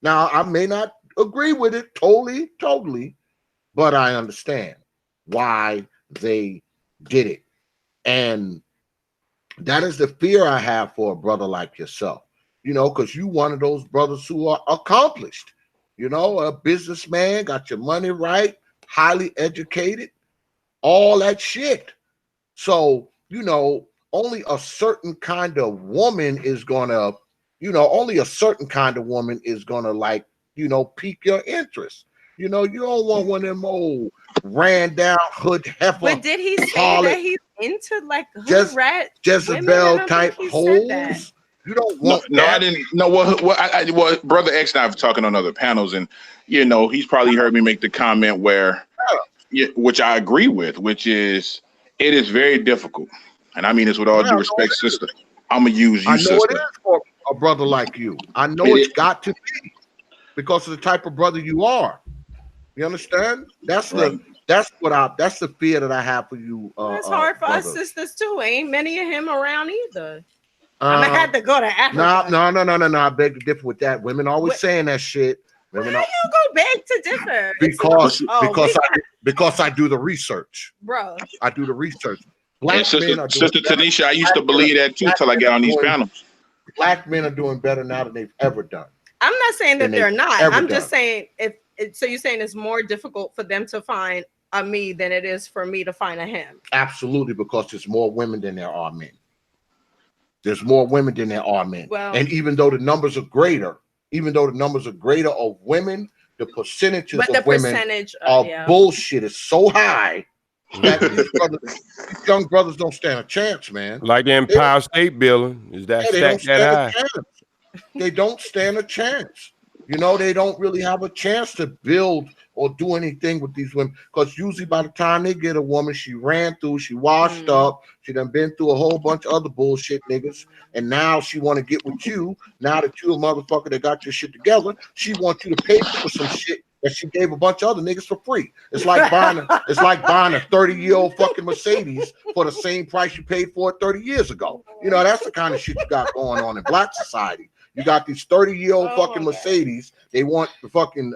Now, I may not agree with it totally, but I understand why they did it. And that is the fear I have for a brother like yourself, because you one of those brothers who are accomplished, a businessman, got your money right, highly educated, all that shit. So, only a certain kind of woman is gonna, like, pique your interest. You don't want one of them old ran down hood heifer. But did he say that he's into like hood rat Jezebel type holes? You don't want no, I didn't know what Brother X and I have talking on other panels, and he's probably heard me make the comment where, which I agree with, which is it is very difficult, and I mean this with all due respect, sister. I'm gonna use you, sister. I know it is for a brother like you. I know it's got to be because of the type of brother you are. You understand? That's the fear that I have for you. It's hard for us sisters too. Ain't many of him around either. I'm gonna have to go to Africa. No. I beg to differ with that. Women always saying that shit. Women Why you go beg to differ? Because I do the research, bro. I do the research. Sister Tanisha, I used to believe that too till I get on these panels. Black men are doing better now than they've ever done. I'm not saying that they're not. I'm just saying so you're saying it's more difficult for them to find a me than it is for me to find a him. Absolutely, because there's more women than there are men. There's more women than there are men. Well, and even though the numbers are greater of women, the percentages of women bullshit is so high that these young brothers don't stand a chance, man. Like the Empire State Building, is that stacked that high? They don't stand a chance. They don't really have a chance to build or do anything with these women, because usually by the time they get a woman, she ran through, she washed up, she done been through a whole bunch of other bullshit niggas, and now she want to get with you. Now that you a motherfucker that got your shit together, she wants you to pay for some shit that she gave a bunch of other niggas for free. It's like buying a 30-year-old fucking Mercedes for the same price you paid for it 30 years ago. That's the kind of shit you got going on in black society. You got these 30-year-old fucking Mercedes. They want the fucking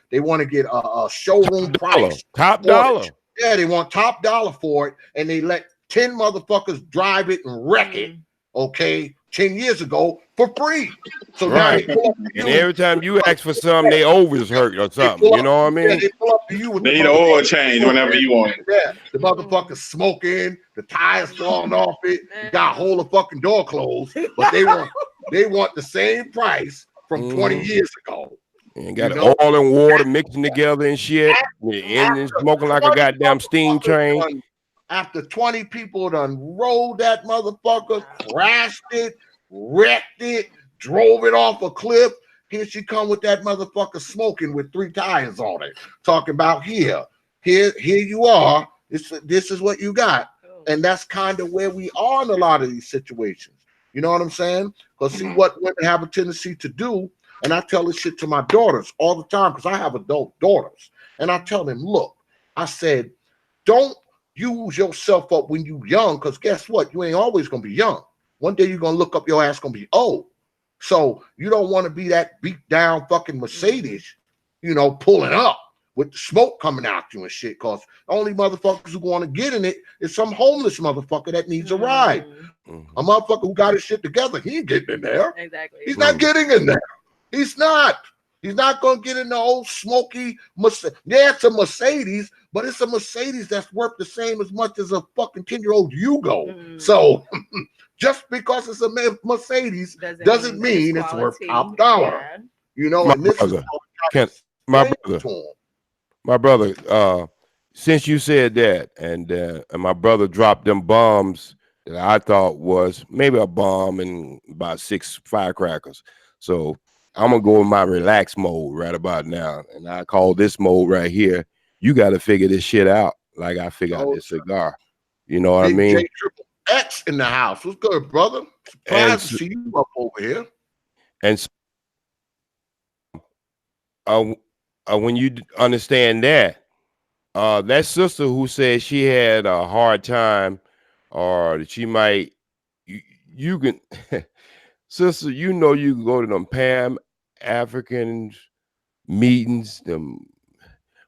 they want to get a showroom price. Top dollar. Yeah, they want top dollar for it, and they let 10 motherfuckers drive it and wreck it. Okay, 10 years ago for free. So right. And every time you ask for something, they always hurt or something. You know what I mean? Yeah, they pull up to you with they need an oil change whenever you want it. Yeah, the motherfucker's smoking, the tires falling off it, you got a whole of fucking door closed, but they want the same price from 20 years ago. And got oil and water mixing together and shit. And smoking like a goddamn steam train. After 20 people done rolled that motherfucker, crashed it, wrecked it, drove it off a cliff, here she come with that motherfucker smoking with 3 tires on it, talking about here you are. This is what you got. And that's kind of where we are in a lot of these situations. You know what I'm saying? Because see what women have a tendency to do, and I tell this shit to my daughters all the time because I have adult daughters, and I tell them, look, I said, don't use yourself up when you young, because guess what? You ain't always gonna be young. One day you're gonna look up, your ass gonna be old. So you don't want to be that beat down fucking Mercedes, pulling up with the smoke coming out you and shit. Cause the only motherfuckers who want to get in it is some homeless motherfucker that needs a ride. A motherfucker who got his shit together, he ain't getting in there. Exactly. He's not getting in there. He's not. He's not going to get in the old smoky Mercedes. Yeah, it's a Mercedes, but it's a Mercedes that's worth the same as much as a fucking 10-year-old Yugo. So just because it's a Mercedes doesn't mean it's worth top dollar. My And this brother, is my brother, since you said that, and my brother dropped them bombs that I thought was maybe a bomb and about 6 firecrackers. So I'm gonna go in my relax mode right about now, and I call this mode right here. You got to figure this shit out, like I figured out this cigar. You know what I mean? J Triple X in the house. What's good, brother? Surprised to see you up over here. And so, when you understand that, that sister who said she had a hard time, or she might, you can, sister, you can go to them Pan African meetings, them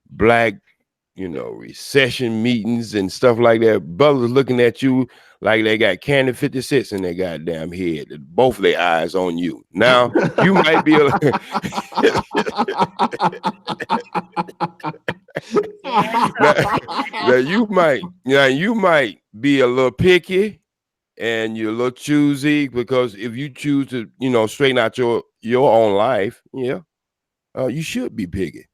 black, recession meetings and stuff like that. Brothers looking at you like they got Candy 56 in their goddamn head. Both of their eyes on you. Now you might be now you might be a little picky and you're a little choosy, because if you choose to, straighten out your own life, you should be picky.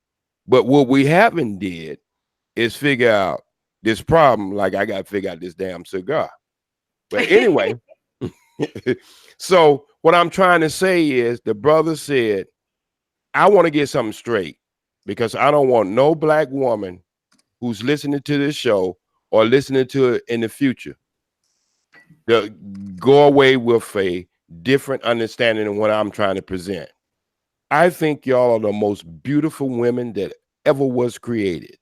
But what we haven't did is figure out this problem, like I got to figure out this damn cigar. But anyway, so what I'm trying to say is the brother said, I want to get something straight, because I don't want no black woman who's listening to this show or listening to it in the future to go away with a different understanding than what I'm trying to present. I think y'all are the most beautiful women that ever was created.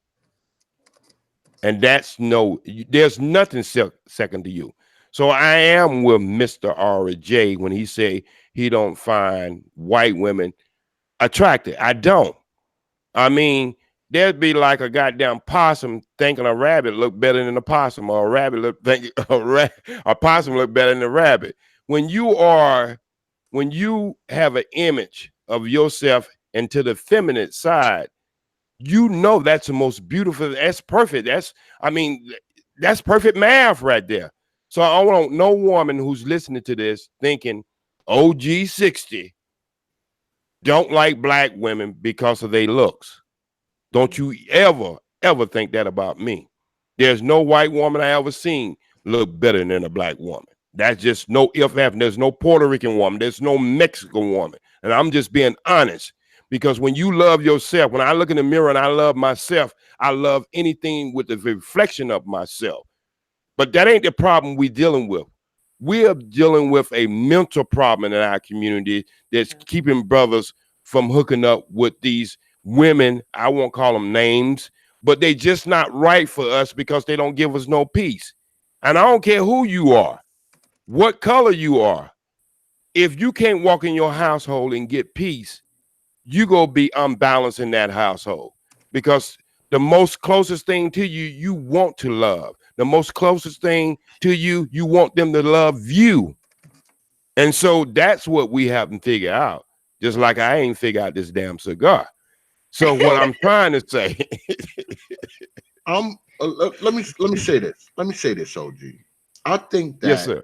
And there's nothing second to you. So I am with Mr. R.J. when he say he don't find white women attractive. I don't. I mean, there'd be like a goddamn possum thinking a rabbit look better than a possum, or a rabbit think a possum look better than a rabbit. When you have an image of yourself into the feminine side, that's the most beautiful. That's perfect. That's perfect math right there. So I want no woman who's listening to this thinking OG 60 don't like black women because of their looks. Don't you ever think that about me. There's no white woman I ever seen look better than a black woman. That's just no if. There's no Puerto Rican woman. There's no Mexican woman. And I'm just being honest. Because when you love yourself, when I look in the mirror and I love myself, I love anything with the reflection of myself. But that ain't the problem we're dealing with. We're dealing with a mental problem in our community that's keeping brothers from hooking up with these women. I won't call them names, but they just not right for us because they don't give us no peace. And I don't care who you are, what color you are. If you can't walk in your household and get peace, you gonna be unbalanced in that household, because the most closest thing to you, you want to love. The most closest thing to you, you want them to love you. And so that's what we haven't figured out. Just like I ain't figured out this damn cigar. So what I'm trying to say, let me say this. Let me say this, OG. I think that yes, sir.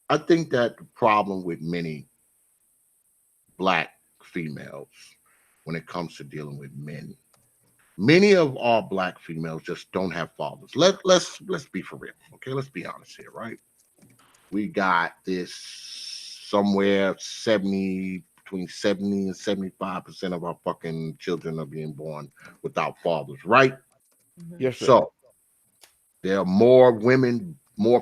I think that the problem with many black females when it comes to dealing with men, many of our black females just don't have fathers. Let's be for real, okay? Let's be honest here, right? We got this somewhere between 70 and 75% of our fucking children are being born without fathers, right? Yes, sir. So there are more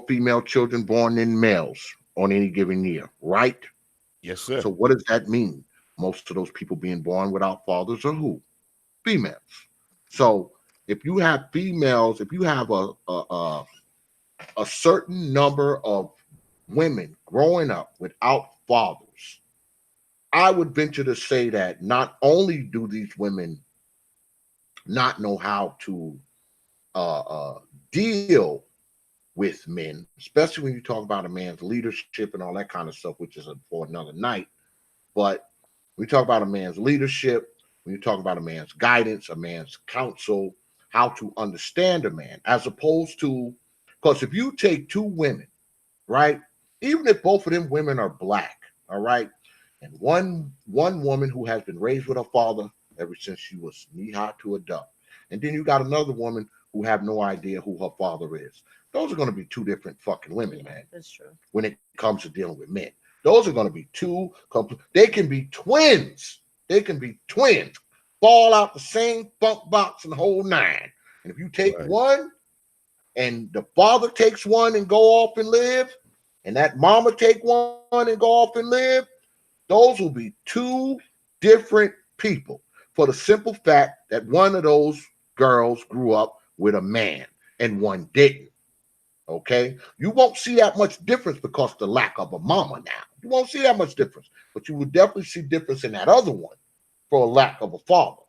female children born than males on any given year, right? Yes, sir. So what does that mean? Most of those people being born without fathers are who? Females. So if you have females, if you have a certain number of women growing up without fathers, I would venture to say that not only do these women not know how to deal with men, especially when you talk about a man's leadership and all that kind of stuff, which is for another night. But when you talk about a man's leadership, when you talk about a man's guidance, a man's counsel, how to understand a man, as opposed to, because if you take two women, right, even if both of them women are black, all right, and one woman who has been raised with her father ever since she was knee high to a duck, and then you got another woman who have no idea who her father is. Those are going to be two different fucking women, man. That's true. When it comes to dealing with men, those are going to be two. They can be twins. They can be twins. Fall out the same funk box and whole nine. And if you take one, and the father takes one and go off and live, and that mama take one and go off and live, those will be two different people, for the simple fact that one of those girls grew up with a man and one didn't. Okay, you won't see that much difference because of the lack of a mama now. You won't see that much difference, but you will definitely see difference in that other one for a lack of a father.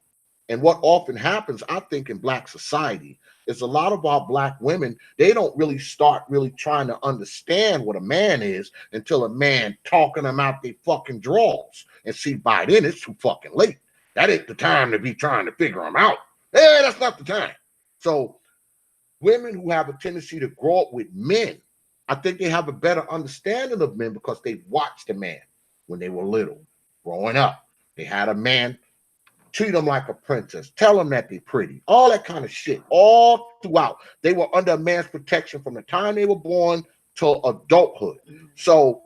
And what often happens, I think, in black society is a lot of our black women, they don't really start really trying to understand what a man is until a man talking them out their fucking drawers. And see, by then it's too fucking late. That ain't the time to be trying to figure them out. Hey, that's not the time. So women who have a tendency to grow up with men, I think they have a better understanding of men because they watched a man when they were little, growing up. They had a man treat them like a princess, tell them that they're pretty, all that kind of shit, all throughout. They were under a man's protection from the time they were born till adulthood. So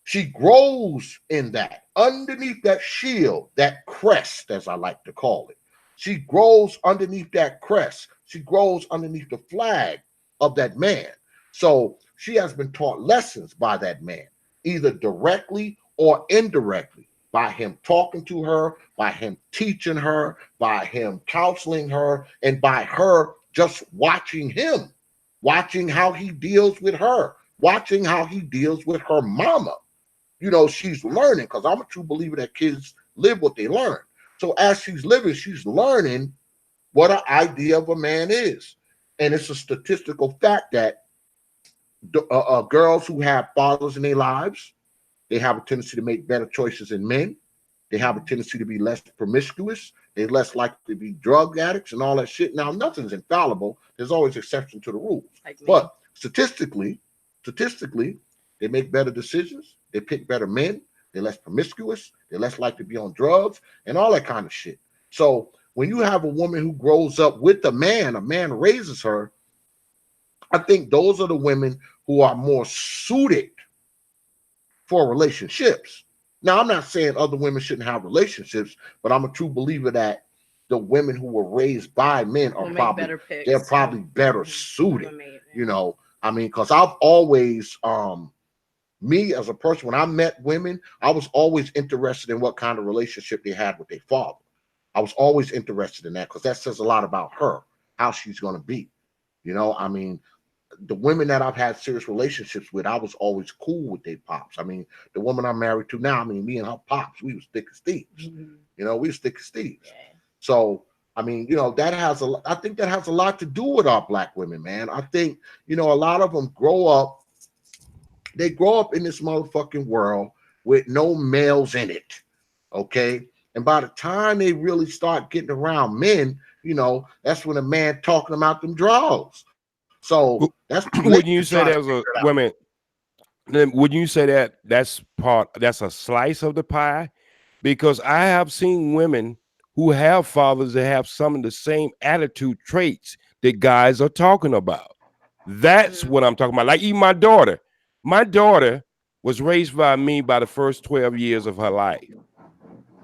she grows in that, underneath that shield, that crest, as I like to call it. She grows underneath that crest. She grows underneath the flag of that man. So she has been taught lessons by that man, either directly or indirectly, by him talking to her, by him teaching her, by him counseling her, and by her just watching him, watching how he deals with her, watching how he deals with her mama. You know, she's learning, because I'm a true believer that kids live what they learn. So as she's living, she's learning what an idea of a man is. And it's a statistical fact that girls who have fathers in their lives, they have a tendency to make better choices in men. They have a tendency to be less promiscuous. They're less likely to be drug addicts and all that shit. Now, nothing's infallible. There's always exception to the rules. But statistically, they make better decisions. They pick better men. They're less promiscuous. They're less likely to be on drugs and all that kind of shit. So when you have a woman who grows up with a man raises her, I think those are the women who are more suited for relationships. Now, I'm not saying other women shouldn't have relationships, but I'm a true believer that the women who were raised by men are probably better suited. You know, I mean, because I've always me as a person, when I met women, I was always interested in what kind of relationship they had with their father. I was always interested in that because that says a lot about her, how she's going to be. You know, I mean, the women that I've had serious relationships with, I was always cool with their pops. I mean, the woman I'm married to now, I mean, me and her pops, we was thick as thieves. You know, we was thick as thieves. Yeah. So, I mean, you know, I think that has a lot to do with our black women, man. I think, you know, a lot of them grow up in this motherfucking world with no males in it. Okay. And by the time they really start getting around men, you know, that's when a man talking about them draws. So that's wouldn't you say that was a woman? Then wouldn't you say that that's a slice of the pie? Because I have seen women who have fathers that have some of the same attitude traits that guys are talking about. That's what I'm talking about. Like even my daughter. My daughter was raised by me by the first 12 years of her life.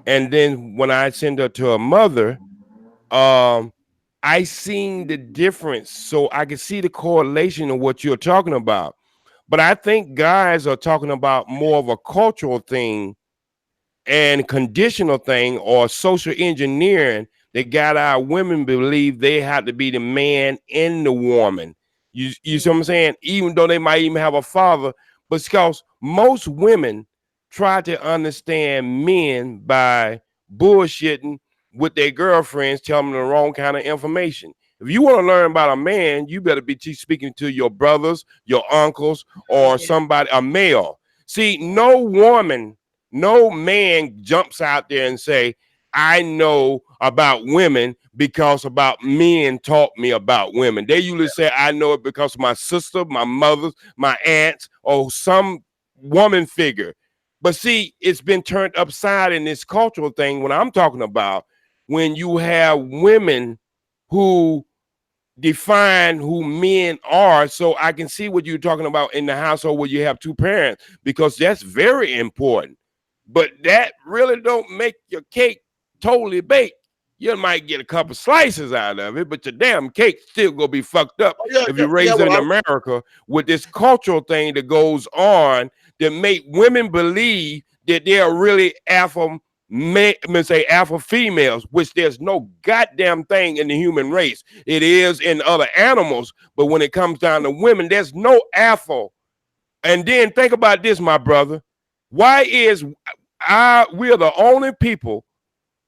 And then when I send her to her mother, I seen the difference. So I can see the correlation of what you're talking about. But I think guys are talking about more of a cultural thing and conditional thing or social engineering that got our women believe they have to be the man in the woman. You see what I'm saying? Even though they might even have a father, but because most women try to understand men by bullshitting with their girlfriends, telling them the wrong kind of information. If you want to learn about a man, you better be speaking to your brothers, your uncles, or somebody, a male. See, no woman, no man jumps out there and say, I know about women because about men taught me about women. They usually say, I know it because of my sister, my mother, my aunts, or some woman figure. But see, it's been turned upside in this cultural thing when I'm talking about when you have women who define who men are. So I can see what you're talking about in the household where you have two parents, because that's very important. But that really don't make your cake totally baked. You might get a couple slices out of it, but your damn cake still gonna be fucked up if you raise it in America with this cultural thing that goes on that make women believe that they are really alpha females, which there's no goddamn thing in the human race. It is in other animals, but when it comes down to women, there's no alpha. And then think about this, my brother. Why is we are the only people,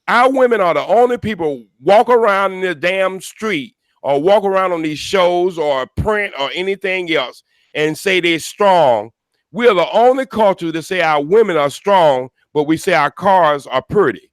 our women are the only people walk around in the damn street or walk around on these shows or print or anything else and say they're strong. We are the only culture to say our women are strong, but we say our cars are pretty.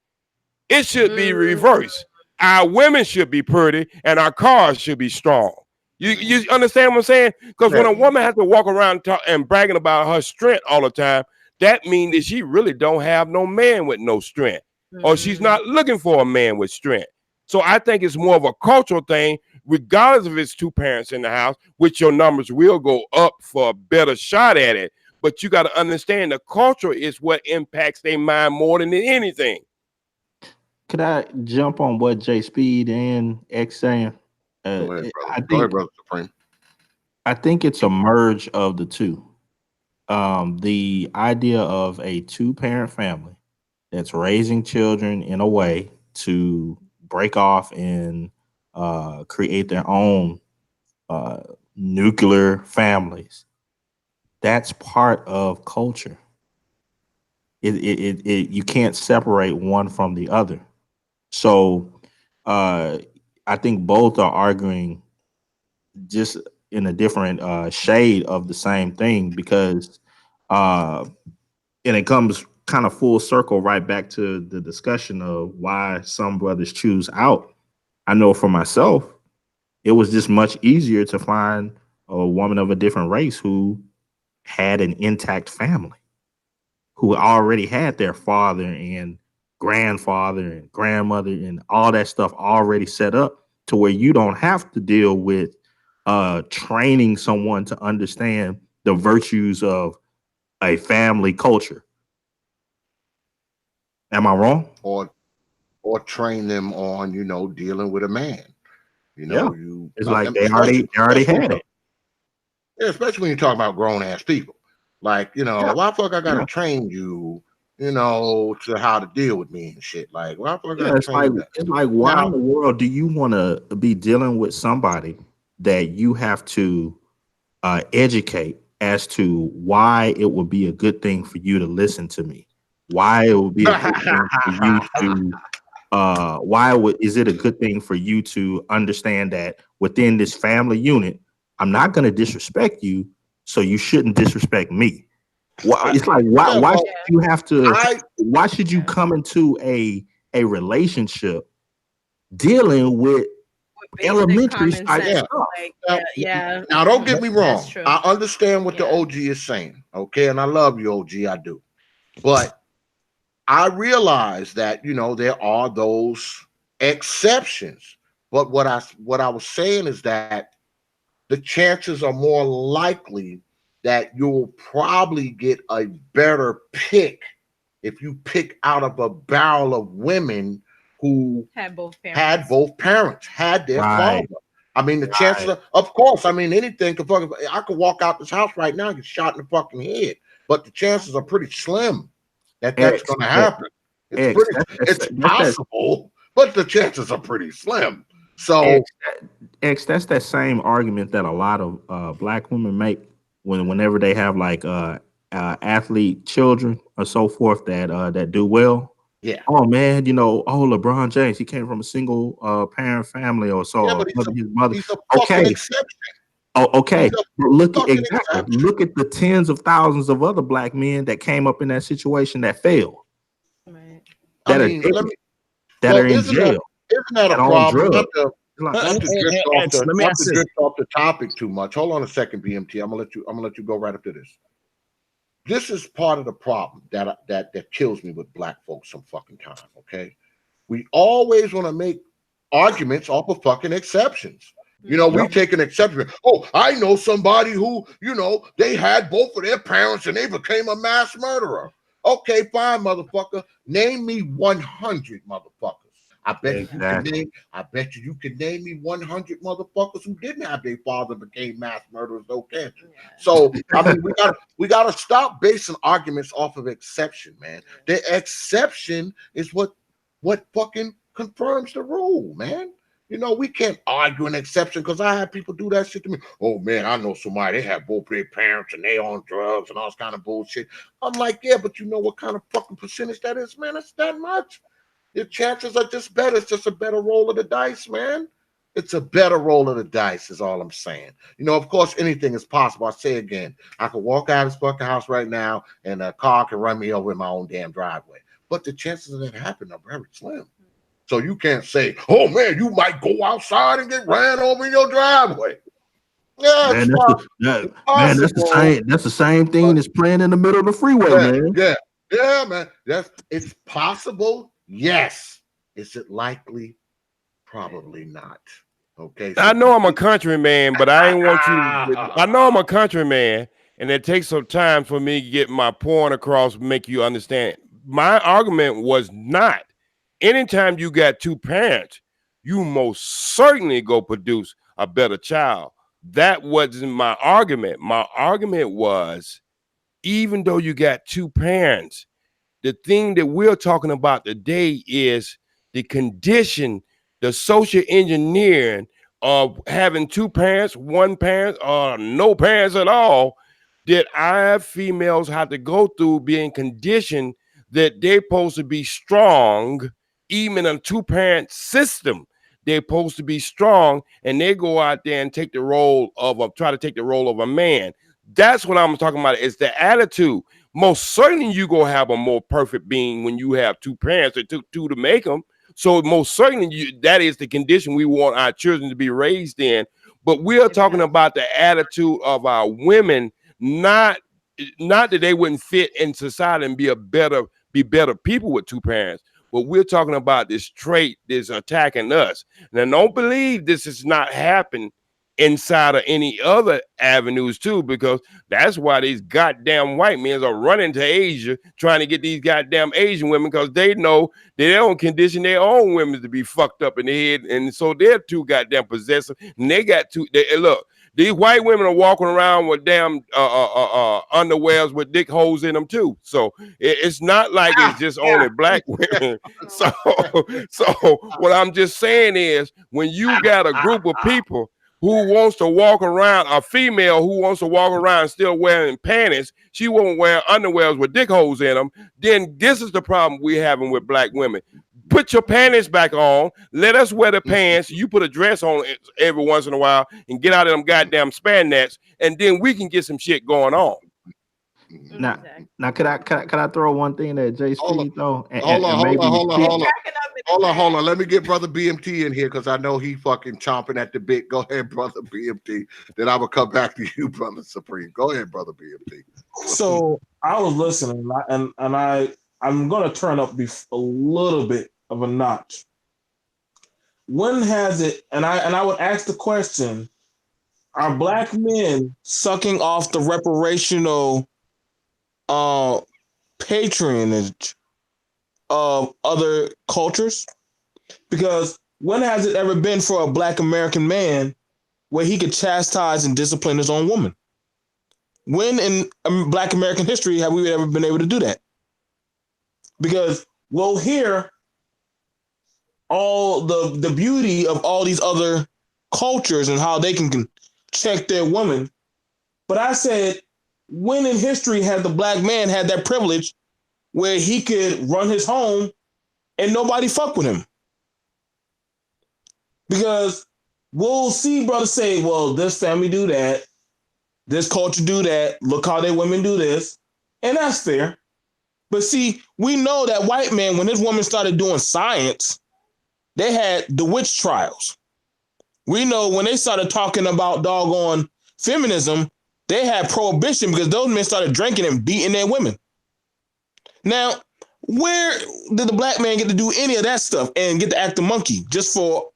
It should be reversed. Our women should be pretty and our cars should be strong. You understand what I'm saying? Because when a woman has to walk around and bragging about her strength all the time, that means that she really don't have no man with no strength. Or she's not looking for a man with strength. So I think it's more of a cultural thing, regardless if it's two parents in the house, which your numbers will go up for a better shot at it. But you got to understand the culture is what impacts their mind more than anything. Could I jump on what J Speed and X saying? Go ahead, brother. Go ahead, Brother Supreme. I think it's a merge of the two. The idea of a two-parent family that's raising children in a way to break off and create their own nuclear families. That's part of culture. You can't separate one from the other. So I think both are arguing just in a different shade of the same thing, because and it comes kind of full circle right back to the discussion of why some brothers choose out. I know for myself, it was just much easier to find a woman of a different race who had an intact family, who already had their father and grandfather and grandmother and all that stuff already set up, to where you don't have to deal with training someone to understand the virtues of a family culture. Am I wrong? Or train them on, dealing with a man. It's like they already had it. Yeah, especially when you talk about grown ass people. Like, why fuck I gotta train you, to how to deal with me and shit. Like, why fuck I gotta train you that? It's like, why in the world do you want to be dealing with somebody that you have to educate as to why it would be a good thing for you to listen to me? Why it would be a good thing for you to is it a good thing for you to understand that within this family unit, I'm not going to disrespect you, so you shouldn't disrespect me. It's like, why should you have to? Why should you come into a relationship dealing with elementary type stuff? Now, don't get me wrong. I understand what the OG is saying, okay, and I love you, OG. I do, but I realize that there are those exceptions. But what I was saying is that the chances are more likely that you'll probably get a better pick if you pick out of a barrel of women who had both parents, had their father. I mean, the chances of course, I mean, anything can fucking, I could walk out this house right now and get shot in the fucking head, but the chances are pretty slim that that's going to happen. It's possible, but the chances are pretty slim. So, that's that same argument that a lot of black women make whenever they have like athlete children or so forth that do well. yeah. Oh man, LeBron James, he came from a single parent family or so. Yeah, Or but his mother. he's a fucking Okay. exception. Oh, okay. He's a But look at fucking exactly. exception. Look at the tens of thousands of other black men that came up in that situation that failed. Right. That I are mean, dead, well, in jail. isn't that a and on problem? drugs. Not to drift off let me ask this. the topic too much. Hold on a second, BMT. I'm gonna let you go right up to this. This is part of the problem that kills me with black folks some fucking time. Okay, we always want to make arguments off of fucking exceptions. We take an exception. Oh, I know somebody who, they had both of their parents and they became a mass murderer. Okay, fine, motherfucker. Name me 100 motherfuckers. I bet you can name me 100 motherfuckers who didn't have their father became mass murderers, no cancer. Yeah. So I mean, we gotta stop basing arguments off of exception, man. The exception is what fucking confirms the rule, man. We can't argue an exception because I have people do that shit to me. Oh man, I know somebody, they have both their parents and they on drugs and all this kind of bullshit. I'm like, yeah, but you know what kind of fucking percentage that is, man? It's that much. Your chances are just better. It's just a better roll of the dice, man. It's a better roll of the dice, is all I'm saying. Of course, anything is possible. I say again, I could walk out of this fucking house right now and a car can run me over in my own damn driveway. But the chances of that happening are very slim. So you can't say, oh man, you might go outside and get ran over in your driveway. Yeah, man, that's the same. That's the same thing as playing in the middle of the freeway, man. Yeah, man. It's possible. Yes. Is it likely? Probably not. Okay. So I know I'm a countryman, but I ain't want you. I know I'm a countryman, and it takes some time for me to get my point across, make you understand. My argument was not. Anytime you got two parents, you most certainly go produce a better child. That wasn't my argument. My argument was, even though you got two parents, the thing that we're talking about today is the condition, the social engineering of having two parents, one parent, or no parents at all, that our females have to go through being conditioned that they're supposed to be strong, even in a two-parent system. They're supposed to be strong, and they go out there and take the role of try to take the role of a man. That's what I'm talking about. It's the attitude. Most certainly you gonna have a more perfect being when you have two parents. It took two to make them. So most certainly that is the condition we want our children to be raised in. But we're talking about the attitude of our women, not that they wouldn't fit in society and be better people with two parents. But we're talking about this trait that's attacking us. Now, don't believe this is not happening inside of any other avenues too, because that's why these goddamn white men are running to Asia trying to get these goddamn Asian women, because they know they don't condition their own women to be fucked up in the head, and so they're too goddamn possessive, and they got to look. These white women are walking around with damn underwears with dick holes in them too. So it's not like it's just only black women. So what I'm just saying is, when you got a group of people who wants to walk around, a female who wants to walk around still wearing panties, she won't wear underwears with dick holes in them, then this is the problem we're having with black women. Put your panties back on. Let us wear the pants. You put a dress on every once in a while and get out of them goddamn spandex, and then we can get some shit going on. Now, could I throw one thing at JC though? Hold on. Let me get Brother BMT in here, because I know he fucking chomping at the bit. Go ahead, Brother BMT. Then I will come back to you, Brother Supreme. Go ahead, Brother BMT. So I was listening, and I'm gonna turn up a little bit of a notch. When has it? And I would ask the question: are black men sucking off the reparational patronage of other cultures? Because when has it ever been for a black American man where he could chastise and discipline his own woman? When in black American history have we ever been able to do that? Because we'll hear all the beauty of all these other cultures and how they can check their women. But I said, when in history has the black man had that privilege where he could run his home and nobody fuck with him? Because we'll see brothers say, well, this family do that, this culture do that, look how their women do this, and that's fair. But see, we know that white man, when this woman started doing science, they had the witch trials. We know when they started talking about doggone feminism, they had prohibition because those men started drinking and beating their women. Now, where did the black man get to do any of that stuff and get to act the monkey just for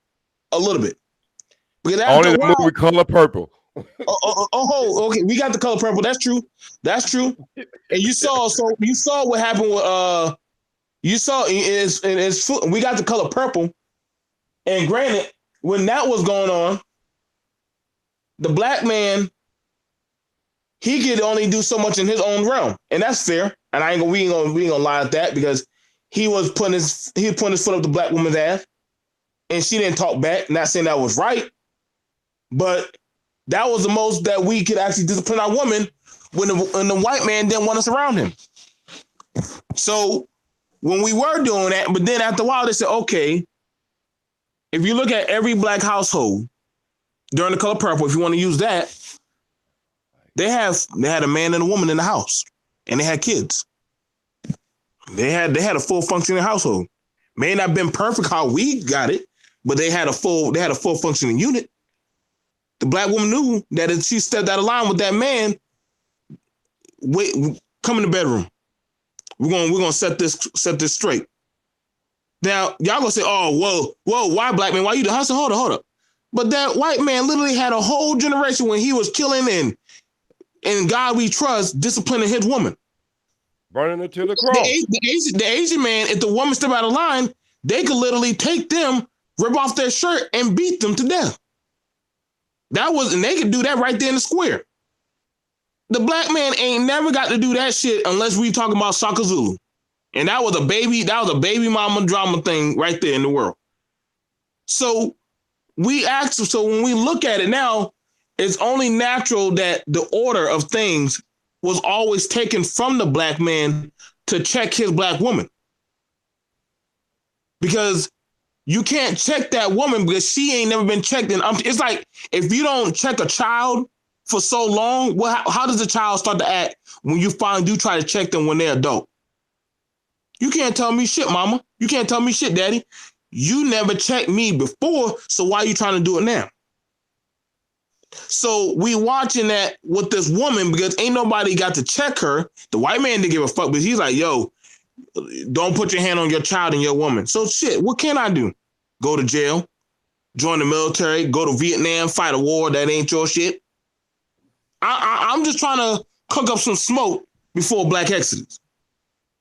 a little bit? Because only the movie Color Purple. Okay, we got the Color Purple. That's true. That's true. And you saw what happened with you saw is we got the Color Purple. And granted, when that was going on, the black man, he could only do so much in his own realm, and that's fair. And we ain't gonna lie at that because he was putting his foot up the black woman's ass, and she didn't talk back. Not saying that was right, but that was the most that we could actually discipline our woman when the white man didn't want us around him. So when we were doing that, but then after a while they said, okay, if you look at every black household during the Color Purple, if you want to use that, they had a man and a woman in the house, and they had kids. They had a full functioning household. May not have been perfect how we got it, but they had a full functioning unit. The black woman knew that if she stepped out of line with that man, wait, come in the bedroom. We're gonna set this straight. Now y'all gonna say, oh, whoa, why black man? Why you the hustle? Hold up. But that white man literally had a whole generation when he was killing and in God we trust, disciplining his woman. Burning her to the cross. The Asian man, if the woman step out of line, they could literally take them, rip off their shirt, and beat them to death. And they could do that right there in the square. The black man ain't never got to do that shit unless we talking about Shaka Zulu. And that was a baby mama drama thing right there in the world. So when we look at it now, it's only natural that the order of things was always taken from the black man to check his black woman. Because you can't check that woman because she ain't never been checked. It's like if you don't check a child for so long, how does the child start to act when you finally do try to check them when they're adult? You can't tell me shit, mama. You can't tell me shit, daddy. You never checked me before, so why are you trying to do it now? So we watching that with this woman because ain't nobody got to check her. The white man didn't give a fuck, but he's like, yo, don't put your hand on your child and your woman. So shit, what can I do? Go to jail, join the military, go to Vietnam, fight a war that ain't your shit. I'm just trying to cook up some smoke before Black Exodus.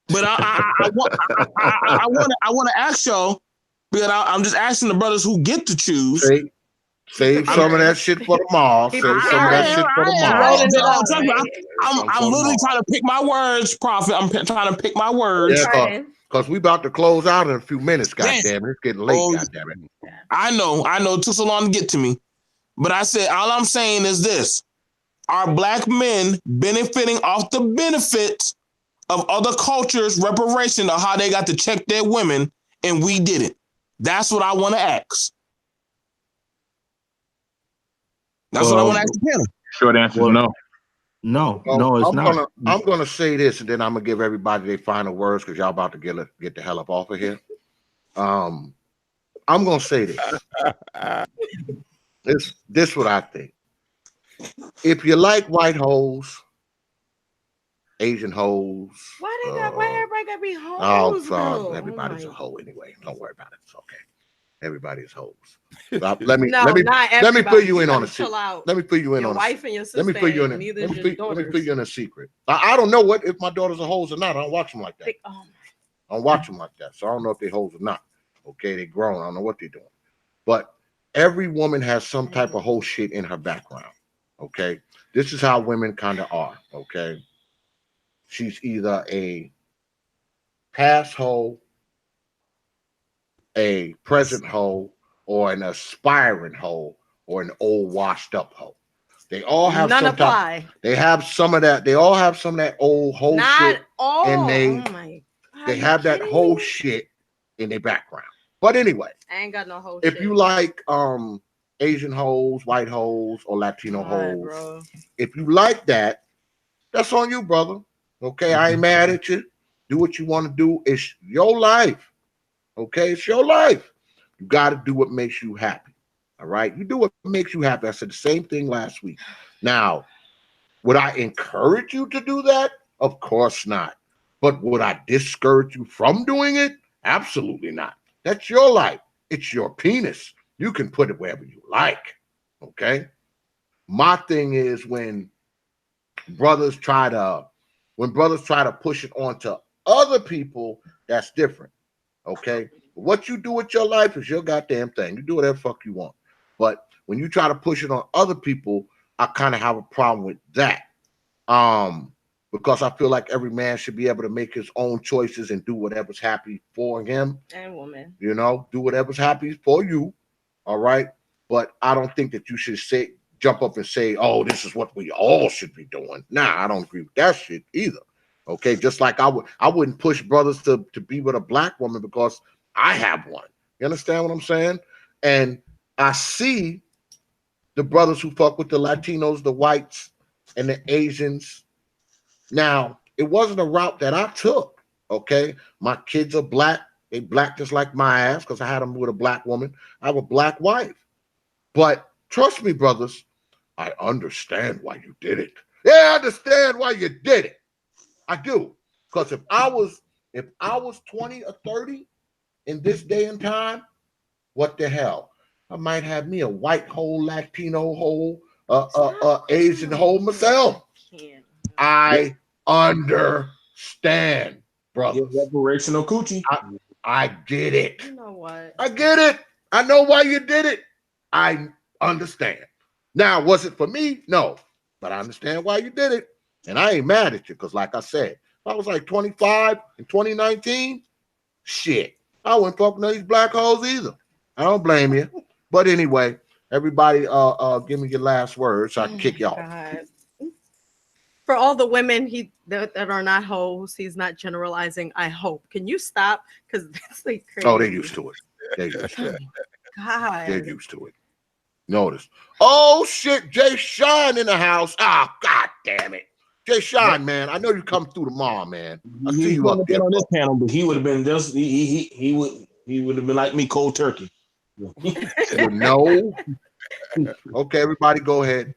But I want to ask y'all, because I'm just asking the brothers who get to choose. Save some of that shit for tomorrow. Save some of that shit for tomorrow. I'm literally trying to pick my words, Prophet. I'm trying to pick my words. Yeah, because we about to close out in a few minutes, goddamn it. It's getting late, goddamn it. I know. It took so long to get to me. But I said, all I'm saying is this. Are black men benefiting off the benefits of other cultures' reparation of how they got to check their women and we didn't? That's what I want to ask. That's what I want to ask the panel. Short answer is no. No, it's not. I'm gonna say this, and then I'm gonna give everybody their final words because y'all about to get the hell up off of here. I'm gonna say this. This what I think. If you like white hoes, Asian hoes, why everybody gotta be hoes? Oh, sorry, everybody's a hoe anyway. Don't worry about it. It's okay. Everybody's hoes. Let me fill you in on a secret. Let me fill you in on wife and your sister. Let me fill you in. Let me fill you in a secret. I don't know if my daughters are hoes or not. I don't watch them like that. I don't watch them like that. So I don't know if they're hoes or not. Okay, they're grown. I don't know what they're doing. But every woman has some type of whole shit in her background. Okay, this is how women kind of are. Okay, she's either a pass hoe, a present hoe or an aspiring hoe or an old washed up hoe. They all have None some apply. They have some of that. They all have some of that old whole shit, all. and Oh my. they have that whole shit in their background. But anyway, I ain't got no whole if shit. you like Asian hoes, white hoes, or Latino hoes, bro. if you like that, that's on you, brother. Okay, I ain't mad at you. Do what you want to do. It's your life. Okay, it's your life. You got to do what makes you happy. All right, you do what makes you happy. I said the same thing last week. Now, would I encourage you to do that? Of course not. But would I discourage you from doing it? Absolutely not. That's your life. It's your penis. You can put it wherever you like. Okay. My thing is when brothers try to push it onto other people, that's different. Okay. What you do with your life is your goddamn thing. You do whatever fuck you want. But when you try to push it on other people, I kind of have a problem with that. Because I feel like every man should be able to make his own choices and do whatever's happy for him. And woman. You know, do whatever's happy for you. All right. But I don't think that you should jump up and say, oh, this is what we all should be doing. Nah, I don't agree with that shit either. Okay. Just like I wouldn't push brothers to be with a black woman because I have one. You understand what I'm saying? And I see the brothers who fuck with the Latinos, the whites, and the Asians. Now, it wasn't a route that I took. Okay. My kids are black. They black just like my ass because I had them with a black woman. I have a black wife. But trust me, brothers, I understand why you did it. Yeah, I understand why you did it. I do. Because if I was 20 or 30 in this day and time, what the hell? I might have me a white hole, Latino hole, Asian hole myself. I understand, brothers. Reparational coochie. I get it. You know what? I get it. I know why you did it. I understand. Now, was it for me? No. But I understand why you did it. And I ain't mad at you because, like I said, if I was like 25 in 2019, shit, I wouldn't fuck with these black hoes either. I don't blame you. But anyway, everybody give me your last words so I can kick you off. For all the women that are not hoes, he's not generalizing. I hope. Can you stop? Because that's like crazy. Oh, they're used to it. They're used to it. God. They're used to it. Notice. Oh shit, Jay Sean in the house. Oh, god damn it. Jay Sean, man. I know you come through tomorrow, man. I see you up there on this panel, but he would have been just he would have been like me, cold turkey. No. Okay, everybody go ahead.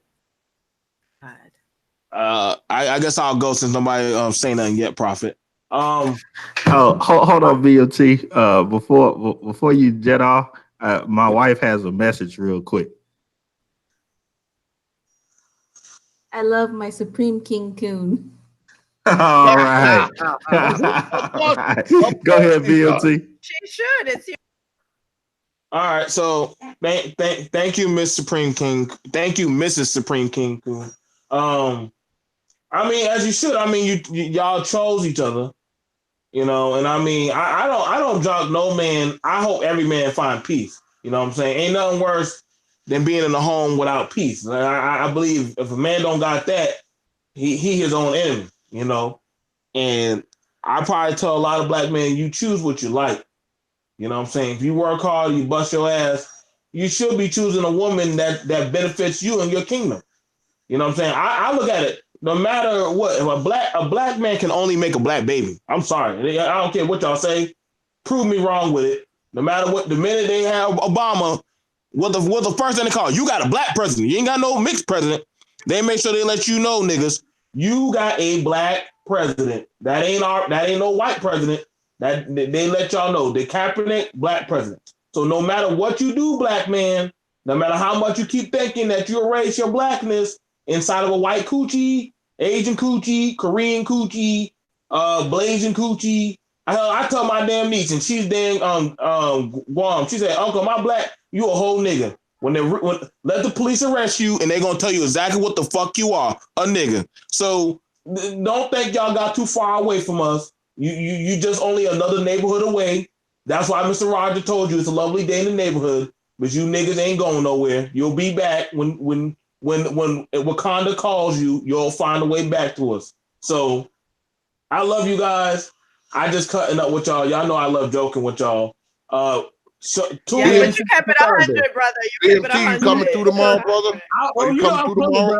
I guess I'll go since nobody saying nothing yet, Prophet. Hold on, BOT. Before you jet off, my wife has a message real quick. I love my Supreme King Coon. All right. Go ahead, BOT. She should. It's your. All right. So thank you, Miss Supreme King. Thank you, Mrs. Supreme King Coon. I mean, as you should. I mean, y'all chose each other, you know. And I mean, I don't judge no man. I hope every man find peace. You know what I'm saying? Ain't nothing worse than being in a home without peace. I believe if a man don't got that, he his own enemy. You know. And I probably tell a lot of black men, you choose what you like. You know what I'm saying? If you work hard, you bust your ass, you should be choosing a woman that benefits you and your kingdom. You know what I'm saying? I look at it, no matter what, if a black man can only make a black baby. I'm sorry. I don't care what y'all say. Prove me wrong with it. No matter what, the minute they have Obama, what the first thing they call, you got a black president. You ain't got no mixed president. They make sure they let you know, niggas, you got a black president. That ain't no white president. That they let y'all know. The Kaepernick, black president. So no matter what you do, black man, no matter how much you keep thinking that you erase your blackness inside of a white coochie, Asian coochie, Korean coochie, Blasian coochie. I tell my damn niece, and she's damn Guam. She said, "Uncle, my black, you a whole nigga." When let the police arrest you, and they're gonna tell you exactly what the fuck you are, a nigga. So don't think y'all got too far away from us. You just only another neighborhood away. That's why Mr. Roger told you it's a lovely day in the neighborhood, but you niggas ain't going nowhere. You'll be back when Wakanda calls you. You'll find a way back to us. So I love you guys. I just cutting up with y'all. Y'all know I love joking with y'all. So yeah, but you kept it 100, brother. You kept it 100. You coming through tomorrow, brother? You know I'm coming, bro.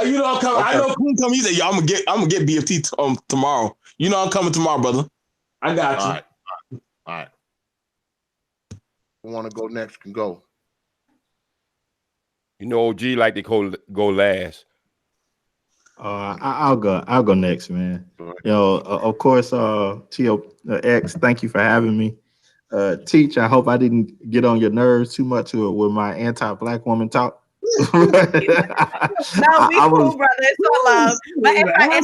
You know I'm coming. Okay. I know Coon coming. He said, "Yo, I'm gonna get BFT tomorrow." You know I'm coming tomorrow, brother. I got you. All right. Who want to go next can go. You know, OG like to go last. I'll go next, man. You know, of course, T.O.X, thank you for having me. Teach, I hope I didn't get on your nerves too much with my anti-black woman talk. No, we cool, brother. It's all love. But if I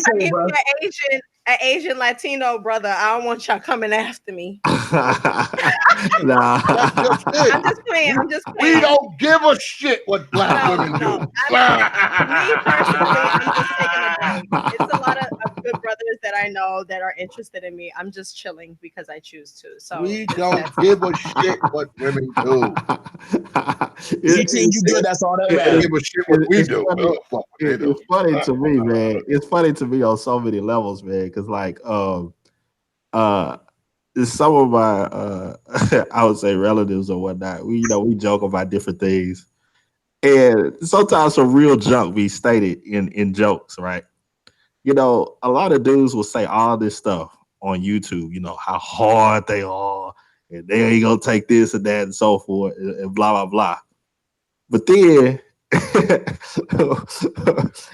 get an Asian Latino brother, I don't want y'all coming after me. Nah. I'm just playing. We don't give a shit what black women do. Me personally, I'm just taking a break. It's a lot of good brothers that I know that are interested in me. I'm just chilling because I choose to. So we don't give a shit what women do. You good? That's all that matters. Give a shit what we do. It's funny to me, man. It's funny to me on so many levels, man. Because like, some of my I would say relatives or whatnot, we joke about different things, and sometimes some real junk be stated in jokes, right? You know, a lot of dudes will say all this stuff on YouTube, you know, how hard they are, and they ain't gonna take this and that and so forth, and blah blah blah. But then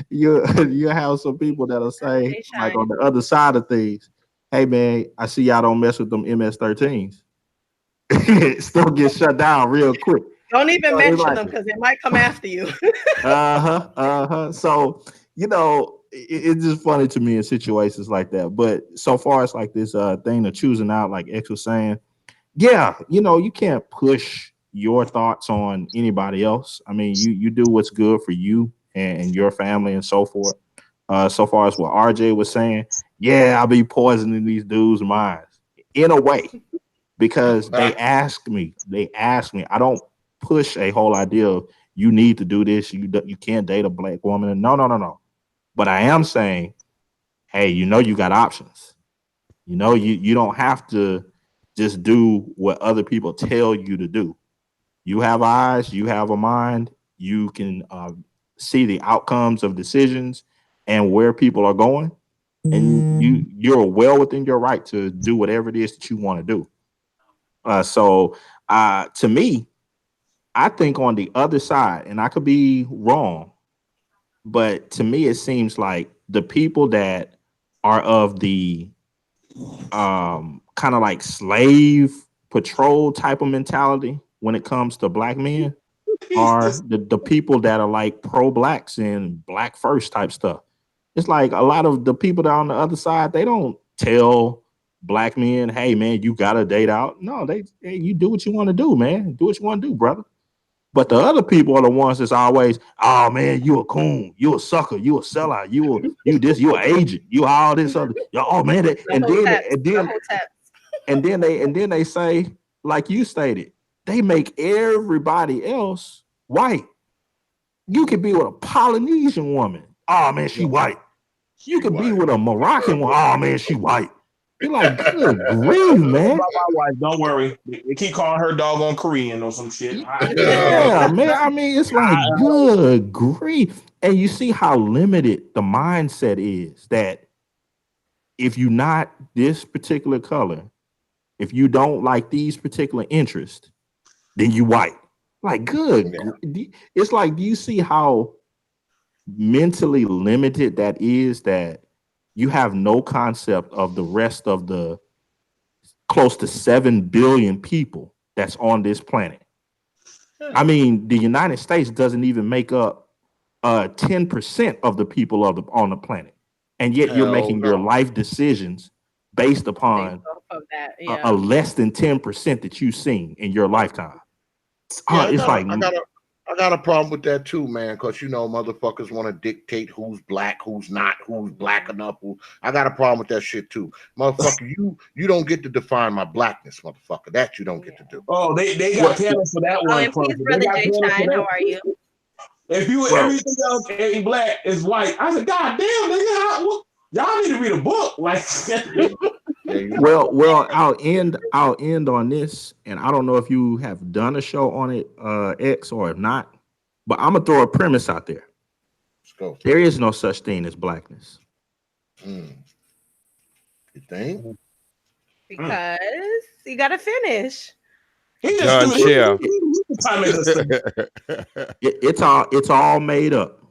you have some people that'll say, like on the other side of things, hey man, I see y'all don't mess with them MS-13s. Still get shut down real quick. Don't even mention them because it might come after you. So, you know, it's just funny to me in situations like that. But so far as like this thing of choosing out, like X was saying, yeah, you know, you can't push your thoughts on anybody else. I mean, you do what's good for you and your family and so forth. So far as what RJ was saying, yeah, I'll be poisoning these dudes' minds in a way because they ask me. I don't push a whole idea of you need to do this. You can't date a black woman. No. But I am saying, hey, you know, you got options. You know, you don't have to just do what other people tell you to do. You have eyes, you have a mind, you can see the outcomes of decisions and where people are going, and you're well within your right to do whatever it is that you want to do. So to me, I think on the other side, and I could be wrong, but to me it seems like the people that are of the kind of like slave patrol type of mentality when it comes to black men are the people that are like pro-blacks and black first type stuff. It's like a lot of the people that are on the other side, they don't tell black men, hey man, you gotta date out. No, you do what you want to do, man. Do what you want to do, brother. But the other people are the ones that's always, oh man, you a coon, you a sucker, you a sellout, you an agent, you all this other, oh man, and then they say, like you stated, they make everybody else white. You could be with a Polynesian woman, oh man, she white. You could be with a Moroccan one, oh man, she white. You're like, good grief, man. My wife, don't worry. They keep calling her doggone Korean or some shit. Yeah, man. I mean, it's like, good grief. And you see how limited the mindset is that if you're not this particular color, if you don't like these particular interests, then you white. Like, good. Yeah. It's like, do you see how mentally limited that is, that you have no concept of the rest of the close to 7 billion people that's on this planet. I mean, the United States doesn't even make up 10% of the people on the planet. And yet you're making your life decisions based upon a less than 10% that you've seen in your lifetime. I I got a problem with that too, man, because you know motherfuckers want to dictate who's black, who's not, who's black enough. I got a problem with that shit too, motherfucker. You don't get to define my blackness, motherfucker. That you don't get to do. Oh, they got panels for that one. And peace, brother Jay Shine. How are you? If you everything else ain't black is white, I said, God damn, nigga, y'all need to read a book. Like, well, I'll end on this, and I don't know if you have done a show on it, X, or if not, but I'm gonna throw a premise out there. Let's go. There is no such thing as blackness. You think? Because you gotta finish. John Shell. It's all made up.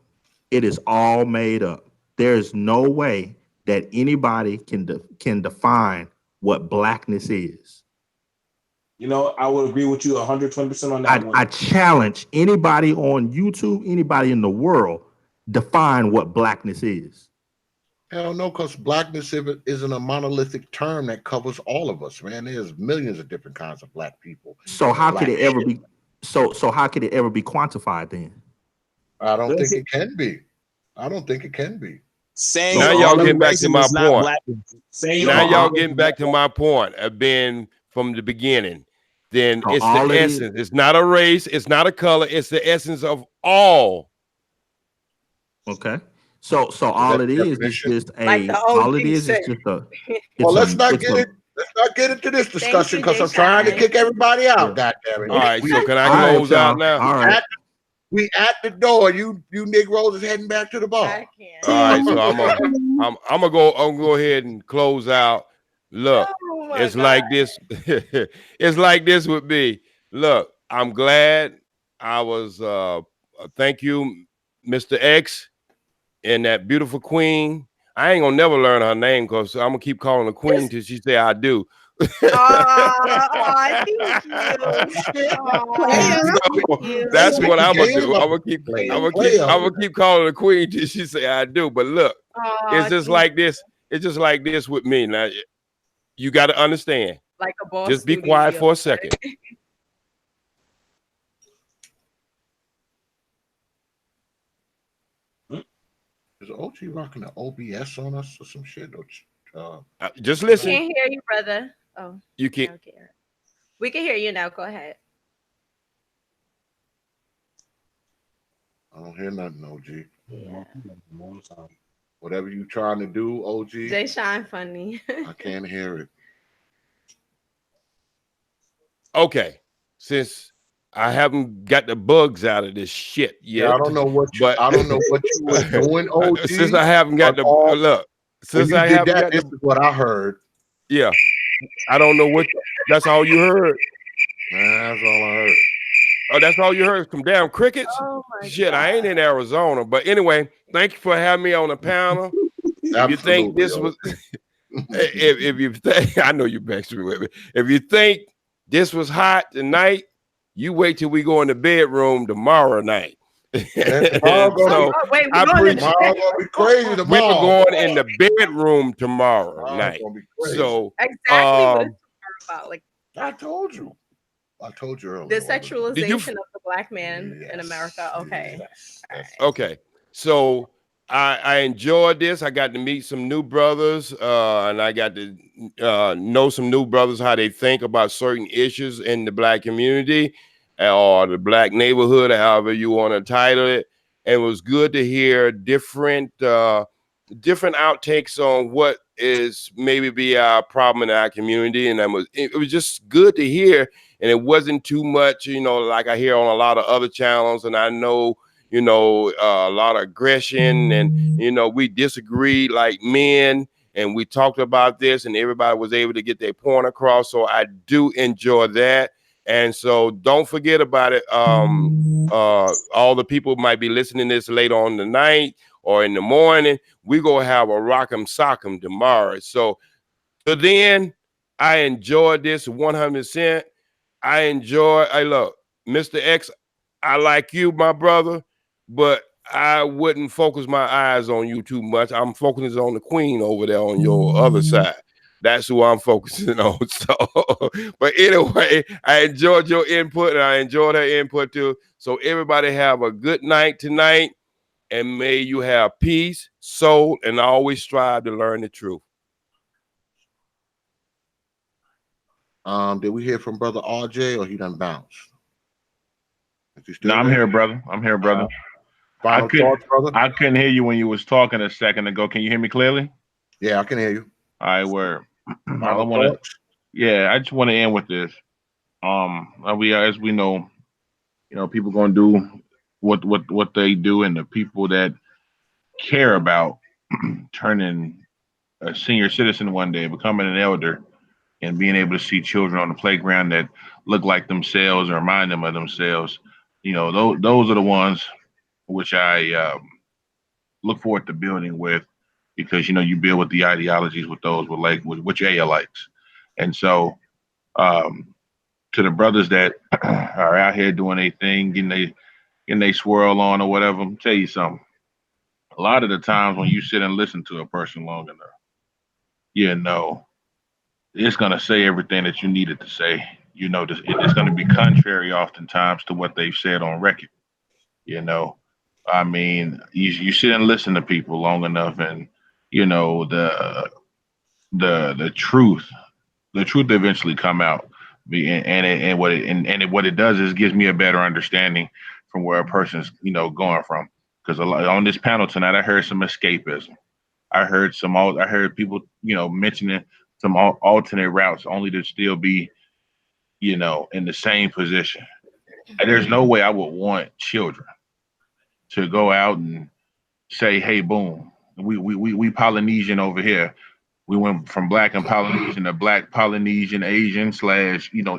It is all made up. There's no way that anybody can define what blackness is. You know, I would agree with you 120% on that one. I challenge anybody on YouTube, anybody in the world, define what blackness is. Hell no, because blackness isn't a monolithic term that covers all of us, man. There's millions of different kinds of black people. So how could it ever be? So how could it ever be quantified then? I don't think it can be. I don't think it can be. Saying now y'all getting back to my point. Now y'all getting back to my point of being from the beginning. Then it's the essence. It's not a race. It's not a color. It's the essence of all. Okay. So all it is just a. All it is just a. Well, let's not get into this discussion because I'm trying to kick everybody out. God damn it! All right. So can I close out now? All right. We at the door. You Negroes is heading back to the bar. All right, so I'm gonna go ahead and close out. Look, it's like this. It's like this with me. Look, I'm glad I was. Thank you, Mr. X, and that beautiful queen. I ain't gonna never learn her name because I'm gonna keep calling her queen till she say I do. That's what I'm gonna do. I'm gonna keep calling her queen till she say I do. But look, it's just like this. It's just like this with me. Now you got to understand. Like a boss. Just be quiet for a second. Is OG rocking the OBS on us or some shit? Just listen. We can't hear you, brother. Oh, you can't. Okay. We can hear you now. Go ahead. I don't hear nothing, OG. Yeah. Whatever you trying to do, OG. Jay Shine funny. I can't hear it. Okay, since I haven't got the bugs out of this shit yet. Yeah, I don't know what you were doing, OG. Since I haven't got the look. Since I haven't got this is what I heard. Yeah. I don't know what that's all you heard. That's all I heard. Oh, that's all you heard? Some damn crickets? Oh shit, God. I ain't in Arizona. But anyway, thank you for having me on the panel. If you think this was if you think I know you backstreet with me. If you think this was hot tonight, you wait till we go in the bedroom tomorrow night. Tomorrow gonna be crazy tomorrow. We're going in the bedroom tomorrow night. So exactly what it's about. Like I told you earlier. The sexualization of the black man in America. Okay. Yes. Okay. So I enjoyed this. I got to meet some new brothers, and I got to know some new brothers, how they think about certain issues in the black community or the black neighborhood, however you want to title it. And it was good to hear different outtakes on what is maybe be our problem in our community. And it was just good to hear. And it wasn't too much, like I hear on a lot of other channels. And I know, a lot of aggression and, we disagreed like men and we talked about this and everybody was able to get their point across. So I do enjoy that. And so don't forget about it. All the people might be listening to this later on tonight or in the morning. We're going to have a rock'em sock'em tomorrow. So then I enjoyed this 100%. Look, Mr. X, I like you, my brother, but I wouldn't focus my eyes on you too much. I'm focusing on the queen over there on your other side. That's who I'm focusing on. So, but anyway, I enjoyed your input and I enjoyed her input too. So everybody have a good night tonight, and may you have peace, soul, and always strive to learn the truth. Did we hear from Brother RJ or he done bounced? No, I'm here, brother. I'm here, brother. Final thoughts, brother? I couldn't hear you when you was talking a second ago. Can you hear me clearly? Yeah, I can hear you. All right, word. Final thoughts? Yeah, I just want to end with this. As we know, people gonna do what they do, and the people that care about turning a senior citizen one day, becoming an elder, and being able to see children on the playground that look like themselves or remind them of themselves. Those are the ones which I look forward to building with, because you build with the ideologies with those with which your likes. And so to the brothers that are out here doing a thing, getting they swirl on or whatever, I'm tell you something. A lot of the times when you sit and listen to a person long enough, it's gonna say everything that you needed to say. It's gonna be contrary oftentimes to what they've said on record. I mean, you sit and listen to people long enough, and the truth eventually come out. What it does is gives me a better understanding from where a person's going from. Because on this panel tonight, I heard some escapism. I heard people mentioning some alternate routes, only to still be in the same position. And there's no way I would want children to go out and say, "Hey, boom, we Polynesian over here. We went from black and Polynesian to black Polynesian Asian /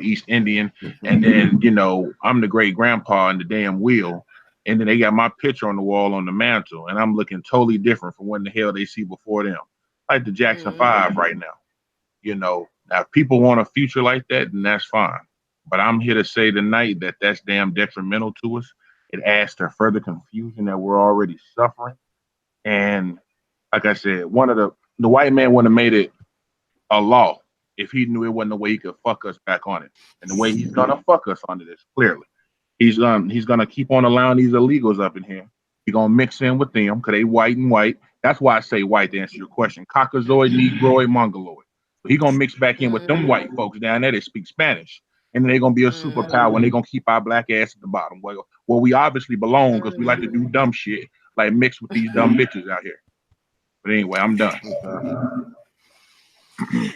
East Indian, and then I'm the great grandpa in the damn wheel, and then they got my picture on the wall on the mantle, and I'm looking totally different from what the hell they see before them, like the Jackson Five right now. Now if people want a future like that, then that's fine. But I'm here to say tonight that that's damn detrimental to us. It adds to further confusion that we're already suffering. And like I said, one of the white man would have made it a law if he knew it wasn't the way he could fuck us back on it. And the way he's gonna fuck us onto this, clearly. He's gonna keep on allowing these illegals up in here. He's gonna mix in with them because they white and white. That's why I say white to answer your question. Caucasoid, Negroid, Mongoloid. But he gonna mix back in with them white folks down there that speak Spanish. And then they're gonna be a superpower and they're gonna keep our black ass at the bottom. Well, we obviously belong because we like to do dumb shit, like mix with these dumb bitches out here. But anyway, I'm done.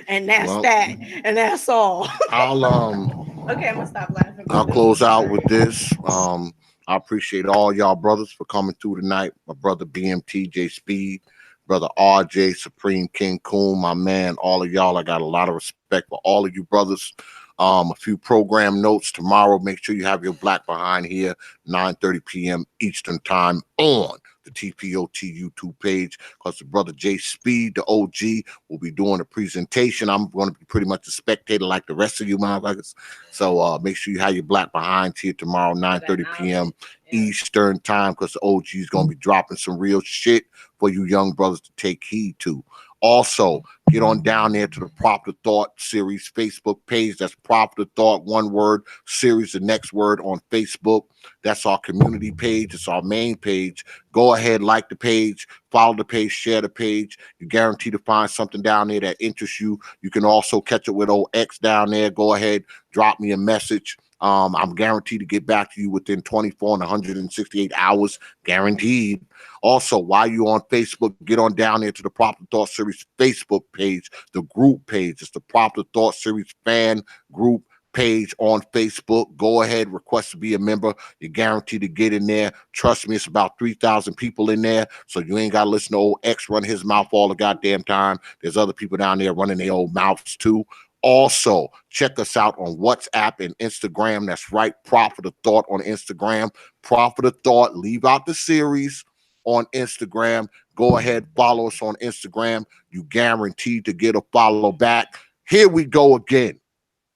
And that's that. And that's all. Okay, I'm gonna stop laughing. I'll close out with this. I appreciate all y'all brothers for coming through tonight. My brother BMT, J Speed, brother RJ, Supreme King Coon, my man, all of y'all. I got a lot of respect for all of you brothers. A few program notes tomorrow. Make sure you have your black behind here, 9:30 p.m. Eastern time on the T.P.O.T YouTube page, because the brother J Speed, the OG, will be doing a presentation. I'm going to be pretty much a spectator like the rest of you motherfuckers. So make sure you have your black behind here tomorrow, 9:30 p.m. Eastern time, because the OG is going to be dropping some real shit for you young brothers to take heed to. Also, get on down there to the Proper Thought series Facebook page. That's Proper Thought, one word, series, the next word on Facebook. That's our community page. It's our main page. Go ahead, like the page, follow the page, share the page. You're guaranteed to find something down there that interests you. You can also catch it with old X down there. Go ahead, drop me a message. I'm guaranteed to get back to you within 24 and 168 hours, guaranteed. Also, while you're on Facebook, get on down there to the Proper Thought Series Facebook page, the group page. It's the Proper Thought Series fan group page on Facebook. Go ahead, request to be a member. You're guaranteed to get in there. Trust me, it's about 3,000 people in there, so you ain't got to listen to old X run his mouth all the goddamn time. There's other people down there running their old mouths too. Also, check us out on WhatsApp and Instagram. That's right, Prophet of Thought on Instagram. Prophet of Thought, leave out the series on Instagram. Go ahead, follow us on Instagram. You guaranteed to get a follow back. Here we go again.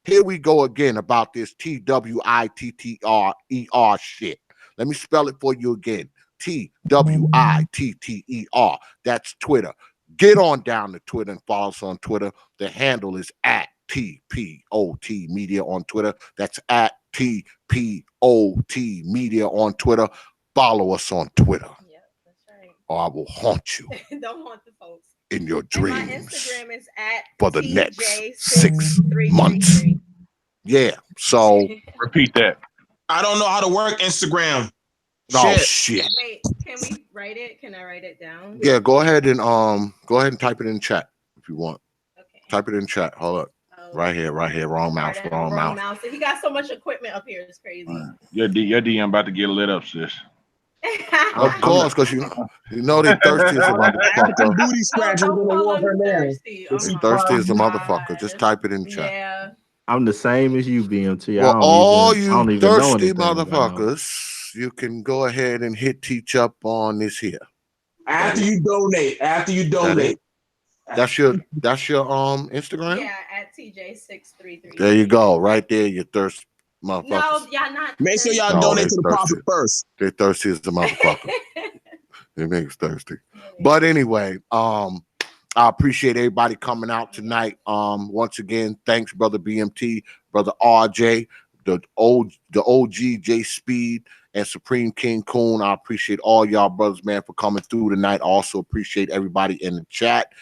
Here we go again about this TWITTER shit. Let me spell it for you again. TWITTER. That's Twitter. Get on down to Twitter and follow us on Twitter. The handle is at T.P.O.T Media on Twitter. That's at T.P.O.T Media on Twitter. Follow us on Twitter. Yeah, that's right. Or I will haunt you. Don't haunt the folks. In your dreams. And my Instagram is at for the next 6 months. Yeah. So repeat that. I don't know how to work Instagram. Oh shit. Wait, can we write it? Can I write it down? Yeah, go ahead and type it in chat if you want. Okay. Type it in chat. Hold up. Right here. Wrong mouse. Wrong mouse. He got so much equipment up here. It's crazy. Your DM about to get lit up, sis. Of course, because you know they thirsty as a motherfucker. Booty scratching gonna walk her down. It's thirsty as a motherfucker. Just type it in chat. Yeah. I'm the same as you, BMT. Well, all you I don't even thirsty know motherfuckers, you can go ahead and hit Teach Up on this here. After you donate. That's your Instagram? Yeah, at TJ633. There you go. Right there, you thirsty motherfuckers. No, y'all not. Make sure y'all donate to the prophet first. They thirsty as the motherfucker. They make us thirsty. But anyway, I appreciate everybody coming out tonight. Once again, thanks, brother BMT, brother RJ, the OG J Speed, and Supreme King Coon. I appreciate all y'all brothers, man, for coming through tonight. I also appreciate everybody in the chat,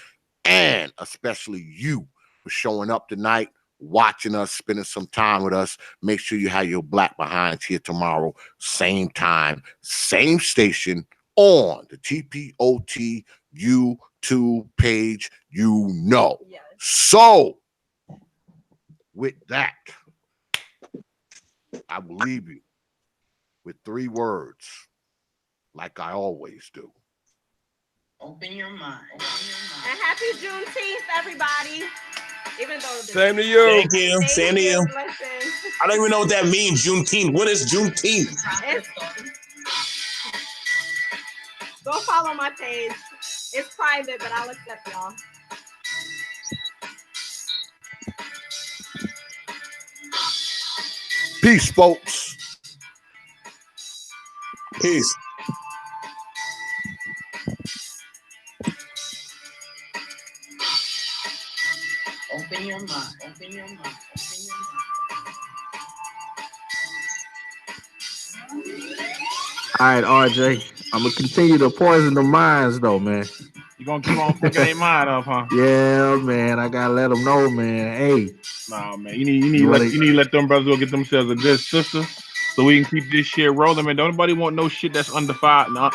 and especially you for showing up tonight, watching us, spending some time with us. Make sure you have your black behinds here tomorrow, same time, same station, on the T.P.O.T YouTube page, Yes. So, with that, I will leave you with 3 words, like I always do. Open your mind. And happy Juneteenth, everybody. Even though same to you. Thank you. Same to you. I don't even know what that means. Juneteenth. What is Juneteenth? Go follow my page. It's private, but I'll accept y'all. Peace, folks. Peace. Open your mind. Open your mind. Open your mind. All right, RJ. I'm gonna continue to poison the minds, though, man. You gonna keep on fucking their mind up, huh? Yeah, man. I gotta let them know, man. Hey, nah, man. You need to let them brothers go get themselves a good sister, so we can keep this shit rolling. Man, don't nobody want no shit that's undefinable.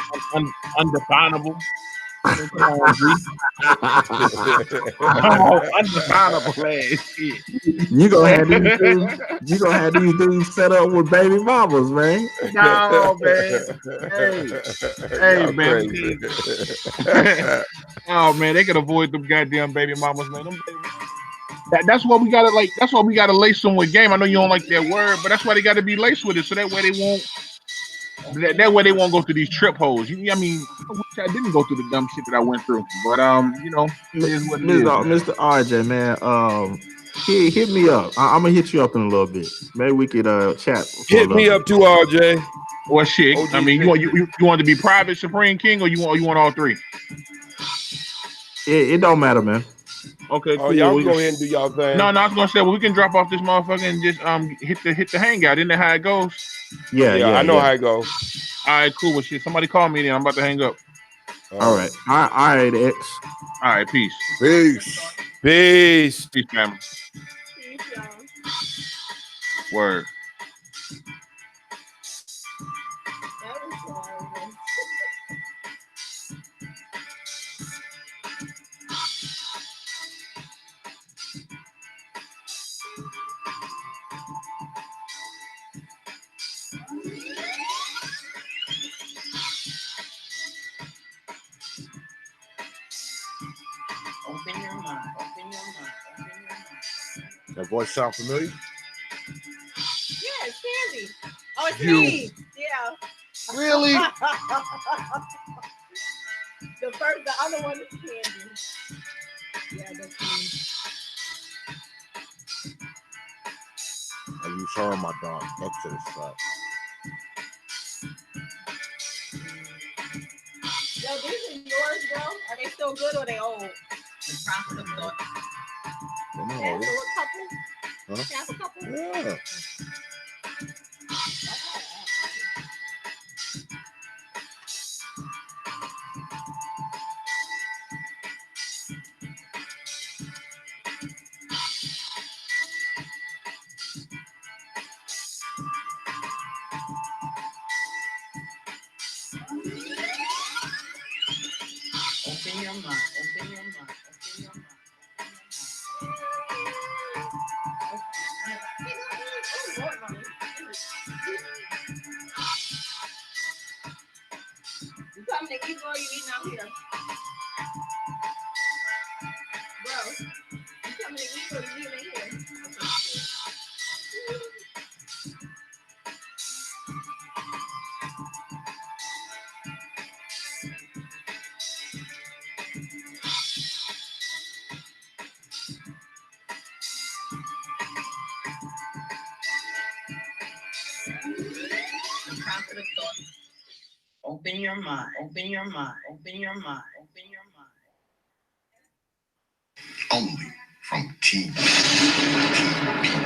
Come on, G. Undefinable ass shit. You gonna have these dudes set up with baby mamas, man. No, man. Hey, man. Oh man, they can avoid them goddamn baby mamas, man. That's why we gotta That's why we gotta lace them with game. I know you don't like that word, but that's why they gotta be laced with it, so that way they won't. That way they won't go through these trip holes. I wish I didn't go through the dumb shit that I went through. But it is what it is. Mr. RJ, man, hit me up. I'm gonna hit you up in a little bit. Maybe we could chat. Hit me up too, RJ. Well, shit. I mean, you want to be private Supreme King, or you want all 3? It don't matter, man. Okay, cool. Y'all go ahead and do y'all thing. No, I was gonna say, we can drop off this motherfucker and just hit the hangout. Isn't that how it goes? Yeah, I know how it goes. All right, cool. Well, shit. Somebody call me then. I'm about to hang up. All right, X. All right, peace. Peace, family. Peace, y'all. Word. That was horrible. Open your mind. Open your mind. Open your mind. That voice sound familiar? Yeah, it's Candy. Oh, it's You. me. Yeah. Really? The other one is Candy. Yeah, that's me. I use her on my dog. Exodus track. Yo, these are yours, bro? Are they still good or they old? The prophet of thought. Come Yeah, on. so what couple? Huh? Can I have a couple? Yeah. Open your mind. Open your mind. Open your mind. You coming to eat or you eating out here? Bro, you coming to eat or you eating here? The prophet of thought. Open your mind. Open your mind. Open your mind. Open your mind. Only from T.P.O.T.